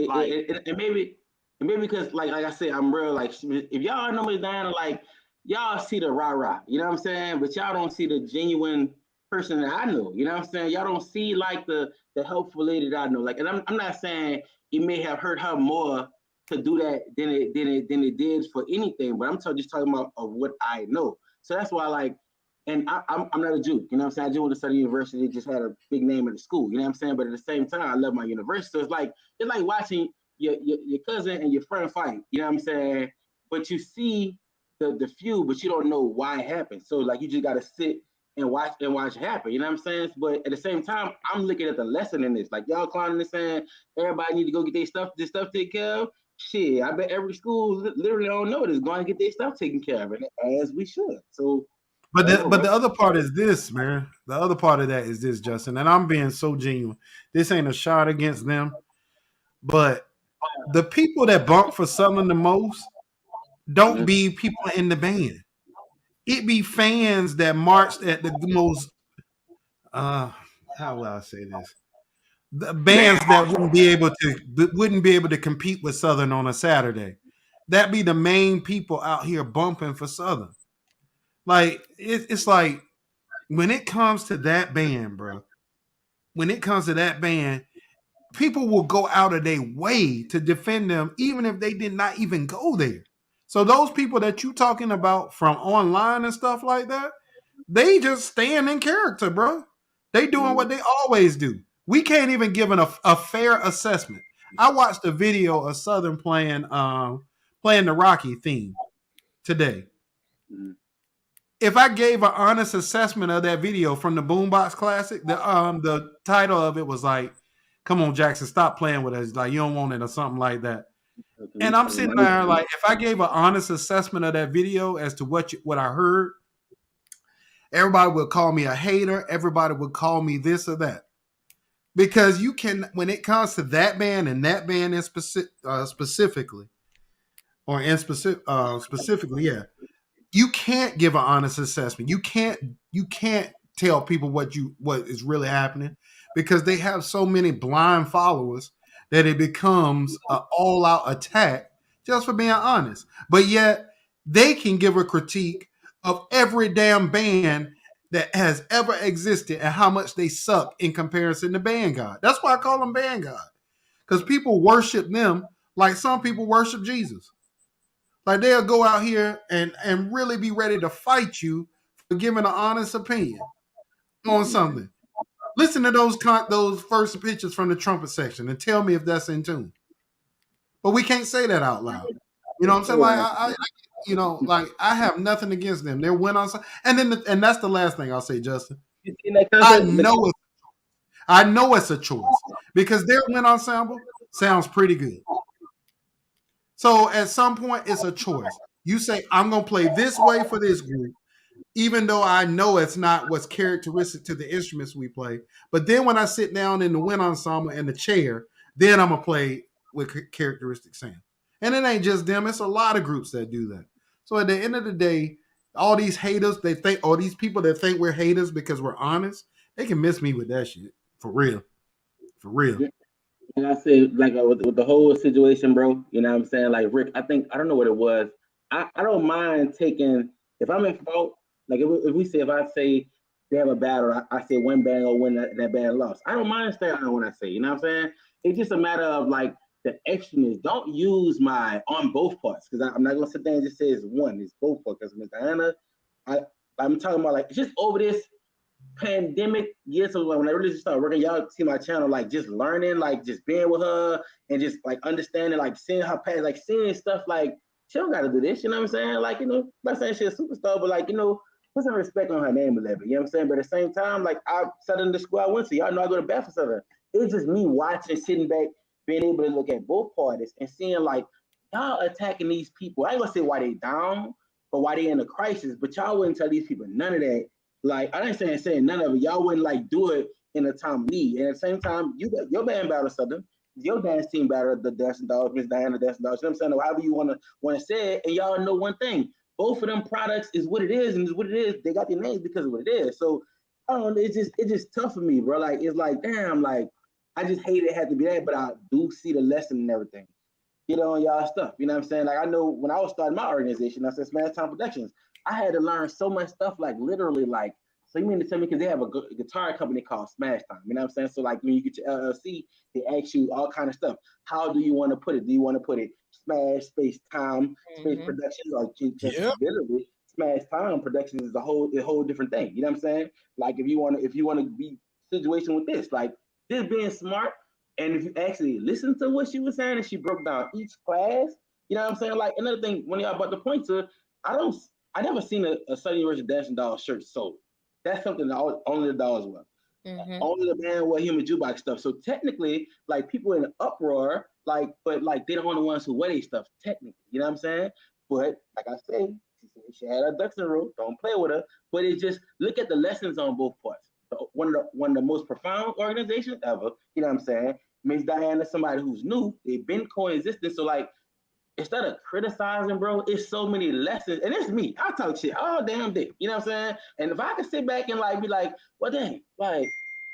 And maybe because, like I said, I'm real. Like, if y'all know me down, like, y'all see the rah-rah, you know what I'm saying? But y'all don't see the genuine person that I know, you know what I'm saying? Y'all don't see, like, the helpful lady that I know. Like, and I'm not saying it may have hurt her more to do that than it did for anything, but I'm just talking about of what I know. So that's why, like, and I'm not a Jew, you know what I'm saying? I just went to Southern University, just had a big name at the school, you know what I'm saying? But at the same time, I love my university. So it's like watching your cousin and your friend fight, you know what I'm saying? But you see the feud, but you don't know why it happened. So like you just gotta sit and watch it happen, you know what I'm saying? But at the same time, I'm looking at the lesson in this. Like y'all climbing and saying everybody need to go get this stuff taken care of. Shit, I bet every school literally don't know this, going to get their stuff taken care of, and as we should. So, but the other part is this, man. The other part of that is this, Justin, and I'm being so genuine. This ain't a shot against them, but the people that bump for Southern the most don't be people in the band. It be fans that marched at the most. How will I say this? The bands that wouldn't be able to compete with Southern on a Saturday. That be the main people out here bumping for Southern. Like it's like when it comes to that band, bro. when it comes to that band, people will go out of their way to defend them, even if they did not even go there. So those people that you talking about from online and stuff like that, they just staying in character, bro. They doing what they always do. We can't even give a fair assessment. I watched a video of Southern playing the Rocky theme today. If I gave an honest assessment of that video from the Boombox Classic, the title of it was like, "Come on, Jackson, stop playing with us. Like you don't want it," or something like that. And I'm sitting there like, if I gave an honest assessment of that video as to what I heard, everybody would call me a hater. Everybody would call me this or that. Because you can, when it comes to that band and that band in specifically, yeah, you can't give an honest assessment. You can't tell people what is really happening because they have so many blind followers that it becomes an all-out attack just for being honest. But yet they can give a critique of every damn band that has ever existed and how much they suck in comparison to Band God. That's why I call them Band God. Because people worship them like some people worship Jesus. Like they'll go out here and really be ready to fight you for giving an honest opinion on something. Listen to those first pictures from the trumpet section and tell me if that's in tune. But we can't say that out loud. You know what I'm saying? Like I have nothing against them. They went on, and that's the last thing I'll say, Justin. I know it's a choice because their wind ensemble sounds pretty good. So at some point, it's a choice. You say, I'm going to play this way for this group, even though I know it's not what's characteristic to the instruments we play. But then when I sit down in the wind ensemble in the chair, then I'm going to play with characteristic sound. And it ain't just them. It's a lot of groups that do that. So at the end of the day, all these haters, these people that think we're haters because we're honest, they can miss me with that shit. For real. For real. And I said, like with the whole situation, bro, you know what I'm saying? Like, Rick, I don't know what it was. I don't mind taking, if I'm in fault, like if I say they have a battle, I say one band will win that band lost. I don't mind staying on what I say, you know what I'm saying? It's just a matter of like the extraness. Don't use my on both parts because I'm not going to sit there and just say it's one, it's both parts. Because Miss Diana, I'm talking about like just over this pandemic years ago when I really just started working, y'all see my channel, like just learning, like just being with her and just like understanding, like seeing her past, like seeing stuff like she don't gotta do this, you know what I'm saying? Like, you know, I'm not saying she's a superstar, but like, you know, put some respect on her name a little bit, you know what I'm saying? But at the same time, like I sat in the school I went to, y'all know I go to bat for Southern. It's just me watching, sitting back, being able to look at both parties and seeing like y'all attacking these people. I ain't gonna say why they down or why they in a crisis, but y'all wouldn't tell these people none of that. Like, I ain't saying none of it. Y'all wouldn't like do it in a time of need. And at the same time, you got your band battle Southern, your dance team battle the Dancing Dogs, Miss Diana Dancing Dogs. You know what I'm saying? However you want to say it. And y'all know one thing. Both of them products is what it is, and is what it is. They got their names because of what it is. So I don't know, it's just tough for me, bro. Like it's like, damn, like I just hate it had to be that, but I do see the lesson and everything. Get on y'all stuff. You know what I'm saying? Like I know when I was starting my organization, I said Smash Time Productions. I had to learn so much stuff, like literally, like, so you mean to tell me, because they have a guitar company called Smash Time, you know what I'm saying? So like when you get your LLC, they ask you all kind of stuff. How do you want to put it? Do you want to put it Smash Space Time, Space Productions, or just literally Smash Time Productions is a whole different thing. You know what I'm saying? Like if you want to be situation with this, like this being smart, and if you actually listen to what she was saying and she broke down each class, you know what I'm saying? Like another thing, when y'all about to point to, I never seen a Southern University Dancing Doll shirt sold. That's something that only the dolls wear. Only the band wear Human Jukebox stuff. So technically, like people in an uproar, like, but like they're the only ones who wear their stuff, technically. You know what I'm saying? But like I say, she had her ducks in a row. Don't play with her. But it's just look at the lessons on both parts. One of the most profound organizations ever. You know what I'm saying? Miss Diana, somebody who's new. They've been coexisting. So like, instead of criticizing, bro, it's so many lessons. And it's me. I talk shit all damn day. You know what I'm saying? And if I could sit back and like be like, well, dang, like,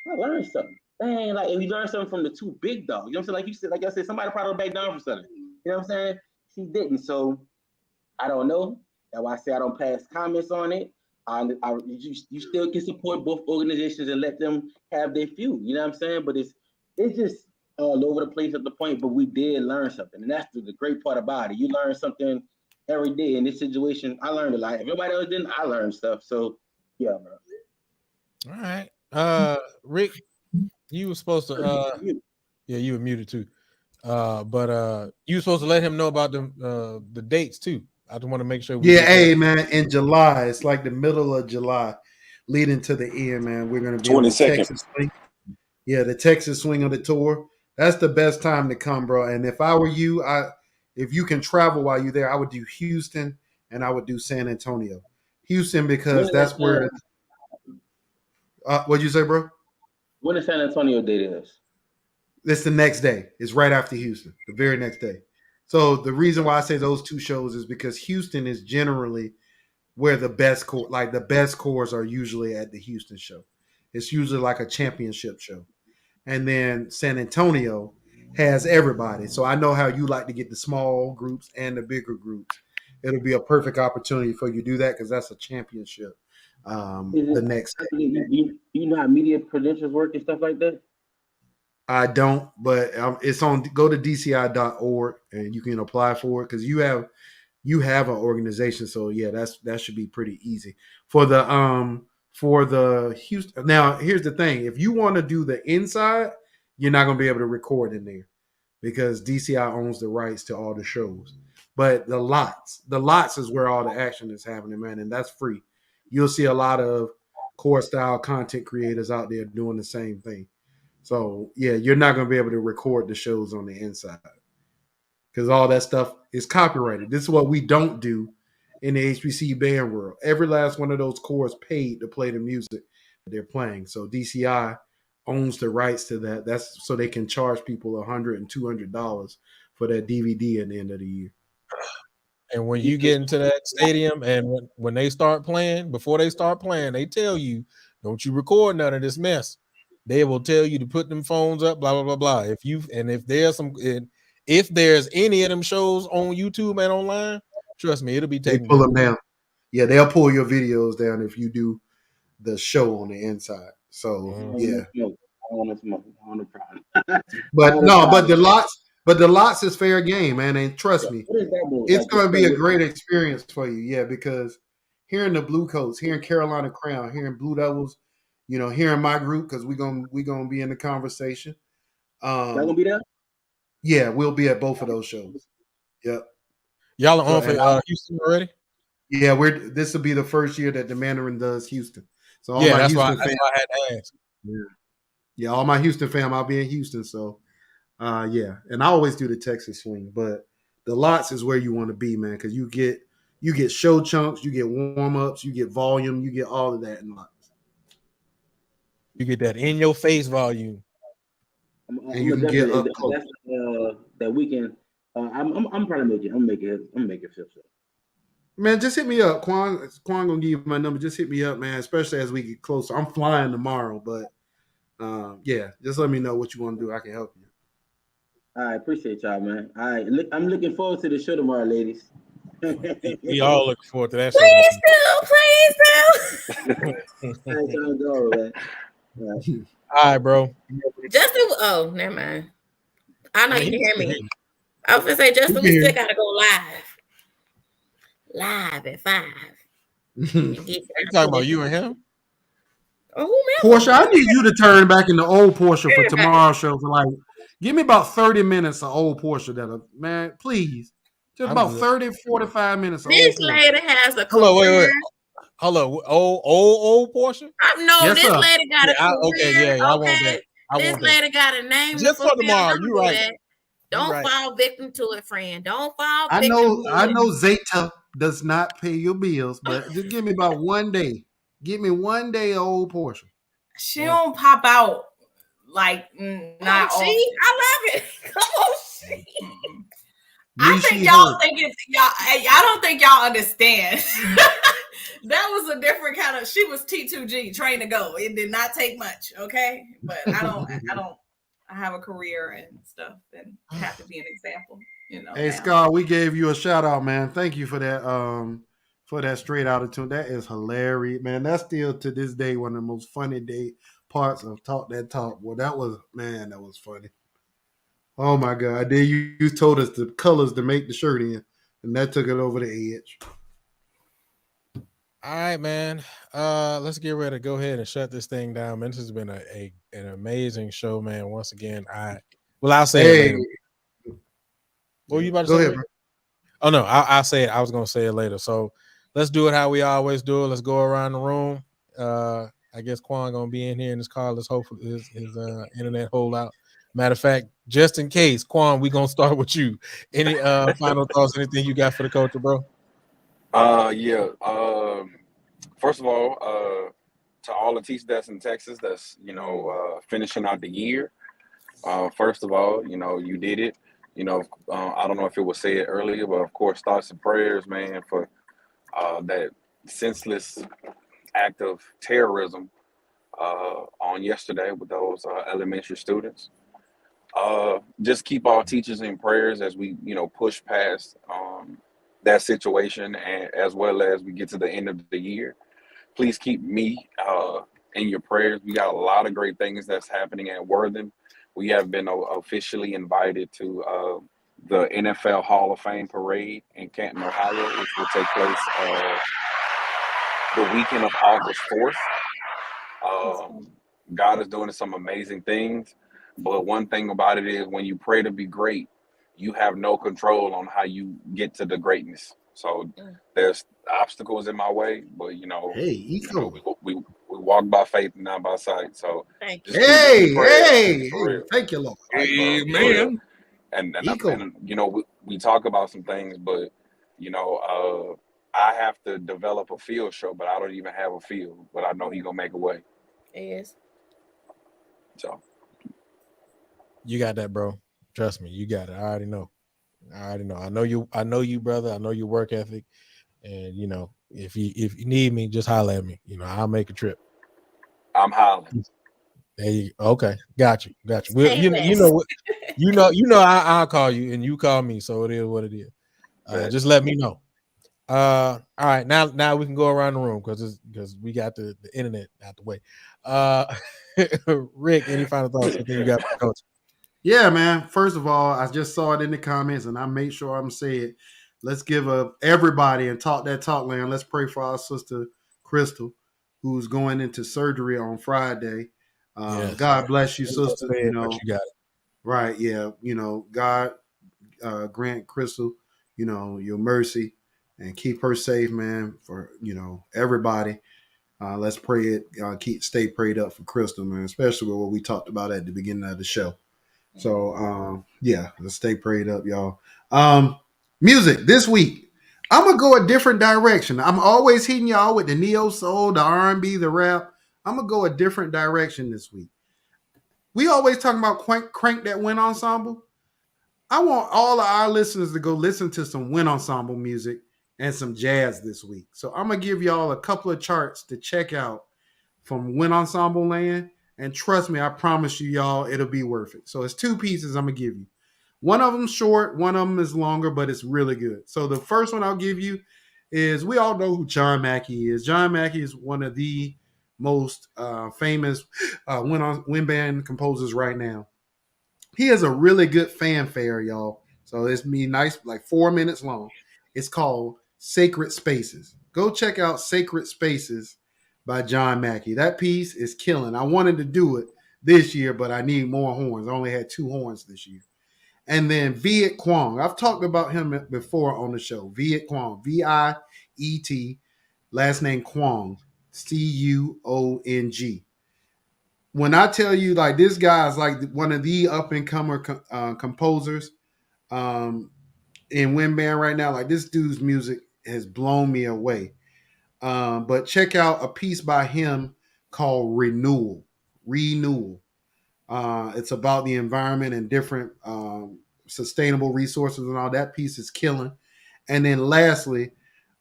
I learned something. Dang, like if you learn something from the two big dogs, you know what I'm saying? Like you said, like I said, somebody probably back down for something. You know what I'm saying? She didn't. So I don't know. That's why I say I don't pass comments on it. You still can support both organizations and let them have their feud. You know what I'm saying? But it's just all over the place at the point. But we did learn something, and that's the great part about it. You learn something every day. In this situation, I learned a lot. If nobody else didn't, I learned stuff. So yeah, bro. All right. Rick, you were supposed to yeah, you were muted too. But you were supposed to let him know about the dates too. I just want to make sure we Yeah, get hey that. man, in July, it's like the middle of July, leading to the end, man. We're gonna be on the 22nd. Texas swing. Yeah, the Texas swing of the tour. That's the best time to come, bro. And if I were you, if you can travel while you're there, I would do Houston and I would do San Antonio. Houston because that's where. What'd you say, bro? When the San Antonio date is? It's the next day. It's right after Houston, the very next day. So the reason why I say those two shows is because Houston is generally where the best cores are usually at the Houston show. It's usually like a championship show. And then San Antonio has everybody. So I know how you like to get the small groups and the bigger groups. It'll be a perfect opportunity for you to do that because that's a championship. The next day. You know how media credentials work and stuff like that? I don't, but it's on. Go to DCI.org and you can apply for it because you have an organization. So yeah, that should be pretty easy for the Houston. Now here's the thing: if you want to do the inside, you're not going to be able to record in there because DCI owns the rights to all the shows. But the lots is where all the action is happening, man, and that's free. You'll see a lot of core style content creators out there doing the same thing. So yeah, you're not going to be able to record the shows on the inside because all that stuff is copyrighted. This is what we don't do in the HBC band world. Every last one of those cores paid to play the music they're playing. So DCI owns the rights to that. That's so they can charge people $100 and $200 for that DVD at the end of the year. And when you get into that stadium and when they start playing, before they start playing, they tell you, don't you record none of this mess. They will tell you to put them phones up, blah, blah, blah, blah. If there's any of them shows on YouTube and online, trust me, it'll be They taken pull care them down. Yeah, they'll pull your videos down if you do the show on the inside. So yeah. I want to smoke. I want to problem. But the lots is fair game, man. And trust me, it's going to be a great experience for you. Yeah, because hearing the Blue Coats, hearing Carolina Crown, hearing Blue Devils, hearing my group because we're gonna be in the conversation. Y'all gonna be there? Yeah, we'll be at both of those shows. Yep. Y'all are on for Houston already? Yeah, this will be the first year that the Mandarin does Houston. So all yeah, my that's Houston why fans, I had to ask. Yeah, all my Houston fam, I'll be in Houston. So yeah, and I always do the Texas swing, but the lots is where you want to be, man, because you get show chunks, you get warm ups, you get volume, you get all of that in lots. You get that in your face volume, and you can get up close. That weekend. I'm trying to make it. I'm gonna make it fifth. Man, just hit me up. Quan gonna give you my number. Just hit me up, man. Especially as we get closer. I'm flying tomorrow, but yeah, just let me know what you want to do. I can help you. I appreciate y'all, man. I'm looking forward to the show tomorrow, ladies. We all look forward to that. Please do, man. All right, bro. Justin, never mind. I know you can hear me. I was gonna say, Justin, we still gotta go live at 5. You talking about you and him? Portia, I need you to turn back into old Portia for tomorrow's show. For give me about 30 minutes of old Portia. Man, please. Just about 30, 45 minutes. This lady has a career. Wait. Hello, old Portia? This lady got a career. Okay, I want that. This lady got a name. Just for tomorrow. You're right. Don't fall victim to it, friend. Don't fall victim to it. I know Zeta does not pay your bills, but just give me about one day. Give me one day of old Portia. She don't pop out like not all. I love it. Come on, she. I think y'all think it's y'all. I don't think y'all understand. That was a different kind of. She was T2G, trained to go. It did not take much, okay. But I don't. I have a career and stuff, and have to be an example. Hey, Scott, we gave you a shout out, man. Thank you for that. for that straight out of tune. That is hilarious, man. That's still to this day one of the most funny parts of Talk That Talk. Well, that was funny. Oh my God! Then you told us the colors to make the shirt in, and that took it over the edge. All right, man. Let's get ready to go ahead and shut this thing down, man. This has been an amazing show, man. Once again, I'll say it later. What were you about to Go say? ahead, bro. Oh no, I'll say it. I was gonna say it later. So let's do it how we always do it. Let's go around the room. I guess Quan gonna be in here in his car. Let's hopefully his internet hold out. Matter of fact, just in case, Quan, we gonna start with you. Any final thoughts? Anything you got for the culture, bro? Yeah. First of all, to all the teachers that's in Texas that's finishing out the year. First of all, you did it. I don't know if it was said earlier, but of course, thoughts and prayers, man, for that senseless act of terrorism on yesterday with those elementary students. Just keep our teachers in prayers as we, push past that situation, and as well as we get to the end of the year. Please keep me in your prayers. We got a lot of great things that's happening at Worthing. We have been officially invited to the NFL Hall of Fame parade in Canton, Ohio, which will take place the weekend of August 4th. God is doing some amazing things, but one thing about it is when you pray to be great, you have no control on how you get to the greatness. So there's obstacles in my way, but Hey, we walk by faith and not by sight. So Thank you. just keep me in prayer, hey, for real. thank you, Lord. Like, for real. Amen. And we talk about some things, but I have to develop a field show, but I don't even have a field. But I know He's gonna make a way. Yes. So You got that, bro. Trust me, you got it. I already know. I know you. I know you, brother. I know your work ethic. And if you need me, just holler at me. I'll make a trip. I'm hollering. There you go. Okay, got you. Say You know what? I'll call you and you call me. So it is what it is. Just let me know. All right, now we can go around the room because we got the internet out the way. Rick, any final thoughts? Anything you got for Coach? Yeah, man. First of all, I just saw it in the comments, and I made sure I'm saying it. Let's give everybody and Talk That Talk Land. Let's pray for our sister Crystal, who's going into surgery on Friday. Yes. God bless you, But sister. you got it. Right? Yeah. God grant Crystal, your mercy and keep her safe, man. For everybody. Let's pray it. Stay prayed up for Crystal, man. Especially with what we talked about at the beginning of the show. So yeah, let's stay prayed up, y'all. Music this week. I'm gonna go a different direction. I'm always hitting y'all with the neo soul, the R&B, the rap. I'm gonna go a different direction this week. We always talking about crank that wind ensemble. I want all of our listeners to go listen to some wind ensemble music and some jazz this week. So I'm gonna give y'all a couple of charts to check out from Wind Ensemble Land. And trust me, I promise you, y'all, it'll be worth it. So it's two pieces I'm going to give you. One of them's short, one of them is longer, but it's really good. So the first one I'll give you is, we all know who John Mackey is. John Mackey is one of the most famous wind band composers right now. He has a really good fanfare, y'all. So it's nice, like 4 minutes long. It's called Sacred Spaces. Go check out Sacred Spaces by John Mackey. That piece is killing. I wanted to do it this year, but I need more horns. I only had 2 horns this year. And then Viet Quang. I've talked about him before on the show. Viet Quang. Viet, last name Quang. Cuong. When I tell you, like, this guy is like one of the up-and-comer composers in wind band right now. Like, this dude's music has blown me away. But check out a piece by him called Renewal. It's about the environment and different sustainable resources and all. That piece is killing. And then lastly,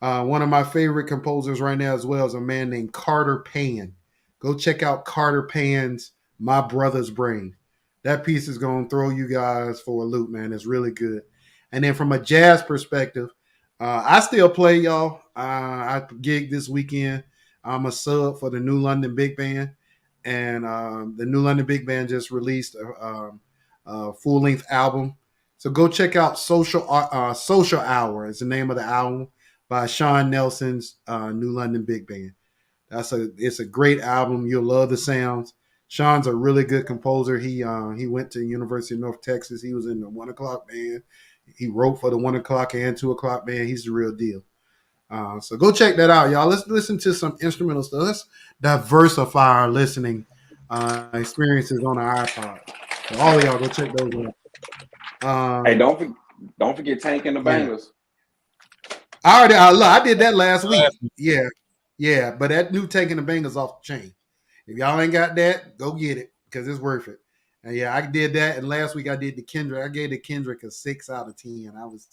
one of my favorite composers right now as well is a man named Carter Pan. Go check out Carter Pan's My Brother's Brain. That piece is going to throw you guys for a loop, man. It's really good. And then from a jazz perspective, I still play, y'all. I gig this weekend. I'm a sub for the New London Big Band, and the New London Big Band just released a full length album. So go check out Social Hour is the name of the album by Sean Nelson's New London Big Band. It's a great album. You'll love the sounds. Sean's a really good composer. He went to University of North Texas. He was in the 1 o'clock band. He wrote for the 1 o'clock and 2 o'clock band. He's the real deal. So go check that out, y'all. Let's listen to some instrumental stuff. Let's diversify our listening experiences on our iPod. So all of y'all go check those out. Hey, don't forget Tank and the Bangers. I did that last week. Yeah, but that new Taking the Bangers off the chain. If y'all ain't got that, go get it because it's worth it. And yeah, I did that. And last week I did the Kendrick. I gave the Kendrick a 6 out of 10. I was,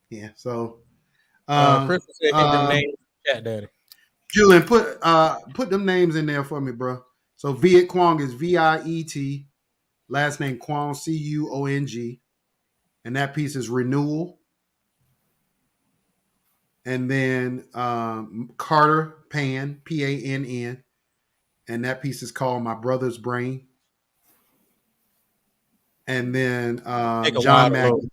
yeah. So, Chris said, "Get them names in the chat, Daddy." Julian, put them names in there for me, bro. So Viet Quang is Viet. Last name Quang, Cuong, and that piece is Renewal. And then Carter Pan, Pann, and that piece is called My Brother's Brain. And then John Mackey.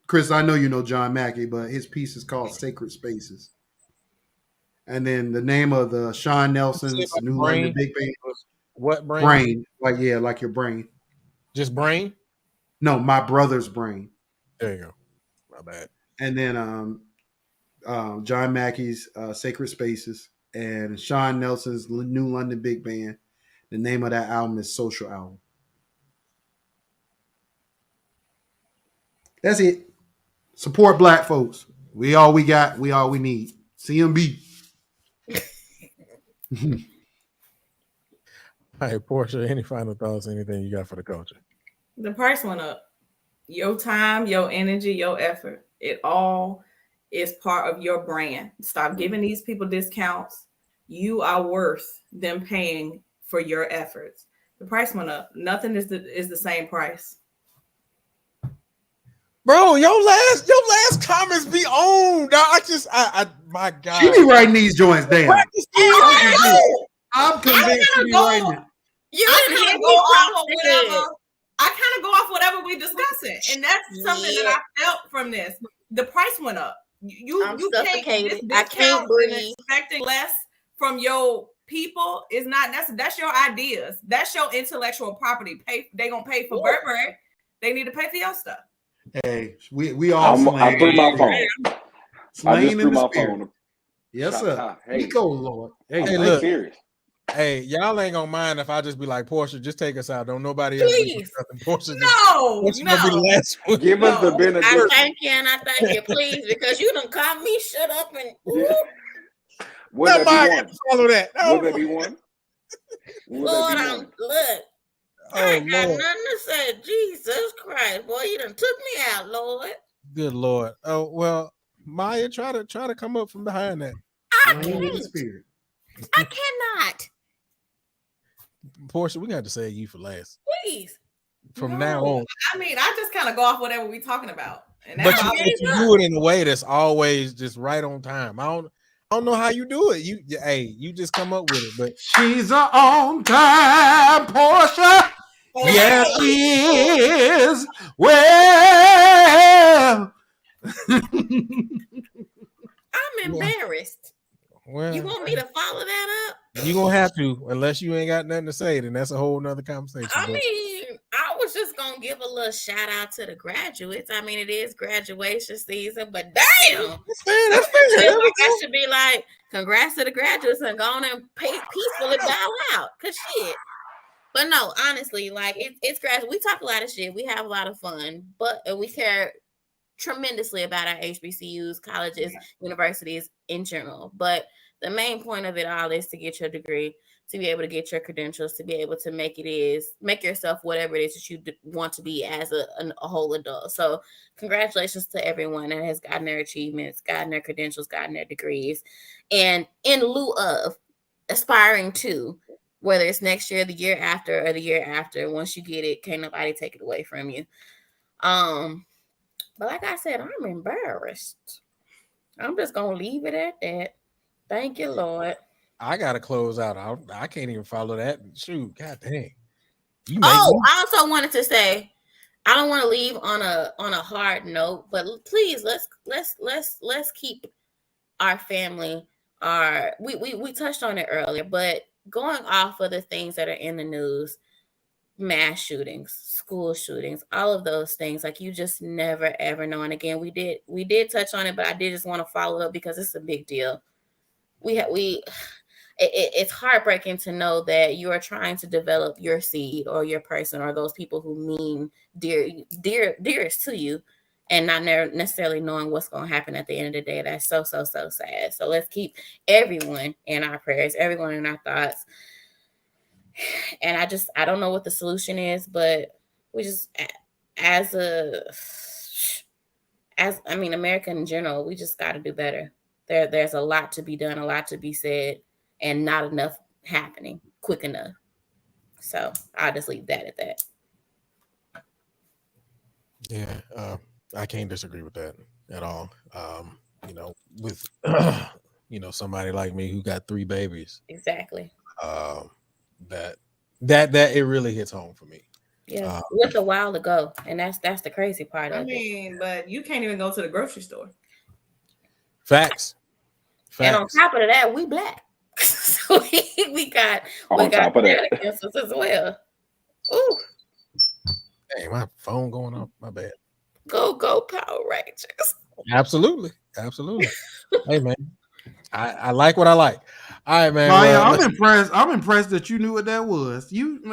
Chris, I know you know John Mackey, but his piece is called Sacred Spaces. And then the name of the Sean Nelson's New London Big Band. What brain? Brain, like your brain. Just brain? No, My Brother's Brain. There you go. My bad. And then John Mackey's Sacred Spaces and Sean Nelson's New London Big Band. The name of that album is Social Hour. That's it. Support Black folks. We all we got. We all we need. CMB. All right, Portia, any final thoughts, anything you got for the culture? The price went up. Your time, your energy, your effort, it all is part of your brand. Stop giving these people discounts. You are worth them paying for your efforts. The price went up. Nothing is the same price. Bro, your last comments be on. I my God. She be writing these joints down. I'm convinced she be writing it. I kind of go off whatever we discussing, and that's something that I felt from this. The price went up. You suffocated. I can't breathe. Expecting less from your people is not. That's your ideas. That's your intellectual property. They gonna pay for Burberry. They need to pay for your stuff. Hey, we all. I threw my phone. I just threw my phone. Yes, sir. Hey, Nico, Lord. Hey, look. Serious. Hey, y'all ain't gonna mind if I just be like, Portia, just take us out. Don't nobody else do nothing. Portia, Portia gonna be the last one. Give us the benediction. I thank you and I thank you, please, because you done caught me shut up and. Would that be one? Follow that. Would that be one? Lord, look. I ain't got nothing to say. Jesus Christ, boy, you done took me out, Lord. Good Lord. Oh well, Maya, try to come up from behind that. I cannot. Portia, we got to say you for last. Please. From now on. I mean, I just kind of go off whatever we're talking about. And but you do it in a way that's always just right on time. I don't know how you do it. You just come up with it. But she's a on time Portia. Yes, she is. Well, I'm embarrassed. Well, you want me to follow that up? You're gonna have to, unless you ain't got nothing to say, then that's a whole nother conversation. I mean, I was just gonna give a little shout out to the graduates. I mean, it is graduation season, but damn, that's fair. I should be like, congrats to the graduates and go on and peacefully bow out. Cause shit. But no, honestly, like it's graduate. We talk a lot of shit. We have a lot of fun, but we care tremendously about our HBCUs, colleges, universities in general. But the main point of it all is to get your degree, to be able to get your credentials, to be able to make yourself whatever it is that you want to be as a whole adult. So congratulations to everyone that has gotten their achievements, gotten their credentials, gotten their degrees. And in lieu of aspiring to, whether it's next year, the year after, or the year after, once you get it, can't nobody take it away from you. But like I said, I'm embarrassed. I'm just gonna leave it at that. Thank you, Lord. I gotta close out. I can't even follow that. Shoot, god dang. You make Oh, me. I also wanted to say, I don't want to leave on a hard note, but please let's keep our family. We touched on it earlier, but going off of the things that are in the news, mass shootings, school shootings, all of those things, like you just never ever know. And again, we did touch on it, but I did just want to follow up because it's a big deal. It's heartbreaking to know that you are trying to develop your seed or your person or those people who mean dearest to you, and not necessarily knowing what's going to happen at the end of the day. That's so sad. So let's keep everyone in our prayers, everyone in our thoughts. And I don't know what the solution is, but we just, America in general, we just got to do better. There's a lot to be done, a lot to be said, and not enough happening quick enough. So I'll just leave that at that. Yeah, I can't disagree with that at all. With somebody like me who got 3 babies, Exactly. that it really hits home for me. Yeah, with a while to go, and that's the crazy part of it. But you can't even go to the grocery store. Facts. And on top of that, we black, so we got that against us as well. Ooh. Hey, my phone going off. My bad. Go Power Rangers. Absolutely. Hey man, I like what I like. All right, man. Maya, I'm impressed. I'm impressed that you knew what that was. Don't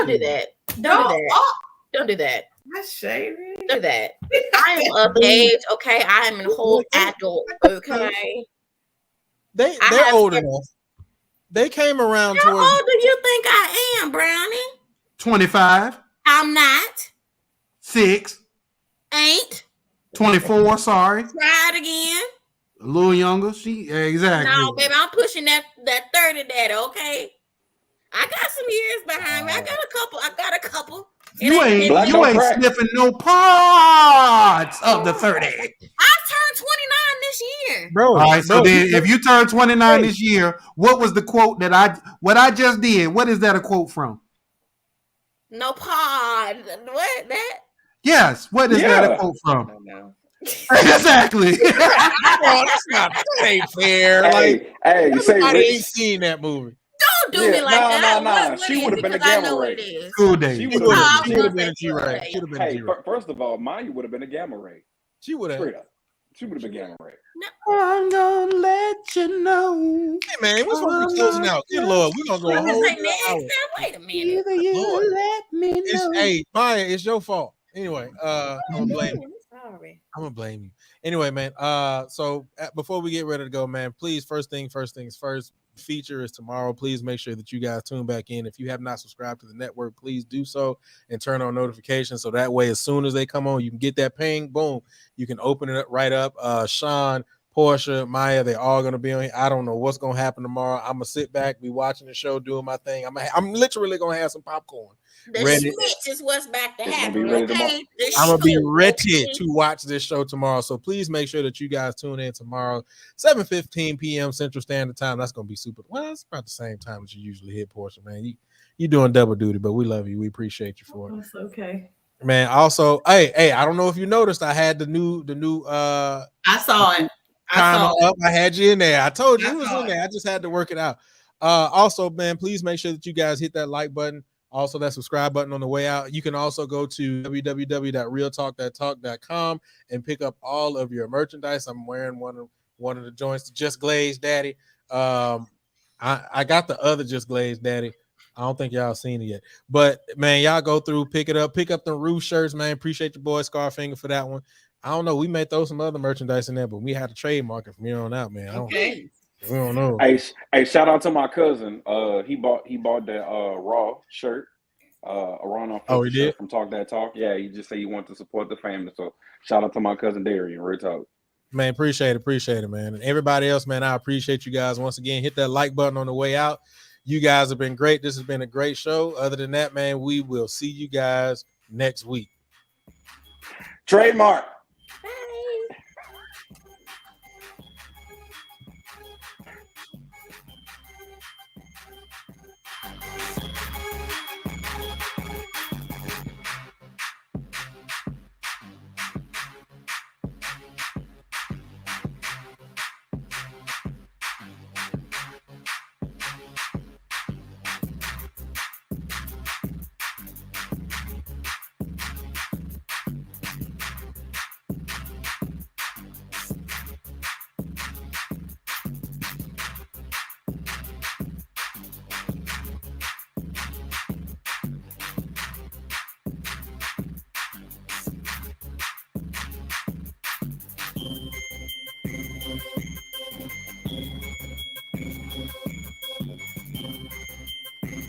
do that. Don't do that. That's shady. Don't do that. I am of age. Okay, I am a whole adult. Okay. They're old enough. They came around. How old do you think I am, Brownie? 25. I'm not. 6. Ain't. 24. Sorry. Try it again. A little younger. Exactly. No, baby, I'm pushing that 30 daddy. Okay. I got some years behind me. I got a couple. You ain't sniffing no parts of the 30. I turned 29 this year. Bro. All right, so then if you turn 29 this year, what was the quote what I just did? What is that a quote from? No pod. What that? Yes. What is that a quote from? I don't know. Exactly. That ain't fair. Like, everybody ain't seen that movie. Don't do me like that. No. She would have been a gamma ray. School day. She would have been a G-Ray. Hey, first of all, Maya would have been a gamma ray. She would have. Straight up. She would have been gamma ray. I'm gonna let you know. Hey man, we're supposed to be closing out. Good Lord, we're gonna go a whole hour. Wait a minute. You let me know. Hey, Maya, it's your fault. Anyway, I'm gonna blame you. Sorry. I'm gonna blame you. Anyway, man. So before we get ready to go, man, please, first things first. Feature is tomorrow. Please make sure that you guys tune back in. If you have not subscribed to the network, please do so and turn on notifications so that way as soon as they come on, you can get that ping. Boom, you can open it up right up. Sean, Portia, Maya, they're all gonna be on here. I don't know what's gonna happen tomorrow. I'm gonna sit back, be watching the show, doing my thing. I'm literally gonna have some popcorn. The switch is what's back to happen. Okay? I'm gonna be ready to watch this show tomorrow. So please make sure that you guys tune in tomorrow, 7:15 p.m. Central Standard Time. That's gonna be super. Well, it's about the same time that you usually hit, Portia, man. You doing double duty, but we love you. We appreciate you for it. That's okay. Man, also, hey, I don't know if you noticed, I had the new I saw it. I had you in there. I told you it was in there. I just had to work it out. Also, man, please make sure that you guys hit that like button. Also, that subscribe button on the way out. You can also go to www.realtalkthattalk.com and pick up all of your merchandise. I'm wearing one of the joints, Just Glazed Daddy. I got the other Just Glazed Daddy. I don't think y'all seen it yet. But, man, y'all go through, pick it up. Pick up the Roof shirts, man. Appreciate your boy Scarfinger for that one. I don't know. We may throw some other merchandise in there, but we had to trademark it from here on out, man. Okay. We don't know. Hey, shout out to my cousin. He bought that Raw shirt. He did from Talk That Talk. Yeah, he just said he wanted to support the family. So shout out to my cousin Darian. Real talk. Man, appreciate it, man. And everybody else, man, I appreciate you guys. Once again, hit that like button on the way out. You guys have been great. This has been a great show. Other than that, man, we will see you guys next week. Trademark.